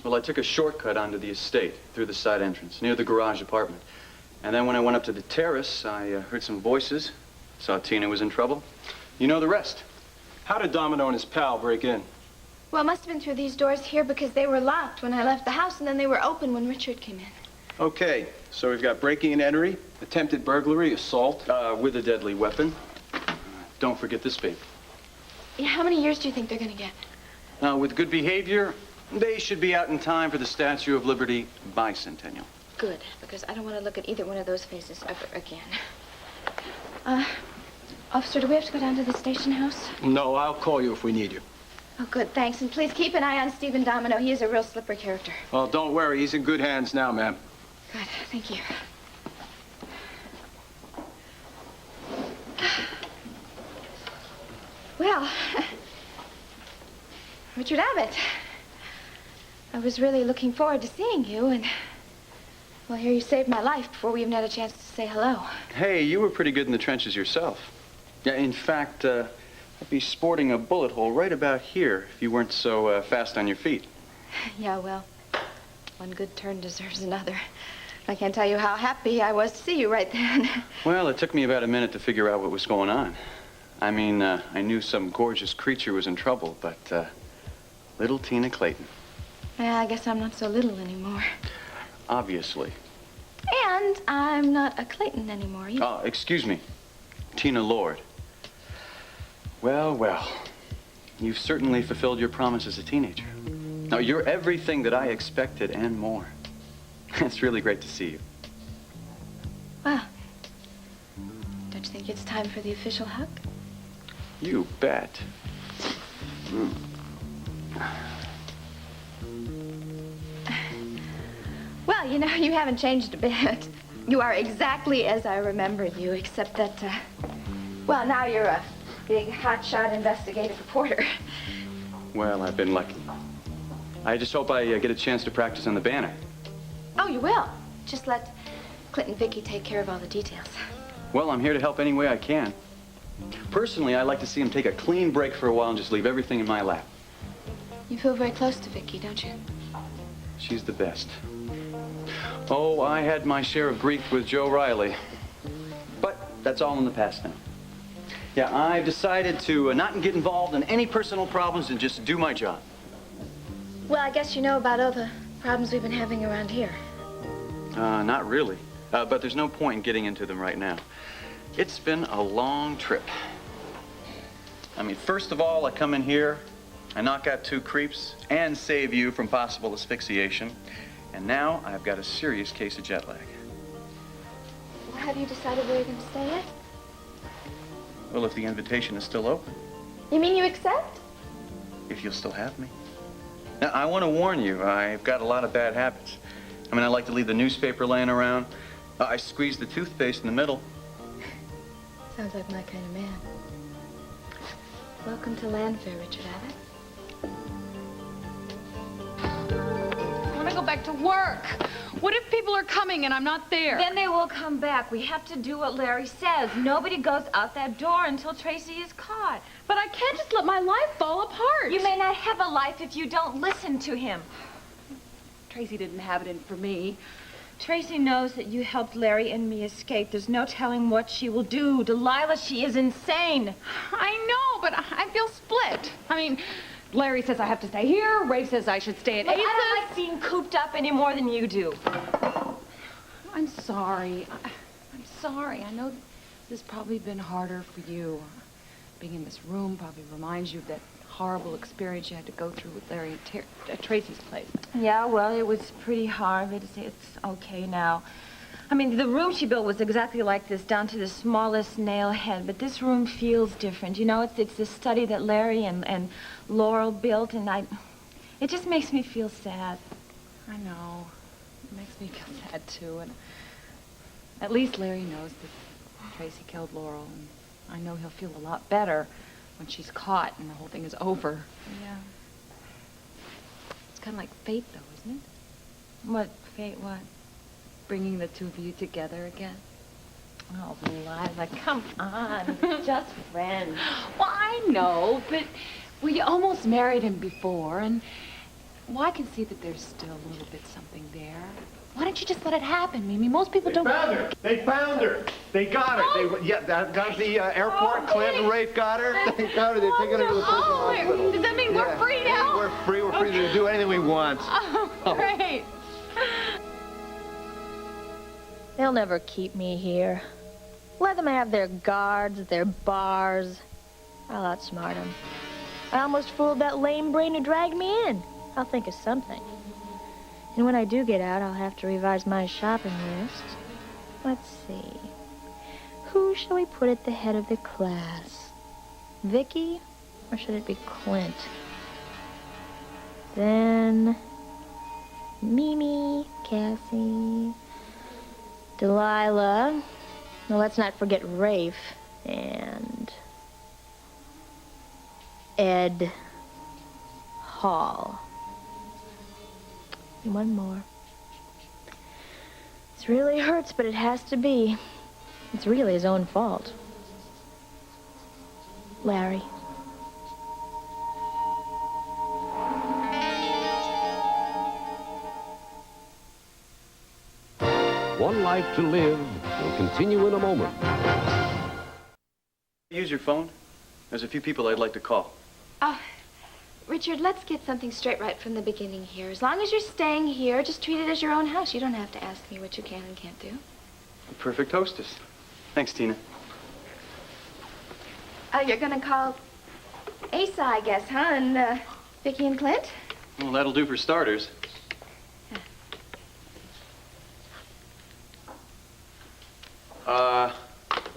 Well, I took a shortcut onto the estate through the side entrance, near the garage apartment. And then when I went up to the terrace, I heard some voices, saw Tina was in trouble. You know the rest. How did Domino and his pal break in? Well, it must have been through these doors here because they were locked when I left the house, and then they were open when Richard came in. Okay, so we've got breaking and entry, attempted burglary, assault with a deadly weapon. Don't forget this paper. Yeah, how many years do you think they're going to get? Now, with good behavior, they should be out in time for the Statue of Liberty bicentennial. Good, because I don't want to look at either one of those faces ever again. Officer, do we have to go down to the station house? No, I'll call you if we need you. Oh, good, thanks. And please keep an eye on Stephen Domino. He is a real slippery character. Well, don't worry. He's in good hands now, ma'am. Good, thank you. Well, Richard Abbott, I was really looking forward to seeing you, and, well, here you saved my life before we even had a chance to say hello. Hey, you were pretty good in the trenches yourself. Yeah, in fact, I'd be sporting a bullet hole right about here if you weren't so fast on your feet. Yeah, well, one good turn deserves another. I can't tell you how happy I was to see you right then. Well, it took me about a minute to figure out what was going on. I mean, I knew some gorgeous creature was in trouble, but little Tina Clayton. Yeah, I guess I'm not so little anymore. Obviously. And I'm not a Clayton anymore either. Oh, excuse me. Tina Lord. Well, well. You've certainly fulfilled your promise as a teenager. Now, you're everything that I expected and more. It's really great to see you. Well, don't you think it's time for the official hug? You bet. Well, you know, you haven't changed a bit. You are exactly as I remembered you, except that, well, now you're a big, hotshot investigative reporter. Well, I've been lucky. I just hope I get a chance to practice on the banner. Oh, you will. Just let Clint and Vicky take care of all the details. Well, I'm here to help any way I can. Personally, I'd like to see him take a clean break for a while and just leave everything in my lap. You feel very close to Vicky, don't you? She's the best. Oh, I had my share of grief with Joe Riley. But that's all in the past now. Yeah, I've decided to not get involved in any personal problems and just do my job. Well, I guess you know about all the problems we've been having around here. Not really. But there's no point in getting into them right now. It's been a long trip. I mean, first of all, I come in here, I knock out 2 creeps, and save you from possible asphyxiation. And now I've got a serious case of jet lag. Well, have you decided where you're going to stay yet? Well, if the invitation is still open, You mean you accept? if you'll still have me. Now, I want to warn you, I've got a lot of bad habits. I mean, I like to leave the newspaper laying around. I squeeze the toothpaste in the middle. Sounds like my kind of man. Welcome to Landfair, Richard Abbott. I want to go back to work. What if people are coming and I'm not there? Then they will come back. We have to do what Larry says. Nobody goes out that door until Tracy is caught. But I can't just let my life fall apart. You may not have a life if you don't listen to him. Tracy didn't have it in for me. Tracy knows that you helped Larry and me escape. There's no telling what she will do. Delilah, she is insane. I know, but I feel split. I mean, Larry says I have to stay here. Rafe says I should stay at Look, Ace's. I don't like being cooped up any more than you do. I'm sorry. I'm sorry. I know this has probably been harder for you. Being in this room probably reminds you of that horrible experience you had to go through with Larry at Tracy's place. Yeah, well, it was pretty hard, but it's okay now. I mean, the room she built was exactly like this, down to the smallest nail head, but this room feels different. You know, it's the study that Larry and Laurel built, and it just makes me feel sad. I know. It makes me feel sad, too, and at least Larry knows that Tracy killed Laurel, and I know he'll feel a lot better when she's caught and the whole thing is over. Yeah. It's kind of like fate, though, isn't it? What fate, what? Bringing the two of you together again. Oh, Delilah, come on. Just friends. Well, I know, but we almost married him before, and well, I can see that there's still a little bit something there. Why don't you just let it happen, Mimi? Most people don't... Found her. They found her. They got her. Oh. Got the airport. Clint and Rafe got her. They got her. They're taking her to the hospital. Does that mean we're free now? We're free. We're free to do anything we want. Oh, great. They'll never keep me here. Let them have their guards, their bars. I'll outsmart them. I almost fooled that lame brain who dragged me in. I'll think of something. And when I do get out, I'll have to revise my shopping list. Let's see. Who shall we put at the head of the class? Vicky, or should it be Clint? Then Mimi, Cassie, Delilah. Well, let's not forget Rafe and Ed Hall. And one more. This really hurts, but it has to be. It's really his own fault. Larry. One Life to Live will continue in a moment. Use your phone. There's a few people I'd like to call. Richard, let's get something straight right from the beginning here. As long as you're staying here, just treat it as your own house. You don't have to ask me what you can and can't do. A perfect hostess. Thanks, Tina. You're gonna call Asa, I guess, huh? And Vicky and Clint? Well, that'll do for starters.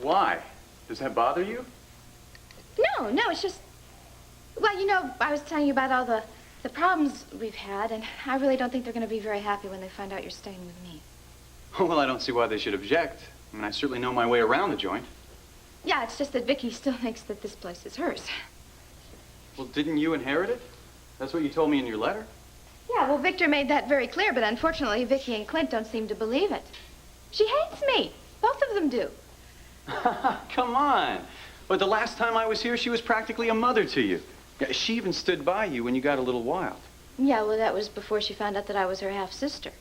Why? Does that bother you? No, it's just... Well, you know, I was telling you about all the problems we've had, and I really don't think they're going to be very happy when they find out you're staying with me. Well, I don't see why they should object. I mean, I certainly know my way around the joint. Yeah, it's just that Vicky still thinks that this place is hers. Well, didn't you inherit it? That's what you told me in your letter. Yeah, well, Victor made that very clear, but unfortunately, Vicky and Clint don't seem to believe it. She hates me. Both of them do. Come on. But the last time I was here, she was practically a mother to you. Yeah, she even stood by you when you got a little wild. Yeah, well, that was before she found out that I was her half-sister.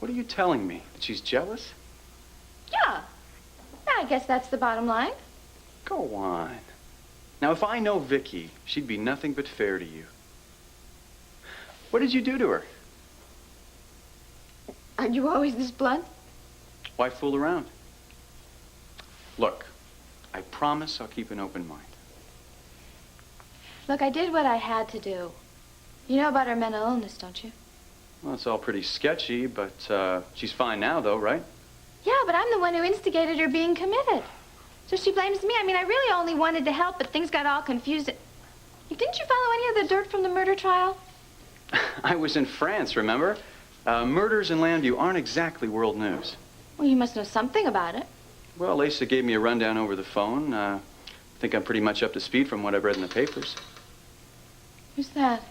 What are you telling me? That she's jealous? Yeah. I guess that's the bottom line. Go on. Now, if I know Vicky, she'd be nothing but fair to you. What did you do to her? Are you always this blunt? Why fool around? Look, I promise I'll keep an open mind. Look, I did what I had to do. You know about her mental illness, don't you? Well, it's all pretty sketchy, but she's fine now, though, right? Yeah, but I'm the one who instigated her being committed. So she blames me. I mean, I really only wanted to help, but things got all confused. Didn't you follow any of the dirt from the murder trial? I was in France, remember? Murders in Landview aren't exactly world news. Well, you must know something about it. Well, Asa gave me a rundown over the phone. think I'm pretty much up to speed from what I've read in the papers. Who's that?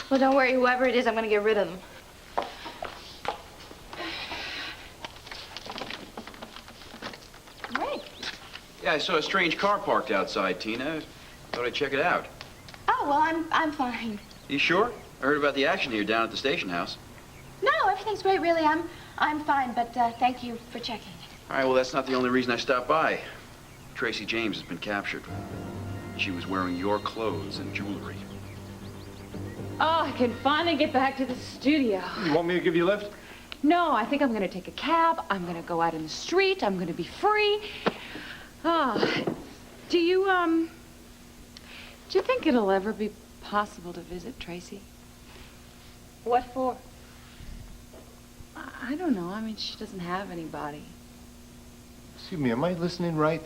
Well, don't worry. Whoever it is, I'm going to get rid of them. Right. Yeah, I saw a strange car parked outside, Tina. Thought I'd check it out. Oh, well, I'm fine. You sure? I heard about the action here down at the station house. No, everything's great, really. I'm fine, but thank you for checking. All right, well, that's not the only reason I stopped by. Tracy James has been captured. She was wearing your clothes and jewelry. Oh, I can finally get back to the studio. You want me to give you a lift? No, I think I'm going to take a cab. I'm going to go out in the street. I'm going to be free. Oh, do you think it'll ever be possible to visit Tracy? What for? I don't know. I mean, she doesn't have anybody. Excuse me, am I listening right?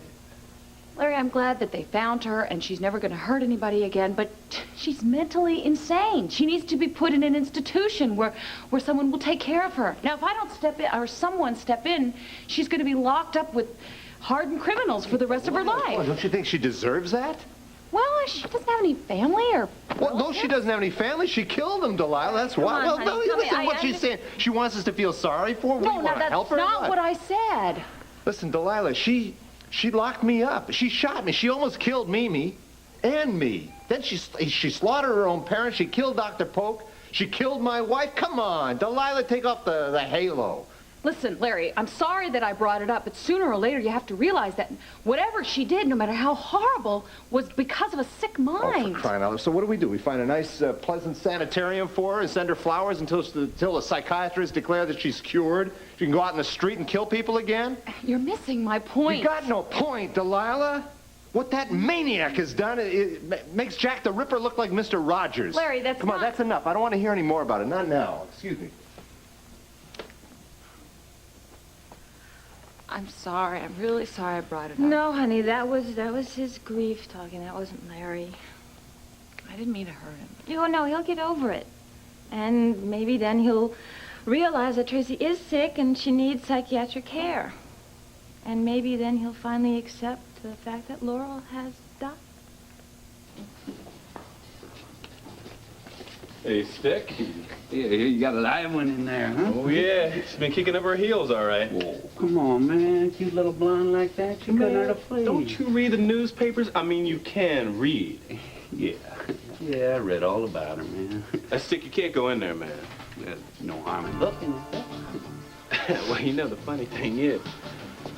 Larry, I'm glad that they found her and she's never going to hurt anybody again, but she's mentally insane. She needs to be put in an institution where someone will take care of her. Now, if I don't step in, or someone step in, she's going to be locked up with hardened criminals for the rest of her life. Well, don't you think she deserves that? Well, she doesn't have any family or... Well, no, she doesn't have any family. She killed them, Delilah. That's why. Well, no, listen to what she's saying. She wants us to feel sorry for her. No, We want to help her. that's not what I said. Listen, Delilah, she locked me up. She shot me. She almost killed Mimi and me. Then she slaughtered her own parents. She killed Dr. Polk. She killed my wife. Come on, Delilah, take off the halo. Listen, Larry, I'm sorry that I brought it up, but sooner or later you have to realize that whatever she did, no matter how horrible, was because of a sick mind. Oh, for crying out loud. So what do? We find a nice, pleasant sanitarium for her and send her flowers until the psychiatrist declares that she's cured? She can go out in the street and kill people again? You're missing my point. You got no point, Delilah. What that maniac has done, it makes Jack the Ripper look like Mr. Rogers. Larry, that's Come on, that's enough. I don't want to hear any more about it. Not now. Excuse me. I'm sorry. I'm really sorry I brought it up. No, honey, that was his grief talking. That wasn't Larry. I didn't mean to hurt him. Oh, no, he'll get over it. And maybe then he'll realize that Tracy is sick and she needs psychiatric care. And maybe then he'll finally accept the fact that Laurel has died. Hey, Stick. Yeah, you got a live one in there, huh? Oh, yeah. She's been kicking up her heels, all right. Whoa, come on, man. Cute little blonde like that. You couldn't hurt a flea. Don't you read the newspapers? I mean, you can read. Yeah. Yeah, I read all about her, man. Stick, you can't go in there, man. There's no harm in looking at that. Well, you know, the funny thing is,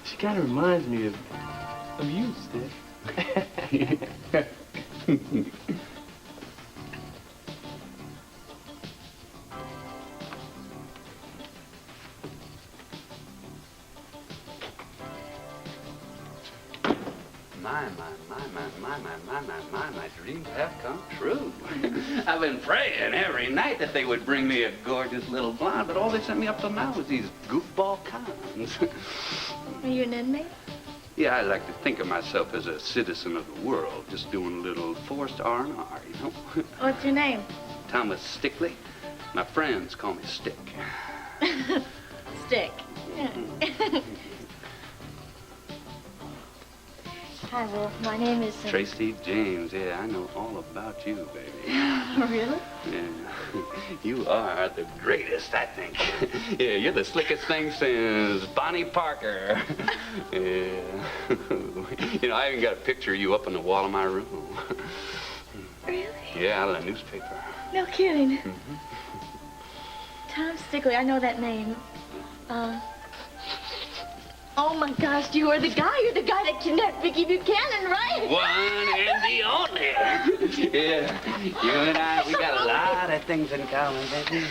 she kind of reminds me of you, Stick. My dreams have come true. I've been praying every night that they would bring me a gorgeous little blonde, but all they sent me up till now was these goofball cons. Are you an inmate? Yeah, I like to think of myself as a citizen of the world, just doing a little forced R&R, you know? What's your name? Thomas Stickley. My friends call me Stick. Stick. Hi, Will. My name is... Tracy James. Yeah, I know all about you, baby. Really? Yeah. You are the greatest, I think. Yeah, you're the slickest thing since Bonnie Parker. Yeah. You know, I even got a picture of you up on the wall of my room. Really? Yeah, out of the newspaper. No kidding. Mm-hmm. Tom Stickley, I know that name. Oh my gosh, you are the guy. You're the guy that kidnapped Vicki Buchanan, right? One and the only. Yeah, you and I, we got a lot of things in common, baby.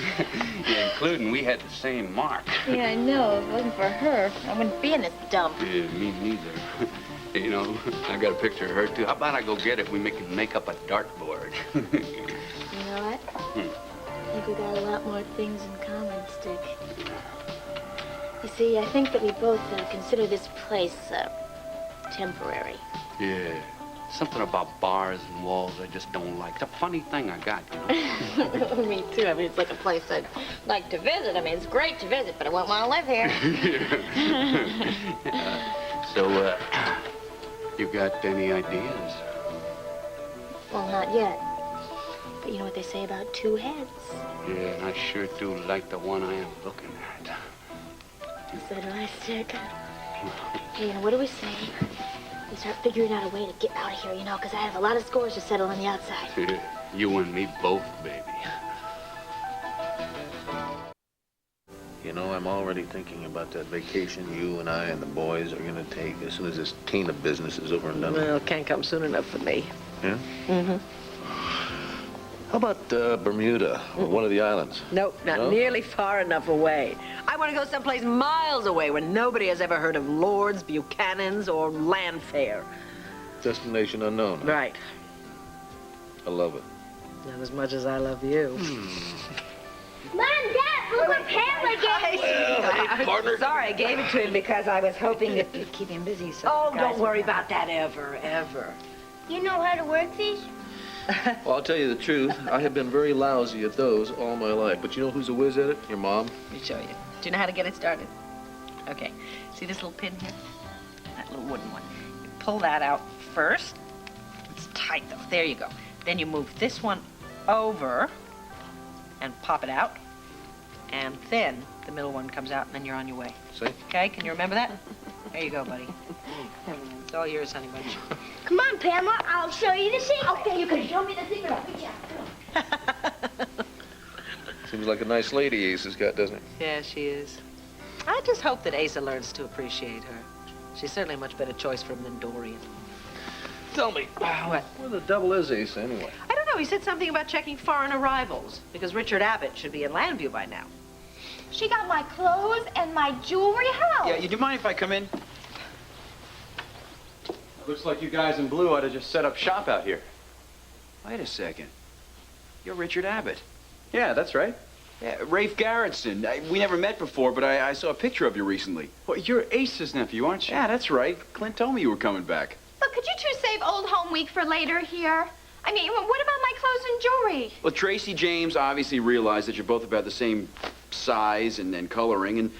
Yeah, including we had the same mark. Yeah, I know. If it wasn't for her, I wouldn't be in this dump. Yeah, me neither. You know, I got a picture of her, too. How about I go get it if we make up a dartboard? You know what? I think we got a lot more things in common, Stick. You see, I think that we both consider this place temporary. Yeah. Something about bars and walls I just don't like. It's a funny thing I got, you know. Me too. I mean, it's like a place I'd like to visit. I mean, it's great to visit, but I wouldn't want to live here. You got any ideas? Well, not yet. But you know what they say about two heads? Yeah, and I sure do like the one I am looking at. So do I, Stick. Hey, what do we say? We start figuring out a way to get out of here, you know, because I have a lot of scores to settle on the outside. You and me both, baby. You know, I'm already thinking about that vacation you and I and the boys are going to take as soon as this Tina business is over and done. Well, it can't come soon enough for me. Yeah? Mm-hmm. How about Bermuda, or one of the islands? Nope, not No? nearly far enough away. I want to go someplace miles away where nobody has ever heard of Lords, Buchanan's, or Landfair. Destination unknown. Huh? Right. I love it. Not as much as I love you. Mom, Dad, look what Pam again. Hey, partner. Sorry, I gave it to him because I was hoping that you'd keep him busy. So oh, don't worry about that ever. You know how to work these? Well, I'll tell you the truth. I have been very lousy at those all my life. But you know who's a whiz at it? Your mom. Let me show you. Do you know how to get it started? Okay. See this little pin here? That little wooden one. You pull that out first. It's tight, though. There you go. Then you move this one over and pop it out. And then the middle one comes out, and then you're on your way. See? Okay? Can you remember that? There you go, buddy. It's all yours, honey bunch. Come on, Pamela, I'll show you the secret. Okay, you can show me the secret. I'll reach out. Seems like a nice lady Ace has got, doesn't it? Yeah, she is. I just hope that Asa learns to appreciate her. She's certainly a much better choice for him than Dorian. Tell me. What? Where the devil is Ace, anyway? I don't know. He said something about checking foreign arrivals, because Richard Abbott should be in Landview by now. She got my clothes and my jewelry. How? Yeah, you do mind if I come in? Looks like you guys in blue ought to just set up shop out here. Wait a second. You're Richard Abbott. Yeah, that's right. Yeah, Rafe Garrettson. We never met before, but I saw a picture of you recently. Well, you're Ace's nephew, aren't you? Yeah, that's right. Clint told me you were coming back. Look, could you two save Old Home Week for later here? I mean, what about my clothes and jewelry? Well, Tracy James obviously realized that you're both about the same size and coloring, and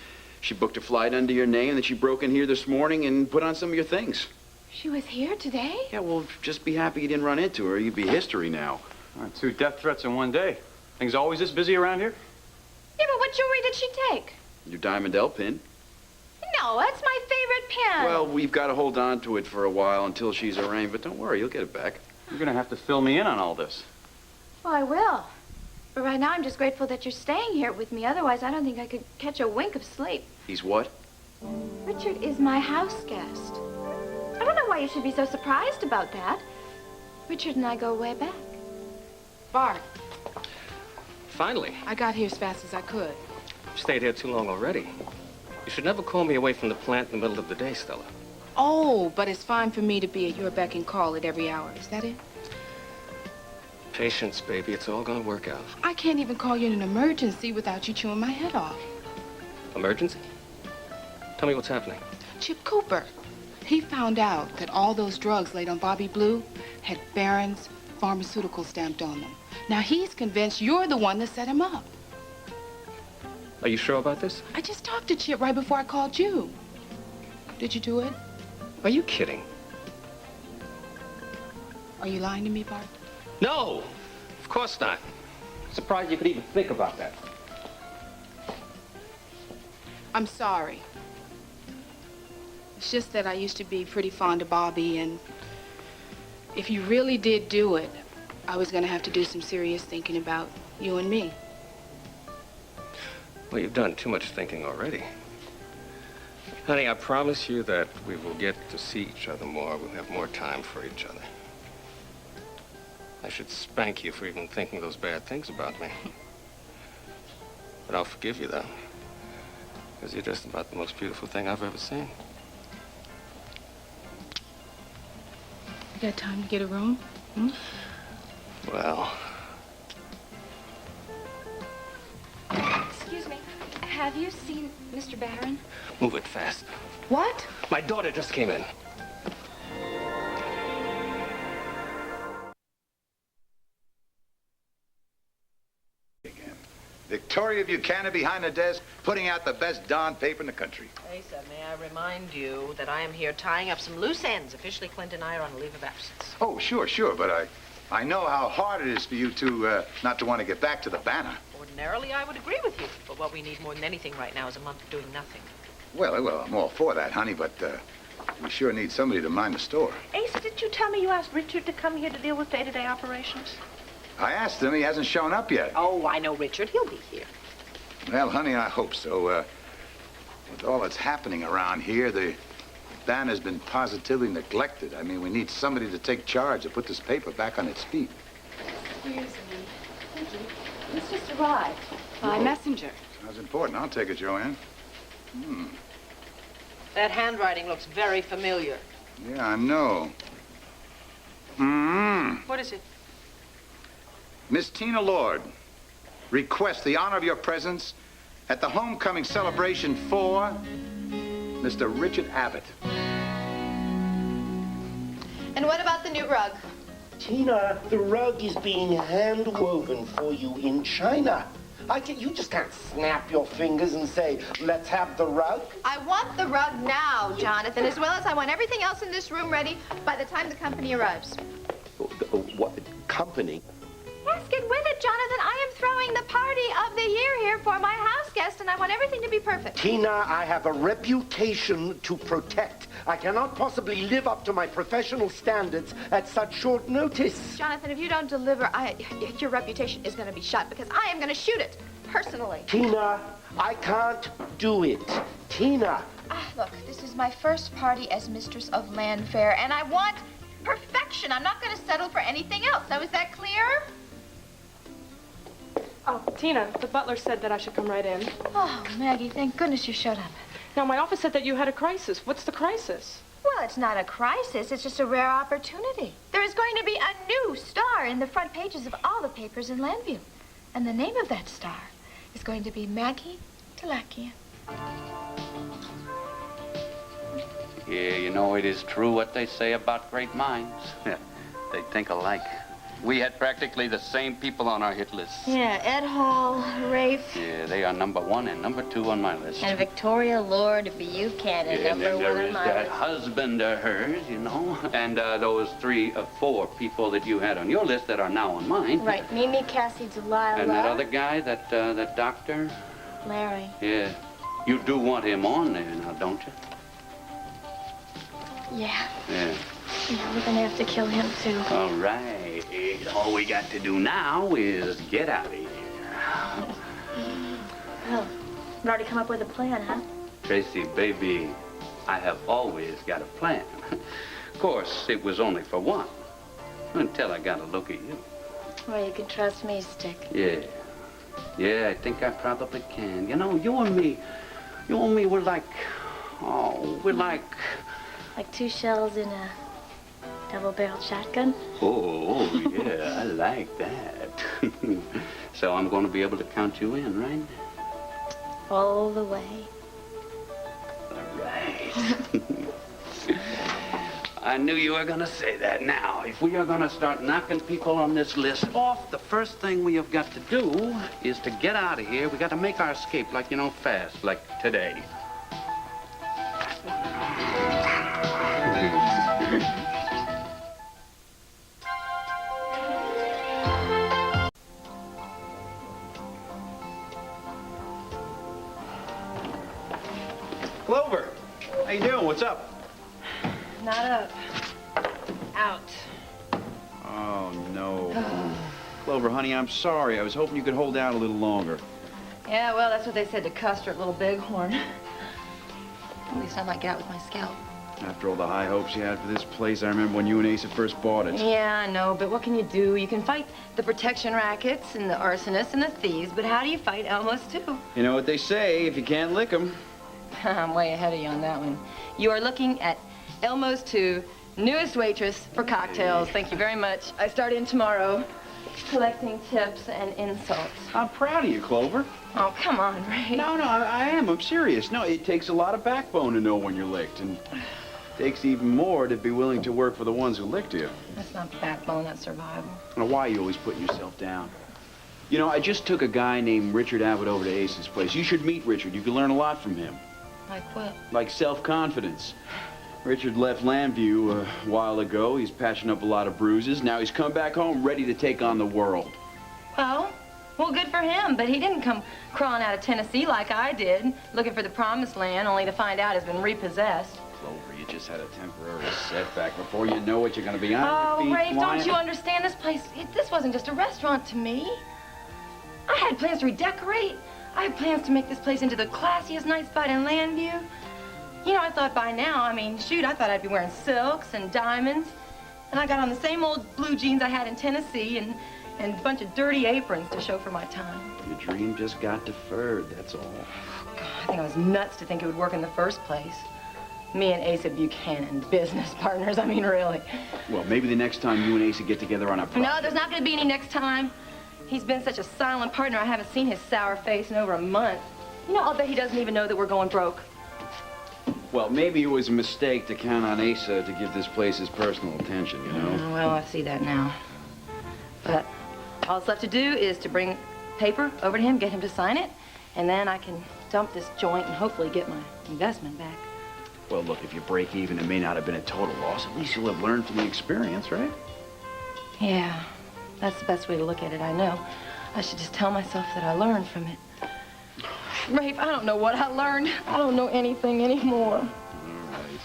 she booked a flight under your name, and then she broke in here this morning and put on some of your things. She was here today? Yeah, well, just be happy you didn't run into her. You'd be history now. All right, 2 death threats in one day. Things always this busy around here? Yeah, but what jewelry did she take? Your Diamond L pin. No, that's my favorite pin. Well, we've got to hold on to it for a while until she's arraigned, but don't worry, you'll get it back. You're gonna have to fill me in on all this. Well, I will. But right now, I'm just grateful that you're staying here with me. Otherwise, I don't think I could catch a wink of sleep. He's what? Richard is my house guest. I don't know why you should be so surprised about that. Richard and I go way back. Bart, Finally. I got here as fast as I could. You've stayed here too long already. You should never call me away from the plant in the middle of the day, Stella. Oh, but it's fine for me to be at your beck and call at every hour. Is that it? Patience, baby. It's all gonna work out. I can't even call you in an emergency without you chewing my head off. Emergency? Tell me what's happening. Chip Cooper. He found out that all those drugs laid on Bobby Blue had Barron's Pharmaceutical stamped on them. Now he's convinced you're the one that set him up. Are you sure about this? I just talked to Chip right before I called you. Did you do it? Are you kidding? Are you lying to me, Bart? No! Of course not. Surprised you could even think about that. I'm sorry. It's just that I used to be pretty fond of Bobby, and if you really did do it, I was gonna have to do some serious thinking about you and me. Well, you've done too much thinking already. Honey, I promise you that we will get to see each other more. We'll have more time for each other. I should spank you for even thinking those bad things about me. But I'll forgive you, though. Because you're just about the most beautiful thing I've ever seen. You got time to get a room? Hmm? Well, Excuse me. Have you seen Mr. Barron? move it fast. What? My daughter just came in. Victoria Buchanan behind the desk, putting out the best darn paper in the country. Asa, may I remind you that I am here tying up some loose ends. Officially, Clint and I are on a leave of absence. Oh, sure, but I know how hard it is for you to not to want to get back to the banner. Ordinarily, I would agree with you. But what we need more than anything right now is a month of doing nothing. Well, I'm all for that, honey, but we sure need somebody to mind the store. Asa, didn't you tell me you asked Richard to come here to deal with day-to-day operations? I asked him. He hasn't shown up yet. Oh, I know Richard. He'll be here. Well, honey, I hope so. With all that's happening around here, the banner's been positively neglected. I mean, we need somebody to take charge to put this paper back on its feet. Excuse me. Thank you. It's just arrived. By messenger. Sounds important. I'll take it, Joanne. That handwriting looks very familiar. Yeah, I know. What is it? Miss Tina Lord, request the honor of your presence at the homecoming celebration for Mr. Richard Abbott. And what about the new rug? Tina, the rug is being hand-woven for you in China. You just can't snap your fingers and say, let's have the rug. I want the rug now, Jonathan, as well as I want everything else in this room ready by the time the company arrives. What? Company? Yes, get with it, Jonathan. I am throwing the party of the year here for my house guest, and I want everything to be perfect. Tina, I have a reputation to protect. I cannot possibly live up to my professional standards at such short notice. Jonathan, if you don't deliver, your reputation is going to be shot because I am going to shoot it, personally. Tina, I can't do it. Tina. Look, this is my first party as mistress of Landfair, and I want perfection. I'm not going to settle for anything else. Now, is that clear? Oh, Tina, the butler said that I should come right in. Oh, Maggie, thank goodness you showed up. Now, my office said that you had a crisis. What's the crisis? Well, it's not a crisis. It's just a rare opportunity. There is going to be a new star in the front pages of all the papers in Landview. And the name of that star is going to be Maggie Talakia. Yeah, you know, it is true what they say about great minds. They think alike. We had practically the same people on our hit list. Yeah, Ed Hall, Rafe. Yeah, they are number 1 and number 2 on my list. And Victoria Lord Buchanan, Yeah, and number then there 1 on is my that list. husband of hers, you know, and those 3 or 4 people that you had on your list that are now on mine. Right, Mimi, Cassie, Delilah. And that other guy, that doctor. Larry. Yeah, you do want him on there now, don't you? Yeah. Yeah. Yeah, we're gonna have to kill him, too. All right. All we got to do now is get out of here. Well, we've already come up with a plan, huh? Tracy, baby, I have always got a plan. Of course, it was only for one. Until I got a look at you. Well, you can trust me, Stick. Yeah. Yeah, I think I probably can. You know, you and me, we're like, we're like... Like 2 shells in a double-barreled shotgun? Oh, yeah, I like that. So I'm going to be able to count you in, right? All the way. All right. I knew you were going to say that. Now, if we are going to start knocking people on this list off, the first thing we have got to do is to get out of here. We got to make our escape, like, you know, fast, like today. Clover, how you doing? What's up? Not up. Out. Oh, no. Clover, honey, I'm sorry. I was hoping you could hold out a little longer. Yeah, well, that's what they said to Custer at Little Bighorn. At least I might get out with my scalp. After all the high hopes you had for this place, I remember when you and Asa first bought it. Yeah, I know, but what can you do? You can fight the protection rackets and the arsonists and the thieves, but how do you fight Elmos, too? You know what they say, if you can't lick 'em. I'm way ahead of you on that one. You are looking at Elmo's 2, newest waitress for cocktails. Thank you very much. I start in tomorrow, collecting tips and insults. I'm proud of you, Clover. Oh, come on, Ray. No, I am. I'm serious. No, it takes a lot of backbone to know when you're licked, and it takes even more to be willing to work for the ones who licked you. That's not backbone, that's survival. Now, why are you always putting yourself down? You know, I just took a guy named Richard Abbott over to Ace's place. You should meet Richard. You can learn a lot from him. Like what? Like self-confidence. Richard left Lambview a while ago. He's patching up a lot of bruises. Now he's come back home ready to take on the world. Well, good for him, but he didn't come crawling out of Tennessee like I did, looking for the promised land, only to find out it's been repossessed. Clover, you just had a temporary setback. Before you know it, you're going to be on Oh, your feet Rafe, flying. don't you understand? This place, this wasn't just a restaurant to me. I had plans to redecorate. I had plans to make this place into the classiest night spot in Lambview. You know, I thought by now, I mean, shoot, I thought I'd be wearing silks and diamonds. And I got on the same old blue jeans I had in Tennessee and a bunch of dirty aprons to show for my time. Your dream just got deferred, that's all. God, I think I was nuts to think it would work in the first place. Me and Asa Buchanan, business partners, I mean, really. Well, maybe the next time you and Asa get together on a project. No, there's not going to be any next time. He's been such a silent partner, I haven't seen his sour face in over a month. You know, I'll bet he doesn't even know that we're going broke. Well, maybe it was a mistake to count on Asa to give this place his personal attention, you know? Well, I see that now. But all that's left to do is to bring paper over to him, get him to sign it, and then I can dump this joint and hopefully get my investment back. Well, look, if you break even, it may not have been a total loss. At least you'll have learned from the experience, right? Yeah, that's the best way to look at it, I know. I should just tell myself that I learned from it. Rafe, I don't know what I learned. I don't know anything anymore. All right.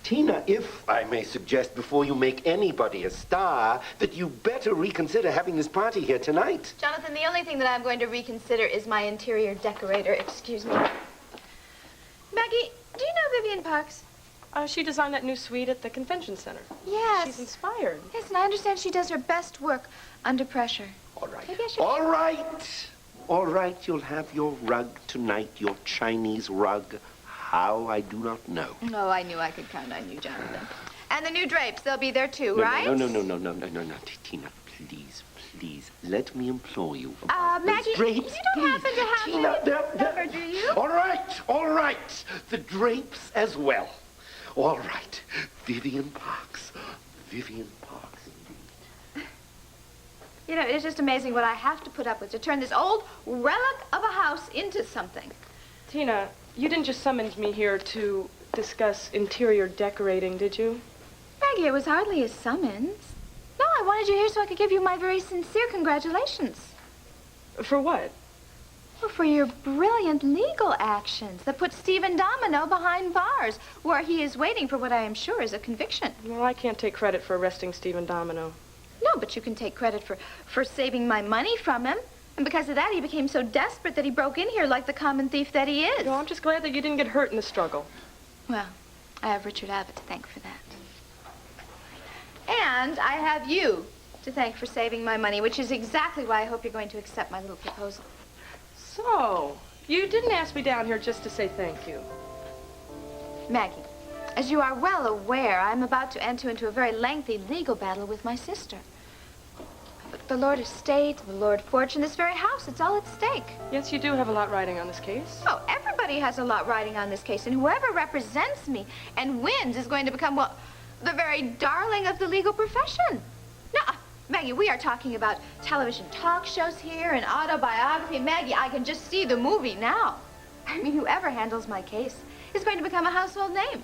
Tina, if I may suggest before you make anybody a star, that you better reconsider having this party here tonight. Jonathan, the only thing that I'm going to reconsider is my interior decorator. Excuse me. Maggie, do you know Vivian Parks? She designed that new suite at the convention center. Yes. She's inspired. Yes, and I understand she does her best work under pressure. All right. Maybe I should... All right. All right, you'll have your rug tonight, your Chinese rug. How, I do not know. Oh, I knew I could count on you, Jonathan. And the new drapes, they'll be there too, right? No, Tina, please, let me implore you. Maggie, drapes, you don't happen to have Tina, any cover, do you? All right. The drapes as well. All right. Vivian Parks. You know, it's just amazing what I have to put up with to turn this old relic of a house into something. Tina, you didn't just summon me here to discuss interior decorating, did you? Maggie, it was hardly a summons. No, I wanted you here so I could give you my very sincere congratulations. For what? Well, for your brilliant legal actions that put Stephen Domino behind bars, where he is waiting for what I am sure is a conviction. Well, I can't take credit for arresting Stephen Domino. No, but you can take credit for saving my money from him. And because of that, he became so desperate that he broke in here like the common thief that he is. Well, I'm just glad that you didn't get hurt in the struggle. Well, I have Richard Abbott to thank for that. And I have you to thank for saving my money, which is exactly why I hope you're going to accept my little proposal. So, you didn't ask me down here just to say thank you. Maggie, as you are well aware, I'm about to enter into a very lengthy legal battle with my sister. The Lord Estate, the Lord Fortune, this very house, it's all at stake. Yes, you do have a lot riding on this case. Oh, everybody has a lot riding on this case, and whoever represents me and wins is going to become, well, the very darling of the legal profession. Now, Maggie, we are talking about television talk shows here and autobiography. Maggie, I can just see the movie now. I mean, whoever handles my case is going to become a household name.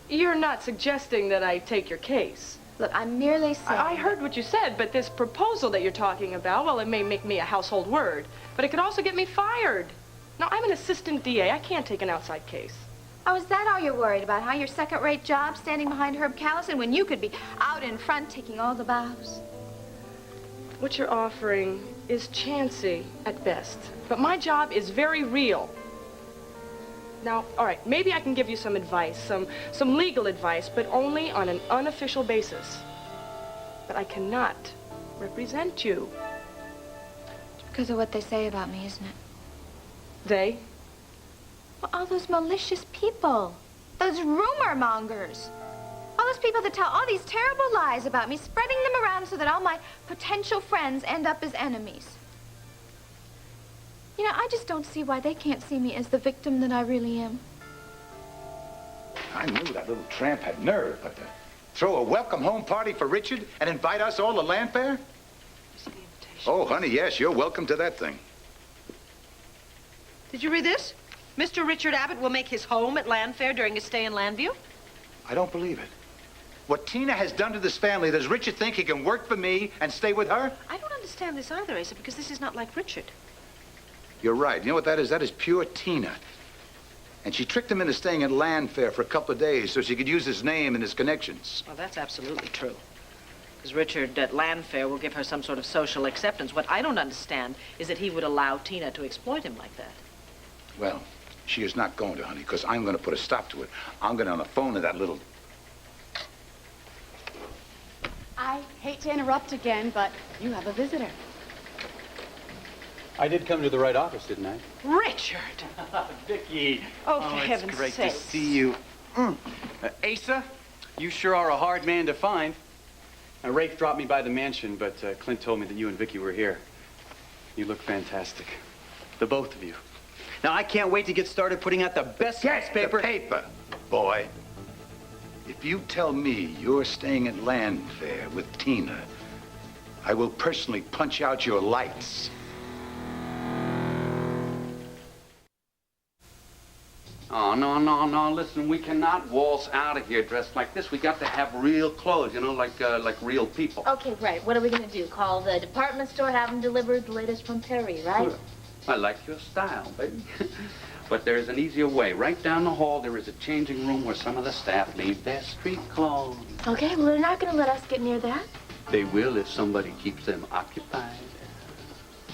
You're not suggesting that I take your case. Look, I'm merely saying... I heard what you said, but this proposal that you're talking about, well, it may make me a household word, but it could also get me fired. Now, I'm an assistant DA. I can't take an outside case. Oh, is that all you're worried about, huh? Your second-rate job standing behind Herb Callison when you could be out in front taking all the bows? What you're offering is chancy at best, but my job is very real. Now, all right, maybe I can give you some advice, some legal advice, but only on an unofficial basis. But I cannot represent you. It's because of what they say about me, isn't it? They? Well, all those malicious people. Those rumor mongers. All those people that tell all these terrible lies about me, spreading them around so that all my potential friends end up as enemies. You know, I just don't see why they can't see me as the victim that I really am. I knew that little tramp had nerve, but to throw a welcome home party for Richard and invite us all to Landfair? Oh, honey, yes, you're welcome to that thing. Did you read this? Mr. Richard Abbott will make his home at Landfair during his stay in Landview? I don't believe it. What Tina has done to this family, does Richard think he can work for me and stay with her? I don't understand this either, Asa, because this is not like Richard. You're right. You know what that is? That is pure Tina. And she tricked him into staying at Landfair for a couple of days so she could use his name and his connections. Well, that's absolutely true. Because Richard at Landfair will give her some sort of social acceptance. What I don't understand is that he would allow Tina to exploit him like that. Well, she is not going to, honey, because I'm going to put a stop to it. I'm going to on the phone to that little... I hate to interrupt again, but you have a visitor. I did come to the right office, didn't I? Richard! Vicky! Oh, for heaven's it's great sake. to see you. Asa, you sure are a hard man to find. Rafe dropped me by the mansion, but Clint told me that you and Vicky were here. You look fantastic. The both of you. Now, I can't wait to get started putting out the best newspaper. The paper, boy. If you tell me you're staying at Landfair with Tina, I will personally punch out your lights. Oh, no. Listen, we cannot waltz out of here dressed like this. We got to have real clothes, you know, like real people. Okay, right. What are we going to do? Call the department store, have them delivered, the latest from Perry, right? Sure. I like your style, baby. But there's an easier way. Right down the hall, there is a changing room where some of the staff leave their street clothes. Okay, well, they're not going to let us get near that. They will if somebody keeps them occupied.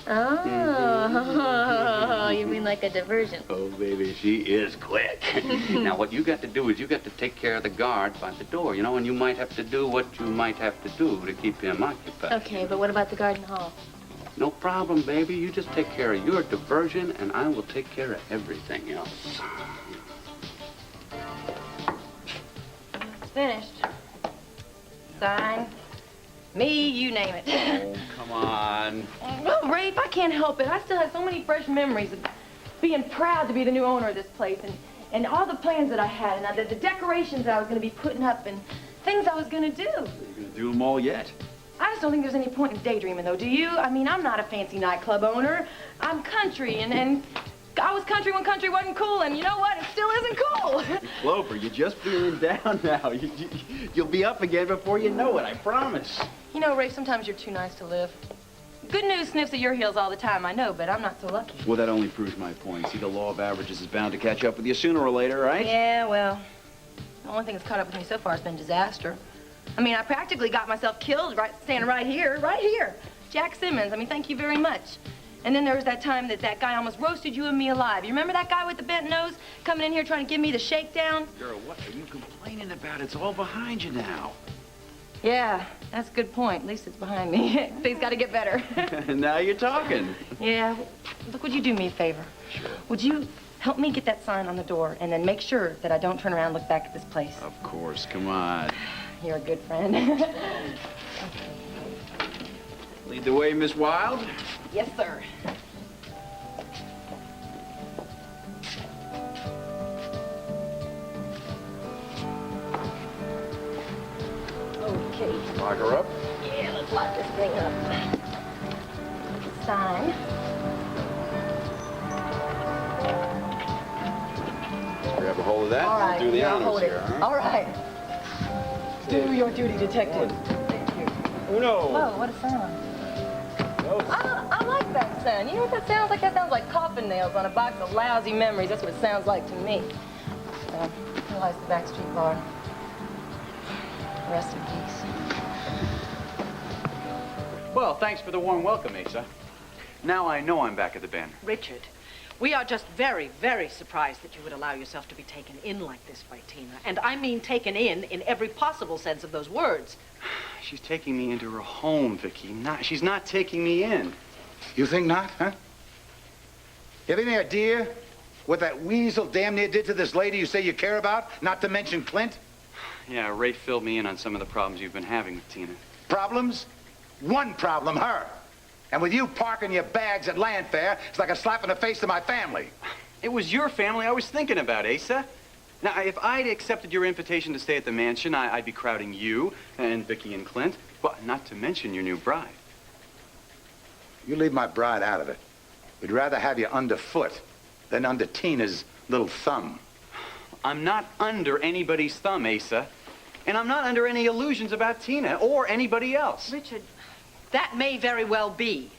Oh, you mean like a diversion? Oh, baby, she is quick. Now, what you got to do is you got to take care of the guard by the door, you know, and you might have to do what you might have to do to keep him occupied. Okay, but what about the garden hall? No problem, baby. You just take care of your diversion, and I will take care of everything else. It's finished. Sign. Me, you name it. Oh, come on. Well, Rafe, I can't help it. I still have so many fresh memories of being proud to be the new owner of this place and all the plans that I had and the decorations that I was going to be putting up and things I was going to do. You're gonna do them all yet. I just don't think there's any point in daydreaming, though, do you? I mean, I'm not a fancy nightclub owner. I'm country, and I was country when country wasn't cool, and you know what? It still isn't cool. Clover, you're just feeling down now. You'll be up again before you know it, I promise. You know, Rafe, sometimes you're too nice to live. Good news sniffs at your heels all the time, I know, but I'm not so lucky. Well, that only proves my point. See, the law of averages is bound to catch up with you sooner or later, right? Yeah, well, the only thing that's caught up with me so far has been disaster. I mean, I practically got myself killed standing right here. Jack Simmons, I mean, thank you very much. And then there was that time that guy almost roasted you and me alive. You remember that guy with the bent nose coming in here trying to give me the shakedown? Girl, what are you complaining about? It's all behind you now. Yeah, that's a good point. At least it's behind me. Things got to get better. Now you're talking. Yeah. Look, would you do me a favor? Sure. Would you help me get that sign on the door and then make sure that I don't turn around and look back at this place? Of course, come on. You're a good friend. Lead the way, Miss Wilde. Yes, sir. Okay. Lock her up. Yeah, let's lock this thing up. Sign. Grab a hold of that. All right. I'll do the yeah, honors hold here, it. huh? All right. Do your duty, detective. Thank you. Uno. Whoa, what a sound. I like that sound. You know what that sounds like? That sounds like coffin nails on a box of lousy memories. That's what it sounds like to me. Realize the Backstreet Bar. Rest in peace. Well, thanks for the warm welcome, Asa. Now I know I'm back at the Banner. Richard, we are just very, very surprised that you would allow yourself to be taken in like this by Tina. And I mean taken in every possible sense of those words. She's taking me into her home, Vicky. She's not taking me in. You think not, huh? You have any idea what that weasel damn near did to this lady you say you care about, not to mention Clint? Yeah, Ray filled me in on some of the problems you've been having with Tina. Problems? One problem, her. And with you parking your bags at Landfair, it's like a slap in the face to my family. It was your family I was thinking about, Asa. Now, if I'd accepted your invitation to stay at the mansion, I'd be crowding you and Vicky and Clint, but not to mention your new bride. You leave my bride out of it. We'd rather have you underfoot than under Tina's little thumb. I'm not under anybody's thumb, Asa. And I'm not under any illusions about Tina or anybody else. Richard, that may very well be.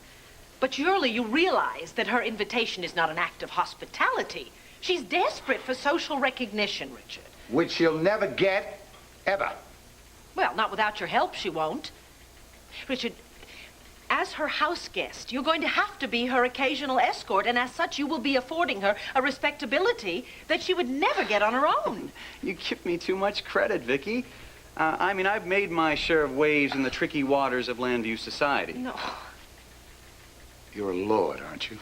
But surely you realize that her invitation is not an act of hospitality. She's desperate for social recognition, Richard. Which she'll never get, ever. Well, not without your help, she won't. Richard, as her house guest, you're going to have to be her occasional escort, and as such, you will be affording her a respectability that she would never get on her own. You give me too much credit, Vicky. I mean, I've made my share of waves in the tricky waters of Landview society. No. You're a lord, aren't you?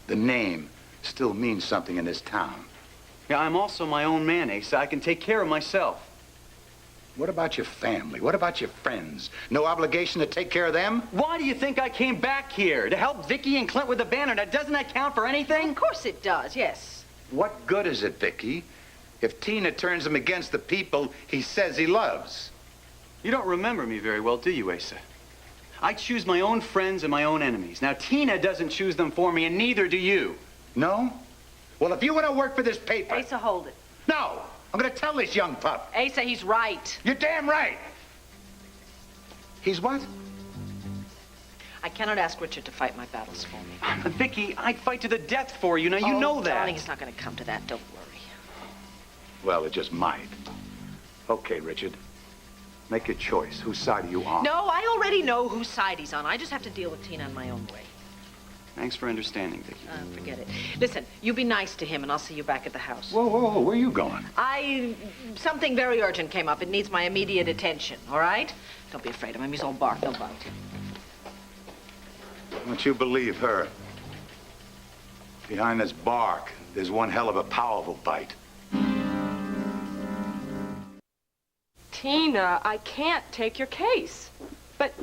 The name still means something in this town. Yeah, I'm also my own man, Asa. I can take care of myself. What about your family? What about your friends? No obligation to take care of them? Why do you think I came back here? To help Vicky and Clint with the banner? Now, doesn't that count for anything? Of course it does, yes. What good is it, Vicky, if Tina turns him against the people he says he loves? You don't remember me very well, do you, Asa? I choose my own friends and my own enemies. Now, Tina doesn't choose them for me, and neither do you. No? Well, if you want to work for this paper... Asa, hold it. No! I'm going to tell this young pup. Asa, he's right. You're damn right. He's what? I cannot ask Richard to fight my battles for me. Vicky, I'd fight to the death for you. Now, you know that. Darling, it's not going to come to that. Don't worry. Well, it just might. Okay, Richard. Make your choice. Whose side are you on? No, I already know whose side he's on. I just have to deal with Tina in my own way. Thanks for understanding, Vicky. Forget it. Listen, you be nice to him, and I'll see you back at the house. Whoa, whoa, whoa. Where are you going? Something very urgent came up. It needs my immediate attention, all right? Don't be afraid of him. He's all bark, no bite. Don't you believe her? Behind this bark, there's one hell of a powerful bite. Tina, I can't take your case. But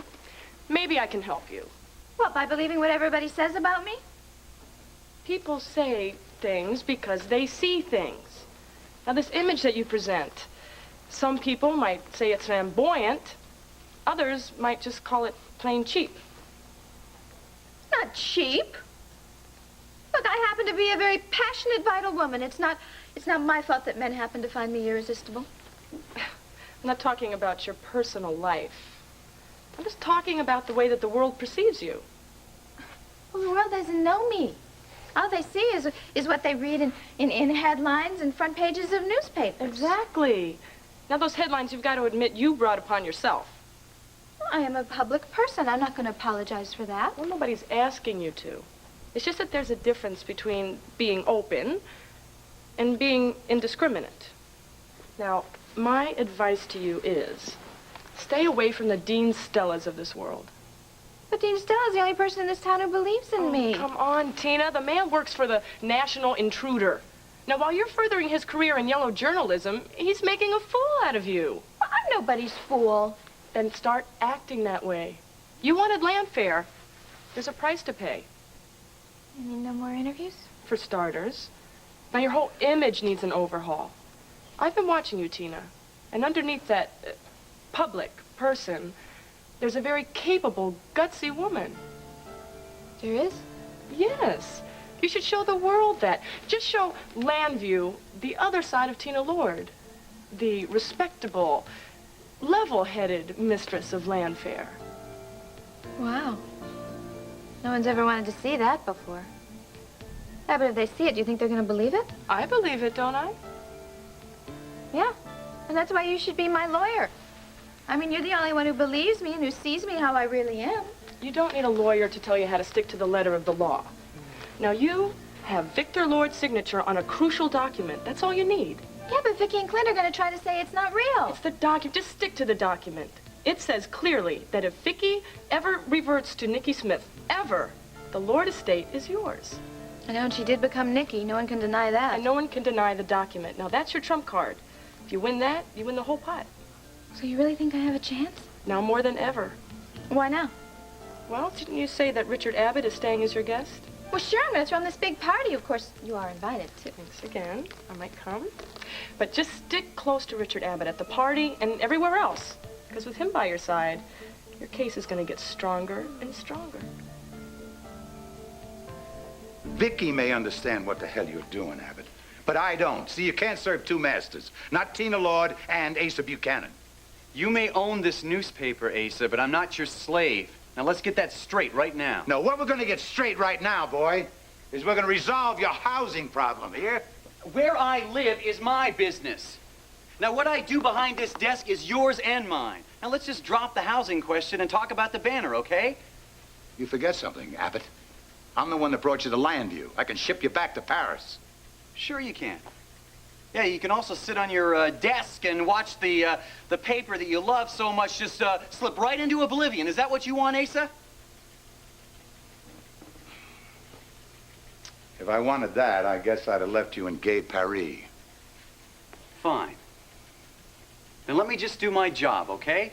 maybe I can help you. What, by believing what everybody says about me? People say things because they see things. Now, this image that you present, some people might say it's flamboyant. Others might just call it plain cheap. Not cheap. Look, I happen to be a very passionate, vital woman. It's not my fault that men happen to find me irresistible. I'm not talking about your personal life. I'm just talking about the way that the world perceives you. Well, the world doesn't know me. All they see is what they read in headlines and front pages of newspapers. Exactly. Now, those headlines, you've got to admit you brought upon yourself. Well, I am a public person. I'm not going to apologize for that. Well, nobody's asking you to. It's just that there's a difference between being open and being indiscriminate. Now, my advice to you is stay away from the Dean Stellas of this world. But Dean Stella's the only person in this town who believes in me. Come on, Tina. The man works for the National Intruder. Now, while you're furthering his career in yellow journalism, he's making a fool out of you. Well, I'm nobody's fool. Then start acting that way. You wanted Landfair. There's a price to pay. You mean no more interviews? For starters. Now, your whole image needs an overhaul. I've been watching you, Tina. And underneath that public person, there's a very capable, gutsy woman. There is? Yes. You should show the world that. Just show Landview the other side of Tina Lord. The respectable, level-headed mistress of Landfair. Wow. No one's ever wanted to see that before. Yeah, but if they see it, do you think they're going to believe it? I believe it, don't I? Yeah. And that's why you should be my lawyer. I mean, you're the only one who believes me and who sees me how I really am. You don't need a lawyer to tell you how to stick to the letter of the law. Now, you have Victor Lord's signature on a crucial document. That's all you need. Yeah, but Vicky and Clint are going to try to say it's not real. It's the document. Just stick to the document. It says clearly that if Vicky ever reverts to Nicky Smith, ever, the Lord estate is yours. I know, and she did become Nicky. No one can deny that. And no one can deny the document. Now, that's your trump card. If you win that, you win the whole pot. So you really think I have a chance? Now more than ever. Why now? Well, didn't you say that Richard Abbott is staying as your guest? Well, sure, I'm going to throw him this big party. Of course, you are invited, too. Thanks again. I might come. But just stick close to Richard Abbott at the party and everywhere else. Because with him by your side, your case is going to get stronger and stronger. Vicky may understand what the hell you're doing, Abbott, but I don't. See, you can't serve two masters. Not Tina Lord and Asa Buchanan. You may own this newspaper, Asa, but I'm not your slave. Now, let's get that straight right now. No, what we're going to get straight right now, boy, is we're going to resolve your housing problem here. Where I live is my business. Now, what I do behind this desk is yours and mine. Now, let's just drop the housing question and talk about the banner, okay? You forget something, Abbott. I'm the one that brought you to Landview. I can ship you back to Paris. Sure you can. Yeah, you can also sit on your desk and watch the paper that you love so much just slip right into oblivion. Is that what you want, Asa? If I wanted that, I guess I'd have left you in Gay Paris. Fine. Then let me just do my job, okay?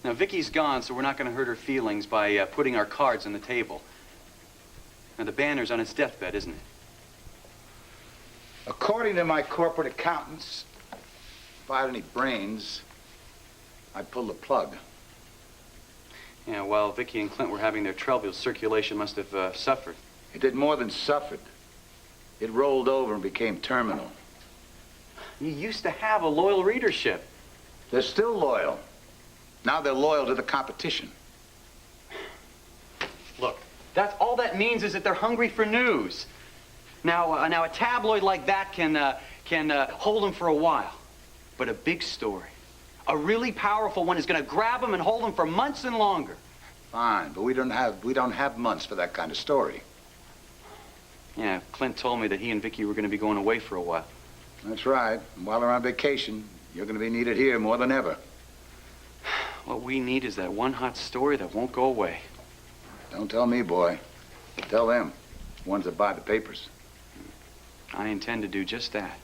Now, Vicky's gone, so we're not going to hurt her feelings by putting our cards on the table. Now, the banner's on its deathbed, isn't it? According to my corporate accountants, if I had any brains, I'd pull the plug. Yeah, while Vicky and Clint were having their troubles, circulation must have suffered. It did more than suffered. It rolled over and became terminal. You used to have a loyal readership. They're still loyal. Now they're loyal to the competition. Look, that's all that means is that they're hungry for news. Now, a tabloid like that can hold them for a while. But a big story, a really powerful one, is going to grab them and hold them for months and longer. Fine, but we don't have months for that kind of story. Yeah, Clint told me that he and Vicky were going to be going away for a while. That's right. And while they're on vacation, you're going to be needed here more than ever. What we need is that one hot story that won't go away. Don't tell me, boy. Tell them, the ones that buy the papers. I intend to do just that.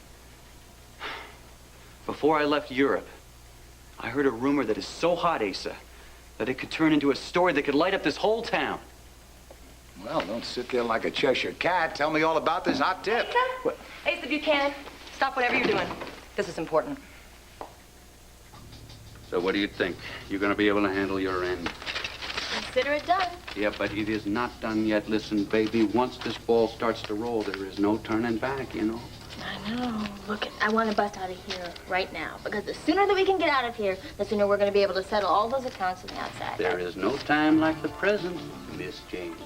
Before I left Europe, I heard a rumor that is so hot, Asa, that it could turn into a story that could light up this whole town. Well, don't sit there like a Cheshire cat. Tell me all about this hot tip. Asa? Asa Buchanan, stop whatever you're doing. This is important. So what do you think? You're going to be able to handle your end? Consider it done. Yeah, but it is not done yet. Listen, baby, once this ball starts to roll, there is no turning back, you know? I know. Look, I want to bust out of here right now. Because the sooner that we can get out of here, the sooner we're going to be able to settle all those accounts on the outside. There is no time like the present, Miss James.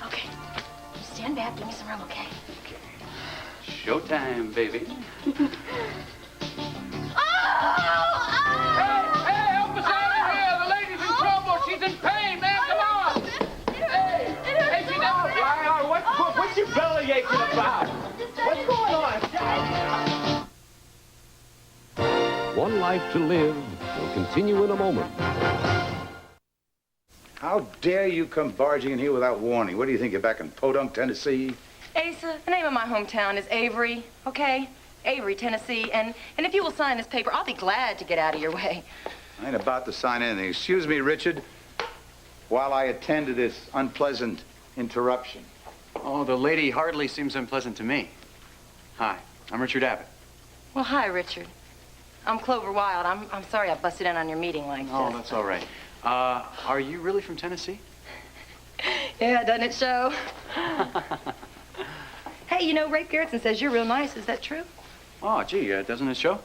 Okay. Stand back. Give me some room, okay? Showtime, baby. Hey, help us out of here! The lady's in trouble. She's in pain, man. Come on. Hey, she never... What's your belly aching about? What's going on? One Life to Live will continue in a moment. How dare you come barging in here without warning? What do you think, you're back in Podunk, Tennessee? Asa, the name of my hometown is Avery, okay? Avery, Tennessee, and if you will sign this paper, I'll be glad to get out of your way. I ain't about to sign anything. Excuse me, Richard, while I attend to this unpleasant interruption. Oh, the lady hardly seems unpleasant to me. Hi, I'm Richard Abbott. Well, hi, Richard. I'm Clover Wild. I'm sorry I busted in on your meeting like this. Oh, that's all right. Are you really from Tennessee? Yeah, doesn't it show? Hey, you know, Rafe Garrettson says you're real nice. Is that true? Oh, gee, doesn't it show?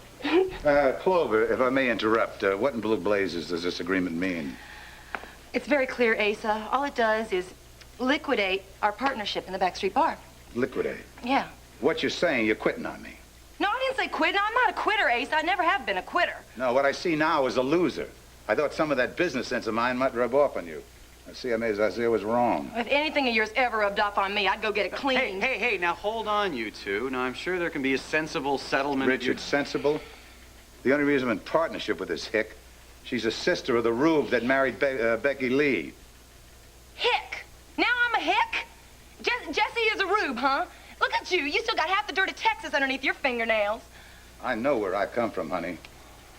Clover, if I may interrupt, what in blue blazes does this agreement mean? It's very clear, Asa. All it does is liquidate our partnership in the Backstreet Bar. Liquidate. Yeah. What you're saying, you're quitting on me. No, I didn't say quit. I'm not a quitter, Asa. I never have been a quitter. No, what I see now is a loser. I thought some of that business sense of mine might rub off on you. I see, I see I was wrong. If anything of yours ever rubbed off on me, I'd go get it cleaned. Hey, now hold on, you two. Now, I'm sure there can be a sensible settlement. Richard, sensible? The only reason I'm in partnership with this hick, she's a sister of the Rube that married Becky Lee. Hick? Now I'm a hick? Jesse is a Rube, huh? Look at you. You still got half the dirt of Texas underneath your fingernails. I know where I come from, honey.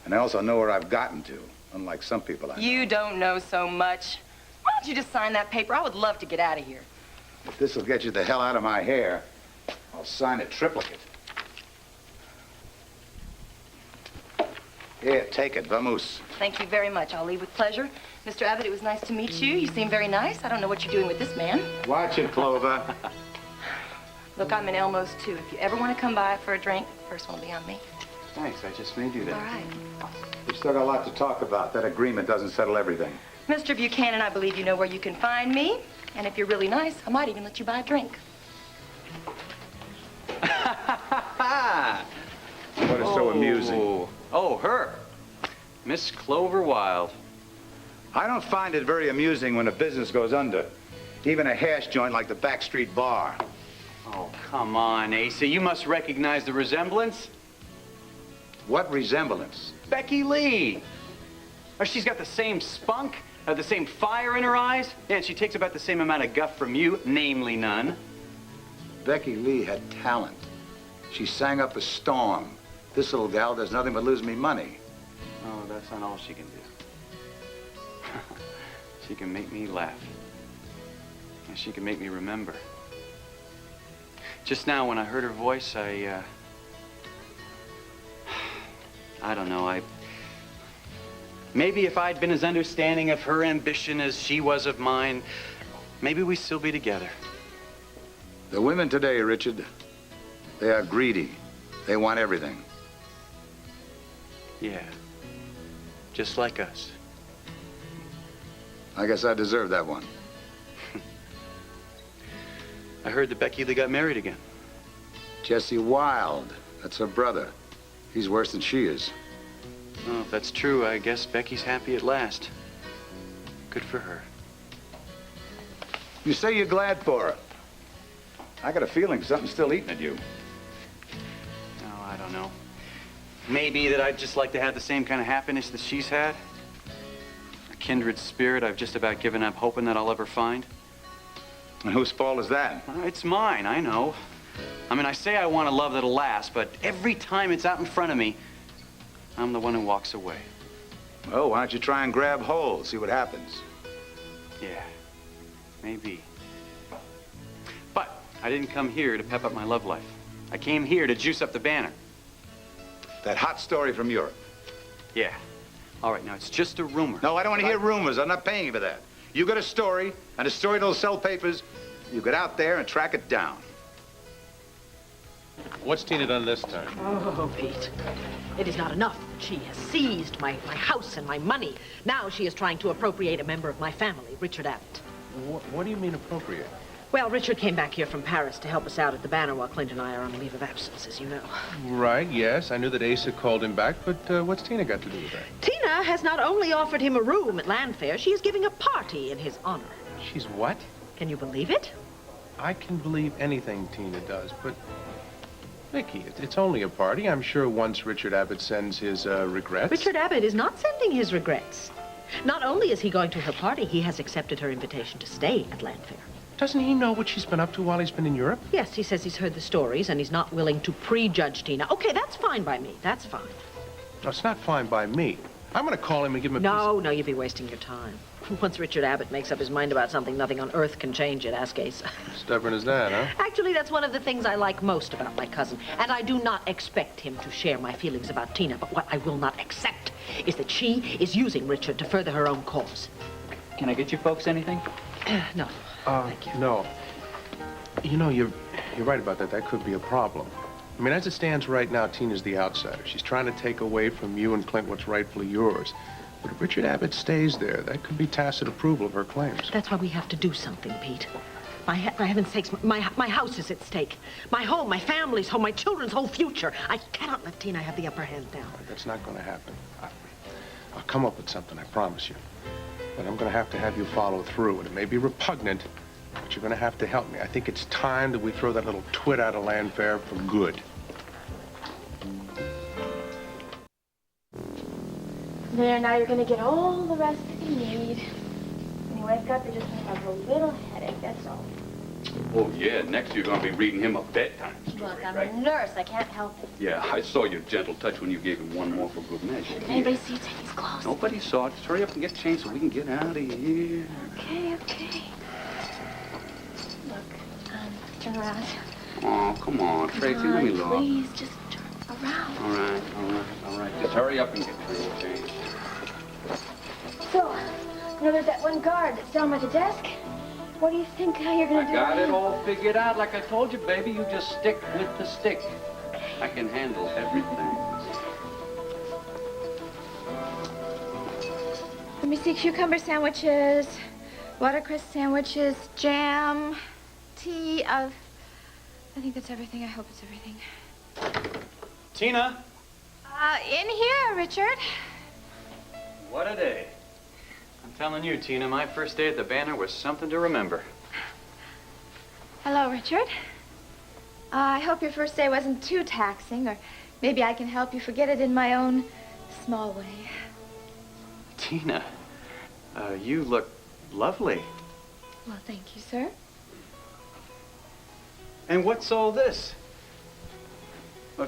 And I also know where I've gotten to, unlike some people I know. You don't know so much. Why don't you just sign that paper? I would love to get out of here. If this will get you the hell out of my hair, I'll sign a triplicate. Here, take it. Vamos. Thank you very much. I'll leave with pleasure. Mr. Abbott, it was nice to meet you. You seem very nice. I don't know what you're doing with this man. Watch it, Clover. Look, I'm in Elmo's, too. If you ever want to come by for a drink, the first one will be on me. Thanks, I just may do that. All right. We've still got a lot to talk about. That agreement doesn't settle everything. Mr. Buchanan, I believe you know where you can find me. And if you're really nice, I might even let you buy a drink. What is so amusing? Oh, her. Miss Clover Wilde. I don't find it very amusing when a business goes under. Even a hash joint like the Backstreet Bar. Oh, come on, Asa. You must recognize the resemblance. What resemblance? Becky Lee. Or she's got the same spunk, the same fire in her eyes. Yeah, and she takes about the same amount of guff from you, namely none. Becky Lee had talent. She sang up a storm. This little gal does nothing but lose me money. Oh, that's not all she can do. She can make me laugh. And she can make me remember. Just now, when I heard her voice, I don't know, maybe if I'd been as understanding of her ambition as she was of mine, maybe we'd still be together. The women today, Richard, they are greedy. They want everything. Yeah. Just like us. I guess I deserve that one. I heard that Becky Lee got married again. Jesse Wilde. That's her brother. He's worse than she is. Well, if that's true, I guess Becky's happy at last. Good for her. You say you're glad for her. I got a feeling something's still eating at you. Oh, I don't know. Maybe that I'd just like to have the same kind of happiness that she's had. A kindred spirit I've just about given up hoping that I'll ever find. And whose fault is that? It's mine, I know. I mean, I say I want a love that'll last, but every time it's out in front of me, I'm the one who walks away. Well, why don't you try and grab hold, see what happens? Yeah, maybe. But I didn't come here to pep up my love life. I came here to juice up the banner. That hot story from Europe. Yeah. All right, now it's just a rumor. No, I don't want to hear rumors. I'm not paying you for that. You got a story, and a story that'll sell papers. You get out there and track it down. What's Tina done this time? Oh, Pete. It is not enough. She has seized my house and my money. Now she is trying to appropriate a member of my family, Richard Abbott. What do you mean appropriate? Well, Richard came back here from Paris to help us out at the Banner while Clint and I are on leave of absence, as you know. Right, yes. I knew that Asa called him back, but what's Tina got to do with that? Tina has not only offered him a room at Landfair, she is giving a party in his honor. She's what? Can you believe it? I can believe anything Tina does, but... Vicky, it's only a party. I'm sure once Richard Abbott sends his regrets... Richard Abbott is not sending his regrets. Not only is he going to her party, he has accepted her invitation to stay at Landfair. Doesn't he know what she's been up to while he's been in Europe? Yes, he says he's heard the stories and he's not willing to prejudge Tina. Okay, that's fine by me. That's fine. No, it's not fine by me. I'm going to call him and give him a No, you'd be wasting your time. Once Richard Abbott makes up his mind about something, nothing on earth can change it. Ask Asa. Stubborn as that, huh? Actually, that's one of the things I like most about my cousin. And I do not expect him to share my feelings about Tina. But what I will not accept is that she is using Richard to further her own cause. Can I get you folks anything? No. Thank you. No. You know, you're right about that. That could be a problem. I mean, as it stands right now, Tina's the outsider. She's trying to take away from you and Clint what's rightfully yours. But if Richard Abbott stays there, that could be tacit approval of her claims. That's why we have to do something, Pete. For heaven's sakes, my house is at stake. My home, my family's home, my children's whole future. I cannot let Tina have the upper hand now. That's not going to happen. I'll come up with something, I promise you. But I'm going to have you follow through. And it may be repugnant, but you're going to have to help me. I think it's time that we throw that little twit out of Landfair for good. There, now you're gonna get all the rest that you need. When you wake up, you're just gonna have a little headache, that's all. Oh, yeah. Next you're going to be reading him a bedtime story, Look, I'm right? a nurse. I can't help it. Yeah, I saw your gentle touch when you gave him one more for good measure. Did anybody see you take his clothes? Nobody saw it. Just hurry up and get changed so we can get out of here. Okay, okay. Look, turn around. Oh, come on, Tracy. Come Let me on, look. please, just turn around. All right. Just hurry up and get changed. So, there's that one guard that's down by the desk. What do you think you're gonna do? I got it all figured out. Like I told you, baby, you just stick with the stick. I can handle everything. Let me see, cucumber sandwiches, watercress sandwiches, jam, tea, I think that's everything. I hope it's everything. Tina! In here, Richard. What a day. I'm telling you, Tina, my first day at the Banner was something to remember. Hello, Richard. I hope your first day wasn't too taxing, or maybe I can help you forget it in my own small way. Tina, you look lovely. Well, thank you, sir. And what's all this?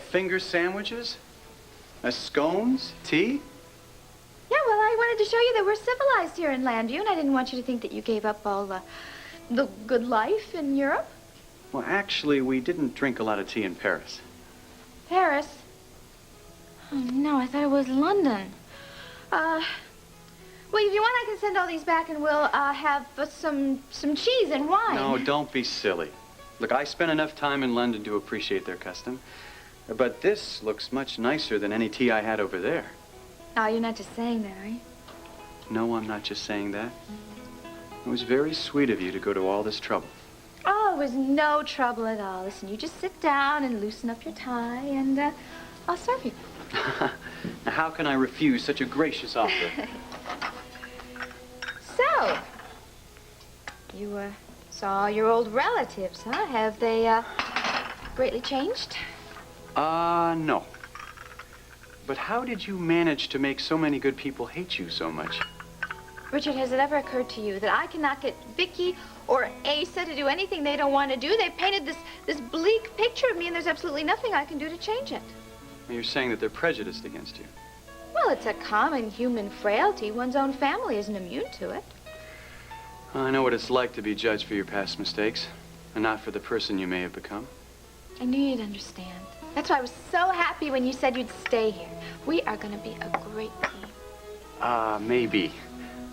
Finger sandwiches? Scones? Tea? Yeah, well, I wanted to show you that we're civilized here in Landview, and I didn't want you to think that you gave up all the good life in Europe. Well, actually, we didn't drink a lot of tea in Paris. Paris? Oh, no, I thought it was London. Well, if you want, I can send all these back, and we'll have some cheese and wine. No, don't be silly. Look, I spent enough time in London to appreciate their custom. But this looks much nicer than any tea I had over there. Oh, you're not just saying that, are you? No, I'm not just saying that. It was very sweet of you to go to all this trouble. Oh, it was no trouble at all. Listen, you just sit down and loosen up your tie, and I'll serve you. Now, how can I refuse such a gracious offer? So, you saw your old relatives, huh? Have they greatly changed? No. But how did you manage to make so many good people hate you so much? Richard, has it ever occurred to you that I cannot get Vicky or Asa to do anything they don't want to do? They've painted this bleak picture of me, and there's absolutely nothing I can do to change it. You're saying that they're prejudiced against you. Well, it's a common human frailty. One's own family isn't immune to it. I know what it's like to be judged for your past mistakes, and not for the person you may have become. I knew you'd understand. That's why I was so happy when you said you'd stay here. We are going to be a great team. Maybe.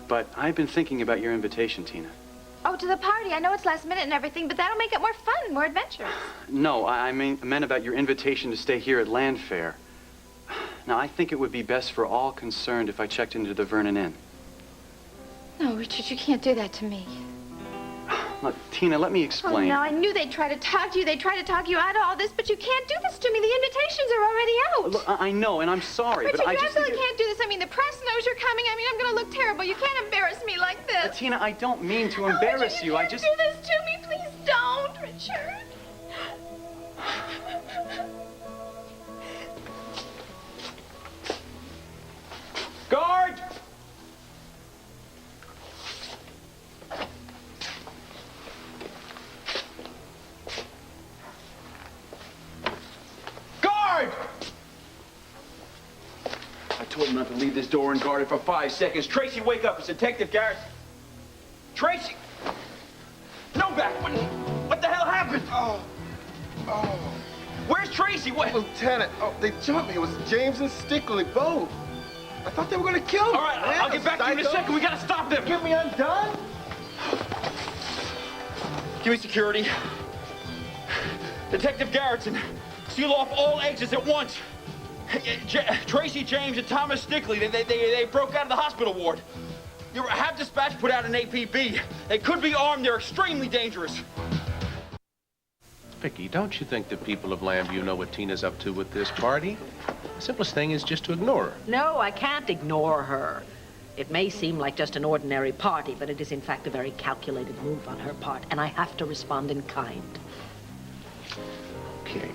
But I've been thinking about your invitation, Tina. Oh, to the party. I know it's last minute and everything, but that'll make it more fun and more adventurous. No, I meant about your invitation to stay here at Land Fair. Now, I think it would be best for all concerned if I checked into the Vernon Inn. No, Richard, you can't do that to me. Look, Tina, let me explain. Oh, no, I knew they'd try to talk to you. They'd try to talk you out of all this, but you can't do this to me. The invitations are already out. Look, I know, and I'm sorry, Richard, but I you just absolutely can't do this. I mean, the press knows you're coming. I mean, I'm going to look terrible. You can't embarrass me like this. Tina, I don't mean to embarrass Richard, you. I can't just... do this to me. Please don't, Richard. Guard! Guard! I told him not to leave this door unguarded for 5 seconds. Tracy, wake up. It's Detective Garrett. Tracy! No back. What the hell happened? Oh. Where's Tracy? What? Lieutenant, they jumped me. It was James and Stickley, both. I thought they were going to kill me. All right, I'll get back to you in a second. We got to stop them. Get me undone? Give me security. Detective Garrettson, seal off all exits at once. Tracy, James, and Thomas Stickley, they broke out of the hospital ward. Have dispatch put out an APB. They could be armed. They're extremely dangerous. Vicky, don't you think the people of Lambview know what Tina's up to with this party? The simplest thing is just to ignore her. No, I can't ignore her. It may seem like just an ordinary party, but it is in fact a very calculated move on her part, and I have to respond in kind. Okay.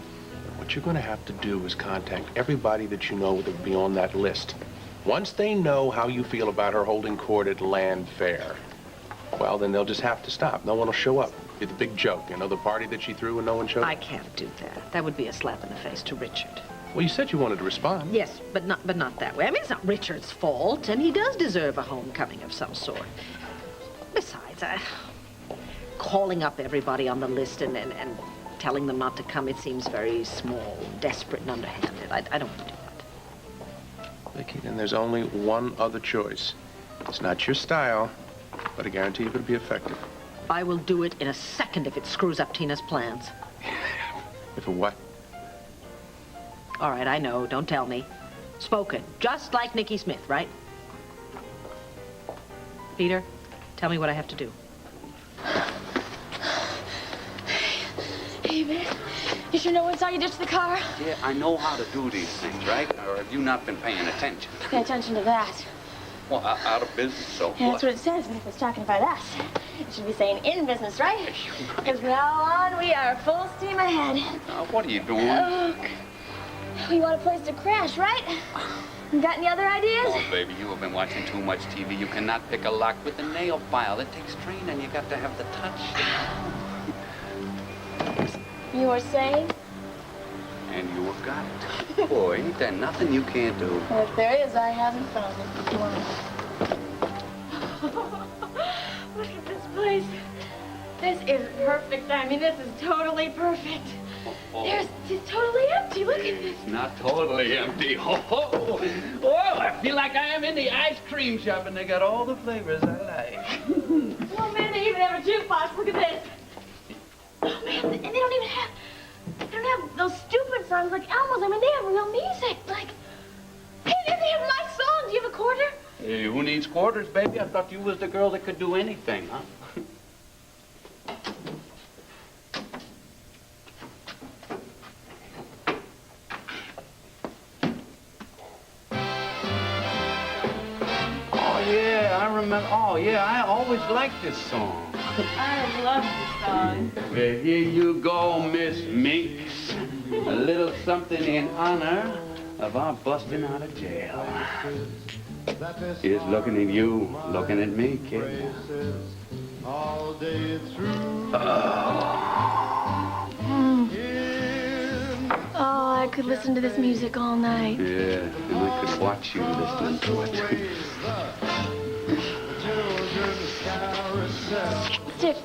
What you're going to have to do is contact everybody that you know that would be on that list. Once they know how you feel about her holding court at Land Fair, well, then they'll just have to stop. No one will show up. Be the big joke, you know, the party that she threw and no one showed up. I can't do that. That would be a slap in the face to Richard. Well, you said you wanted to respond. Yes, but not that way. I mean, it's not Richard's fault, and he does deserve a homecoming of some sort. Besides, calling up everybody on the list and telling them not to come, it seems very small, desperate, and underhanded. I don't want to do that. Vicky, then there's only one other choice. It's not your style, but I guarantee you it'll be effective. I will do it in a second if it screws up Tina's plans. If a what? All right, I know. Don't tell me. Spoken. Just like Nicky Smith, right? Peter, tell me what I have to do. Hey, man. You sure no one saw you ditch the car? Yeah, I know how to do these things, right? Or have you not been paying attention? Pay attention to that. Well, out of business, so Yeah, that's what it says, but if it's talking about us, it should be saying in business, right? Because from now on, we are full steam ahead. What are you doing? Look, we want a place to crash, right? You got any other ideas? Oh, baby, you have been watching too much TV. You cannot pick a lock with a nail file. It takes training. You got to have the touch. You were saying? And you have got it. Boy, ain't there nothing you can't do. Well, if there is, I haven't found it. Come on. Look at this place. This is perfect. I mean, this is totally perfect. It's totally empty. Look at this. Not totally empty. Oh, I feel like I am in the ice cream shop, and they got all the flavors I like. Oh, man, they even have a jukebox. Look at this. Oh, man, and they don't even have... They don't have those stupid songs like Elmo's. I mean, they have real music. Like, hey, they have my song. Do you have a quarter? Hey, who needs quarters, baby? I thought you was the girl that could do anything, huh? Oh, yeah, I remember. Oh, yeah, I always liked this song. I love this song. Well, here you go, Miss Minx. A little something in honor of our busting out of jail. Here's looking at you, looking at me, kid. All day through. Oh, I could listen to this music all night. Yeah, and I could watch you listening to it. Stick,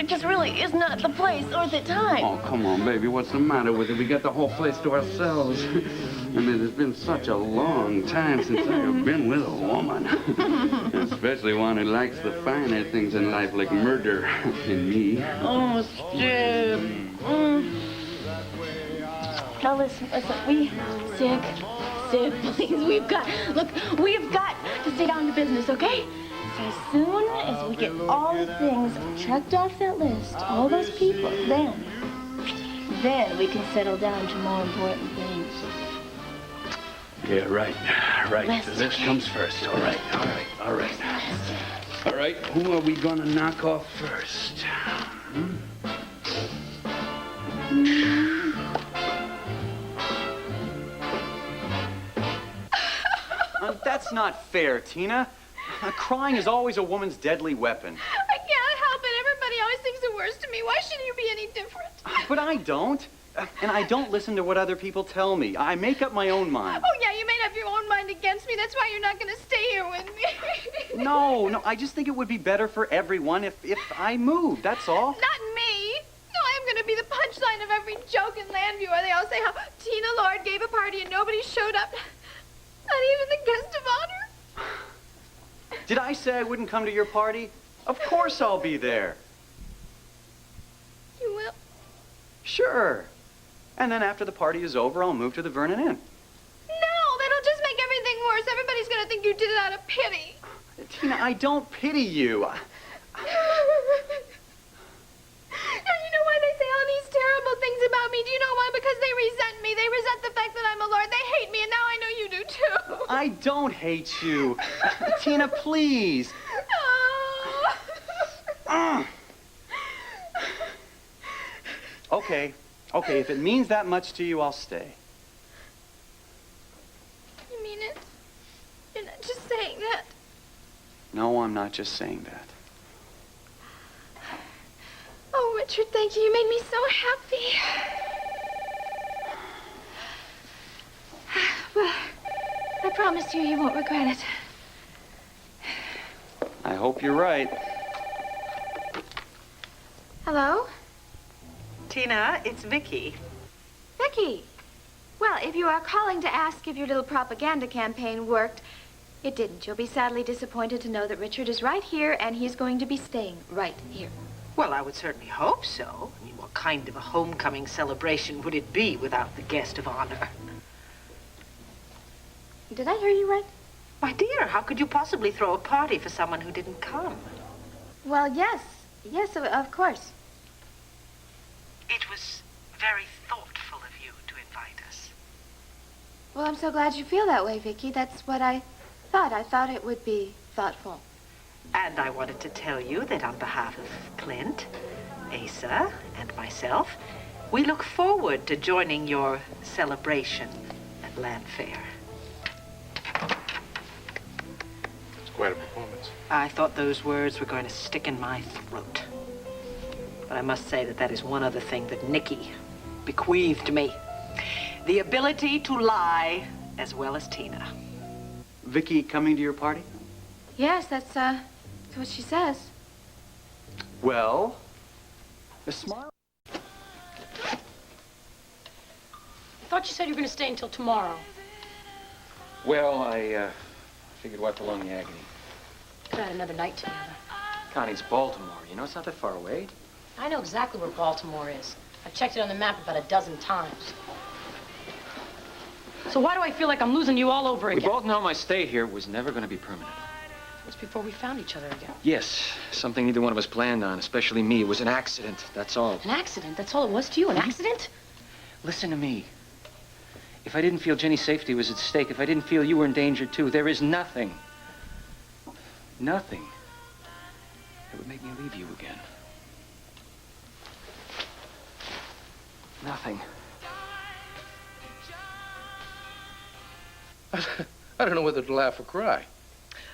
this really is not the place or the time. Oh, come on, baby. What's the matter with it? We got the whole place to ourselves. I mean, it's been such a long time since I have been with a woman. Especially one who likes the finer things in life, like murder and me. Oh, Skip. Now listen, we, Sid, please, we've got to stay down to business, okay? So as soon as we get all the things checked off that list, all those people, then we can settle down to more important things. Yeah, right. List, So this okay? comes first. All right. All right, who are we gonna knock off first? That's not fair, Tina. Crying is always a woman's deadly weapon. I can't help it. Everybody always thinks the worst of me. Why shouldn't you be any different? But I don't. And I don't listen to what other people tell me. I make up my own mind. Oh, yeah, you made up your own mind against me. That's why you're not going to stay here with me. No, I just think it would be better for everyone if I moved, that's all. Not me. No, I'm going to be the punchline of every joke in Landview where they all say how Tina Lord gave a party and nobody showed up. Not even the guest of honor. Did I say I wouldn't come to your party? Of course I'll be there. You will? Sure. And then after the party is over, I'll move to the Vernon Inn. No, that'll just make everything worse. Everybody's going to think you did it out of pity. Tina, I don't pity you. And you know why they say all these terrible things about me? Do you know why? Because they resent me. They resent the fact that I'm a lord. They hate me, and now I know you do, too. I don't hate you. Tina, please. Okay, if it means that much to you, I'll stay. You mean it? You're not just saying that. No, I'm not just saying that. Oh, Richard, thank you. You made me so happy. Well, I promise you won't regret it. I hope you're right. Hello? Tina, it's Vicky. Vicky! Well, if you are calling to ask if your little propaganda campaign worked, it didn't. You'll be sadly disappointed to know that Richard is right here, and he's going to be staying right here. Well, I would certainly hope so. I mean, what kind of a homecoming celebration would it be without the guest of honor? Did I hear you right? My dear, how could you possibly throw a party for someone who didn't come? Well, yes. Yes, of course. It was very thoughtful of you to invite us. Well, I'm so glad you feel that way, Vicky. That's what I thought. I thought it would be thoughtful. And I wanted to tell you that on behalf of Clint, Asa, and myself, we look forward to joining your celebration at Landfair. It's quite a performance. I thought those words were going to stick in my throat. But I must say that that is one other thing that Nikki bequeathed me. The ability to lie as well as Tina. Vicky coming to your party? Yes, that's what she says. Well, a smile. I thought you said you were going to stay until tomorrow. Well, I figured wipe along the agony. Could have had another night together. Connie, it's Baltimore. You know, it's not that far away. I know exactly where Baltimore is. I've checked it on the map about a dozen times. So why do I feel like I'm losing you all over again? We both know my stay here was never going to be permanent. It was before we found each other again. Yes, something neither one of us planned on, especially me. It was an accident, that's all. An accident? That's all it was to you? An accident? Listen to me. If I didn't feel Jenny's safety was at stake, if I didn't feel you were in danger too, there is nothing that would make me leave you again. Nothing. I don't know whether to laugh or cry.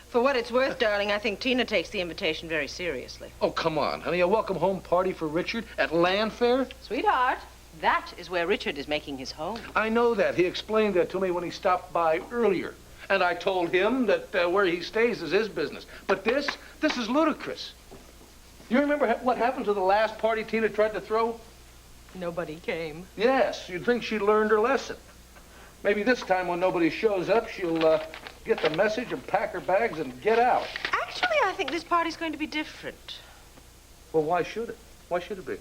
For what it's worth, darling, I think Tina takes the invitation very seriously. Oh, come on, honey. A welcome home party for Richard at Landfair? Sweetheart, that is where Richard is making his home. I know that. He explained that to me when he stopped by earlier. And I told him that where he stays is his business. But this is ludicrous. You remember what happened to the last party Tina tried to throw? Nobody came. Yes, you'd think she'd learned her lesson. Maybe this time when nobody shows up, she'll get the message and pack her bags and get out. Actually, I think this party's going to be different. Well, why should it? Why should it be?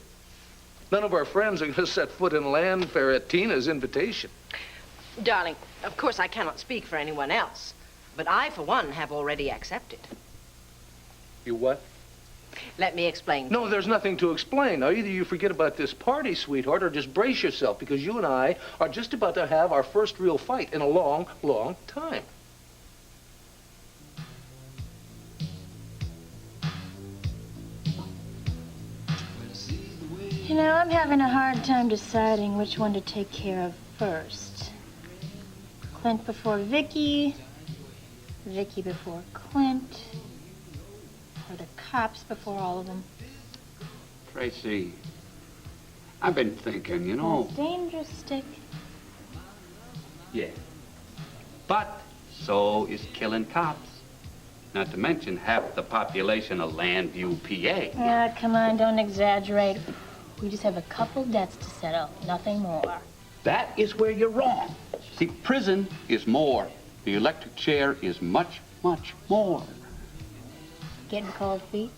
None of our friends are going to set foot in Landfair at Tina's invitation. Darling, of course I cannot speak for anyone else, but I, for one, have already accepted. You what? Let me explain. No, there's nothing to explain. Now, either you forget about this party, sweetheart, or just brace yourself, because you and I are just about to have our first real fight in a long, long time. You know, I'm having a hard time deciding which one to take care of first. Clint before Vicky, Vicky before Clint, or the cops before all of them. Tracy, I've been thinking, you know. It's dangerous, Stick. Yeah. But so is killing cops. Not to mention half the population of Landview, PA. Ah, come on, don't exaggerate. We just have a couple debts to settle, nothing more. That is where you're wrong. See, prison is more. The electric chair is much, much more. Getting cold feet?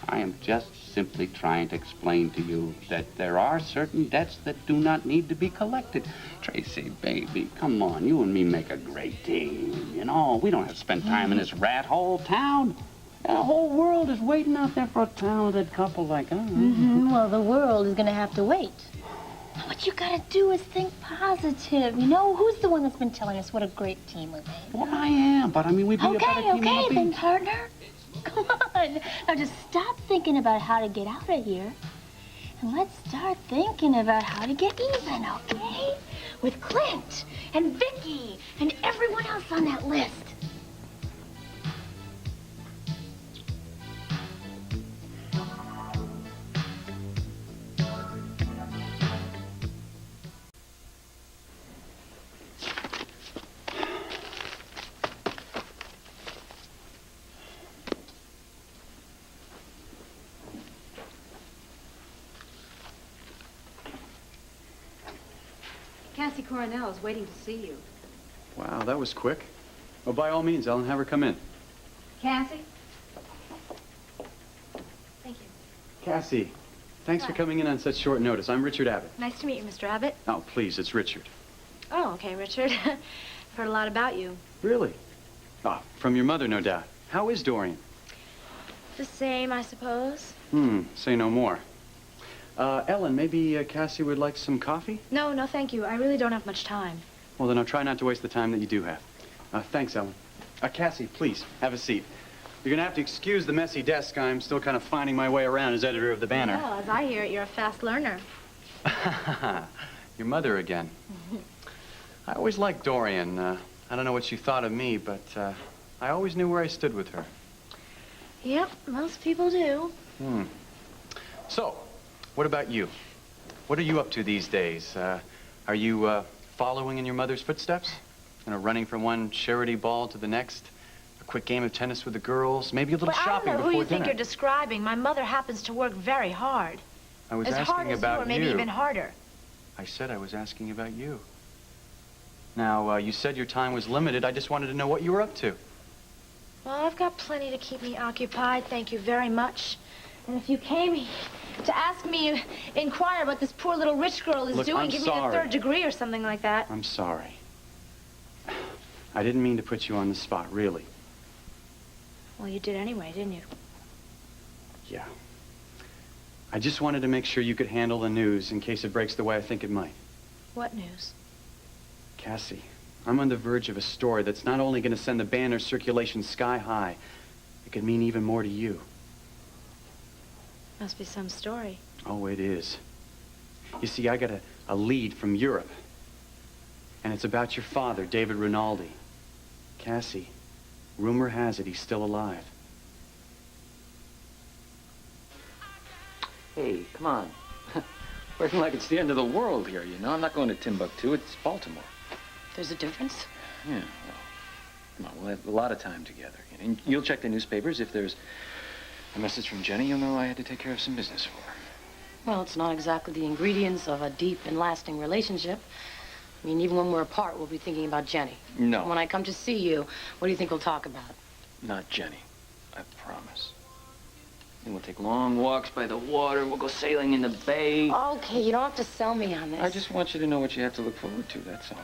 I am just simply trying to explain to you that there are certain debts that do not need to be collected. Tracy, baby, come on. You and me make a great team. You know, we don't have to spend time in this rat hole town. The whole world is waiting out there for a talented couple like us. Well, the world is gonna have to wait. What you gotta do is think positive. You know, who's the one that's been telling us what a great team we made? Well, I am, but I mean, we'd be a better team Okay, on the then, beach. partner. Come on. Now just stop thinking about how to get out of here. And let's start thinking about how to get even, okay? With Clint and Vicky and everyone else on that list. Cassie Coronel is waiting to see you. Wow, that was quick. Well, by all means, Ellen, have her come in. Cassie? Thank you. Cassie, thanks for Hi. coming in on such short notice. I'm Richard Abbott. Nice to meet you, Mr. Abbott. Oh, please, it's Richard. Oh, okay, Richard. I've heard a lot about you. Really? Ah, from your mother, no doubt. How is Dorian? The same, I suppose. Say no more. Ellen, maybe Cassie would like some coffee? No, no, thank you. I really don't have much time. Well, then I'll try not to waste the time that you do have. Thanks, Ellen. Cassie, please, have a seat. You're gonna have to excuse the messy desk. I'm still kind of finding my way around as editor of the Banner. Well, as I hear it, you're a fast learner. Your mother again. I always liked Dorian. I don't know what she thought of me, but I always knew where I stood with her. Yep, most people do. So, what about you? What are you up to these days? Are you following in your mother's footsteps? You know, running from one charity ball to the next? A quick game of tennis with the girls? Maybe a little Well, shopping I don't know before who you dinner? think you're describing. My mother happens to work very hard. I was as asking hard as about you, or maybe you. even harder. I said I was asking about you. Now, you said your time was limited. I just wanted to know what you were up to. Well, I've got plenty to keep me occupied. Thank you very much. And if you came to ask me, inquire what this poor little rich girl is Look, doing, I'm give me a sorry. 3rd degree or something like that. I'm sorry. I didn't mean to put you on the spot, really. Well, you did anyway, didn't you? Yeah. I just wanted to make sure you could handle the news in case it breaks the way I think it might. What news? Cassie, I'm on the verge of a story that's not only going to send the Banner circulation sky high, it could mean even more to you. Must be some story. Oh, it is. You see, I got a lead from Europe. And it's about your father, David Rinaldi. Cassie, rumor has it he's still alive. Hey, come on. Working like it's the end of the world here, you know? I'm not going to Timbuktu. It's Baltimore. There's a difference? Yeah, well, come on. We'll have a lot of time together. And you'll check the newspapers. If there's a message from Jenny, you'll know I had to take care of some business for her. Well, it's not exactly the ingredients of a deep and lasting relationship. I mean, even when we're apart, we'll be thinking about Jenny. No. When I come to see you, what do you think we'll talk about? Not Jenny. I promise. And we'll take long walks by the water. We'll go sailing in the bay. Okay, you don't have to sell me on this. I just want you to know what you have to look forward to, that's all.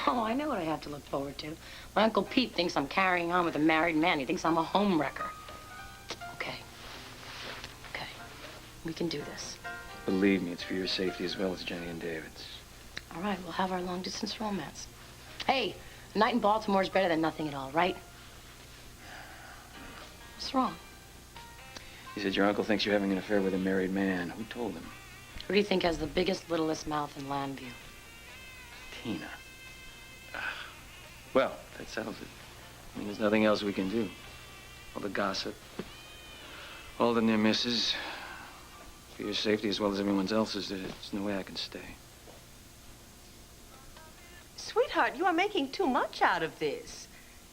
Oh, I know what I have to look forward to. My Uncle Pete thinks I'm carrying on with a married man. He thinks I'm a home wrecker. Okay. Okay. We can do this. Believe me, it's for your safety as well as Jenny and David's. All right, we'll have our long-distance romance. Hey, a night in Baltimore is better than nothing at all, right? What's wrong? He said your uncle thinks you're having an affair with a married man. Who told him? Who do you think has the biggest, littlest mouth in Landview? Tina. Well, that settles it. I mean, there's nothing else we can do. All the gossip, all the near misses. For your safety as well as everyone else's, there's no way I can stay. Sweetheart, you are making too much out of this.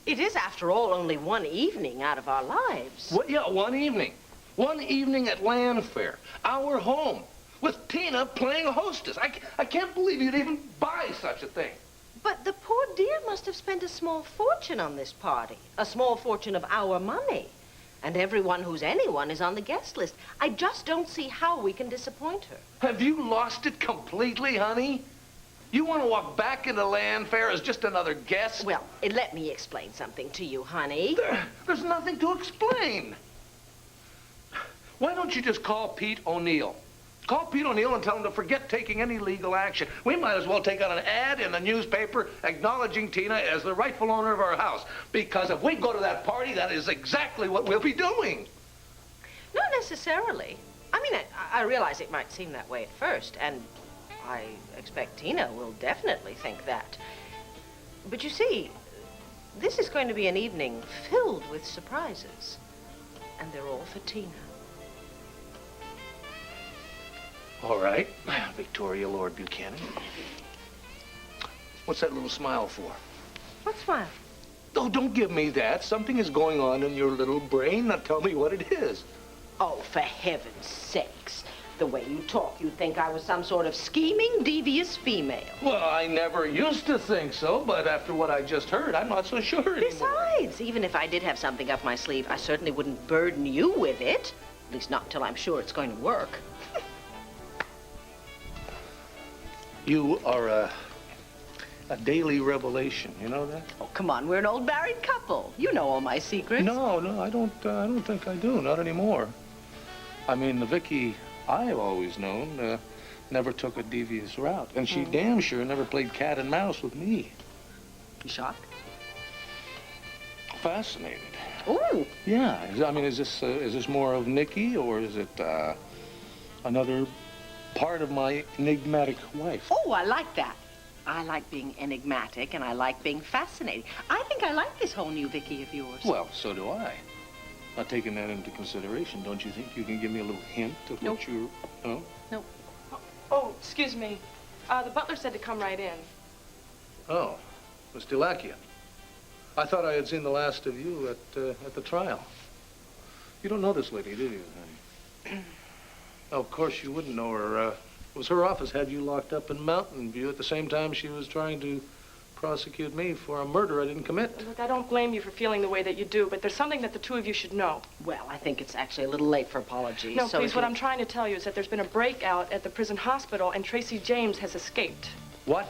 It is, after all, only one evening out of our lives. What, yeah, one evening. One evening at Land Fair, our home, with Tina playing hostess. I can't believe you'd even buy such a thing. But the poor dear must have spent a small fortune on this party. A small fortune of our money. And everyone who's anyone is on the guest list. I just don't see how we can disappoint her. Have you lost it completely, honey? You want to walk back into Land Fair as just another guest? Well, let me explain something to you, honey. There's nothing to explain. Why don't you just call Pete O'Neill? Call Pete O'Neill and tell him to forget taking any legal action. We might as well take out an ad in the newspaper acknowledging Tina as the rightful owner of our house. Because if we go to that party, that is exactly what we'll be doing. Not necessarily. I mean, I realize it might seem that way at first, and I expect Tina will definitely think that. But you see, this is going to be an evening filled with surprises, and they're all for Tina. All right, Victoria Lord Buchanan. What's that little smile for? What smile? Oh, don't give me that. Something is going on in your little brain. Now tell me what it is. Oh, for heaven's sakes. The way you talk, you'd think I was some sort of scheming, devious female. Well, I never used to think so, but after what I just heard, I'm not so sure anymore. Besides, even if I did have something up my sleeve, I certainly wouldn't burden you with it. At least not until I'm sure it's going to work. You are a daily revelation, you know that? Oh, come on, we're an old married couple. You know all my secrets. No, I don't think I do, not anymore. I mean, the Vicky I've always known never took a devious route, and she damn sure never played cat and mouse with me. You shocked? Fascinated. Ooh. Yeah, I mean, is this more of Nikki, or is it another part of my enigmatic wife? Oh, I like that. I like being enigmatic, and I like being fascinating. I think I like this whole new Vicky of yours. Well, so do I. Not taking that into consideration, don't you think you can give me a little hint of what you're... No? Nope. Oh, excuse me. The butler said to come right in. Oh, Miss Delakia. I thought I had seen the last of you at the trial. You don't know this lady, do you, honey? Oh, of course you wouldn't know her. It was her office had you locked up in Mountain View at the same time she was trying to prosecute me for a murder I didn't commit. Look, I don't blame you for feeling the way that you do, but there's something that the two of you should know. Well, I think it's actually a little late for apologies. No, so please, what I'm trying to tell you is that there's been a breakout at the prison hospital and Tracy James has escaped. What?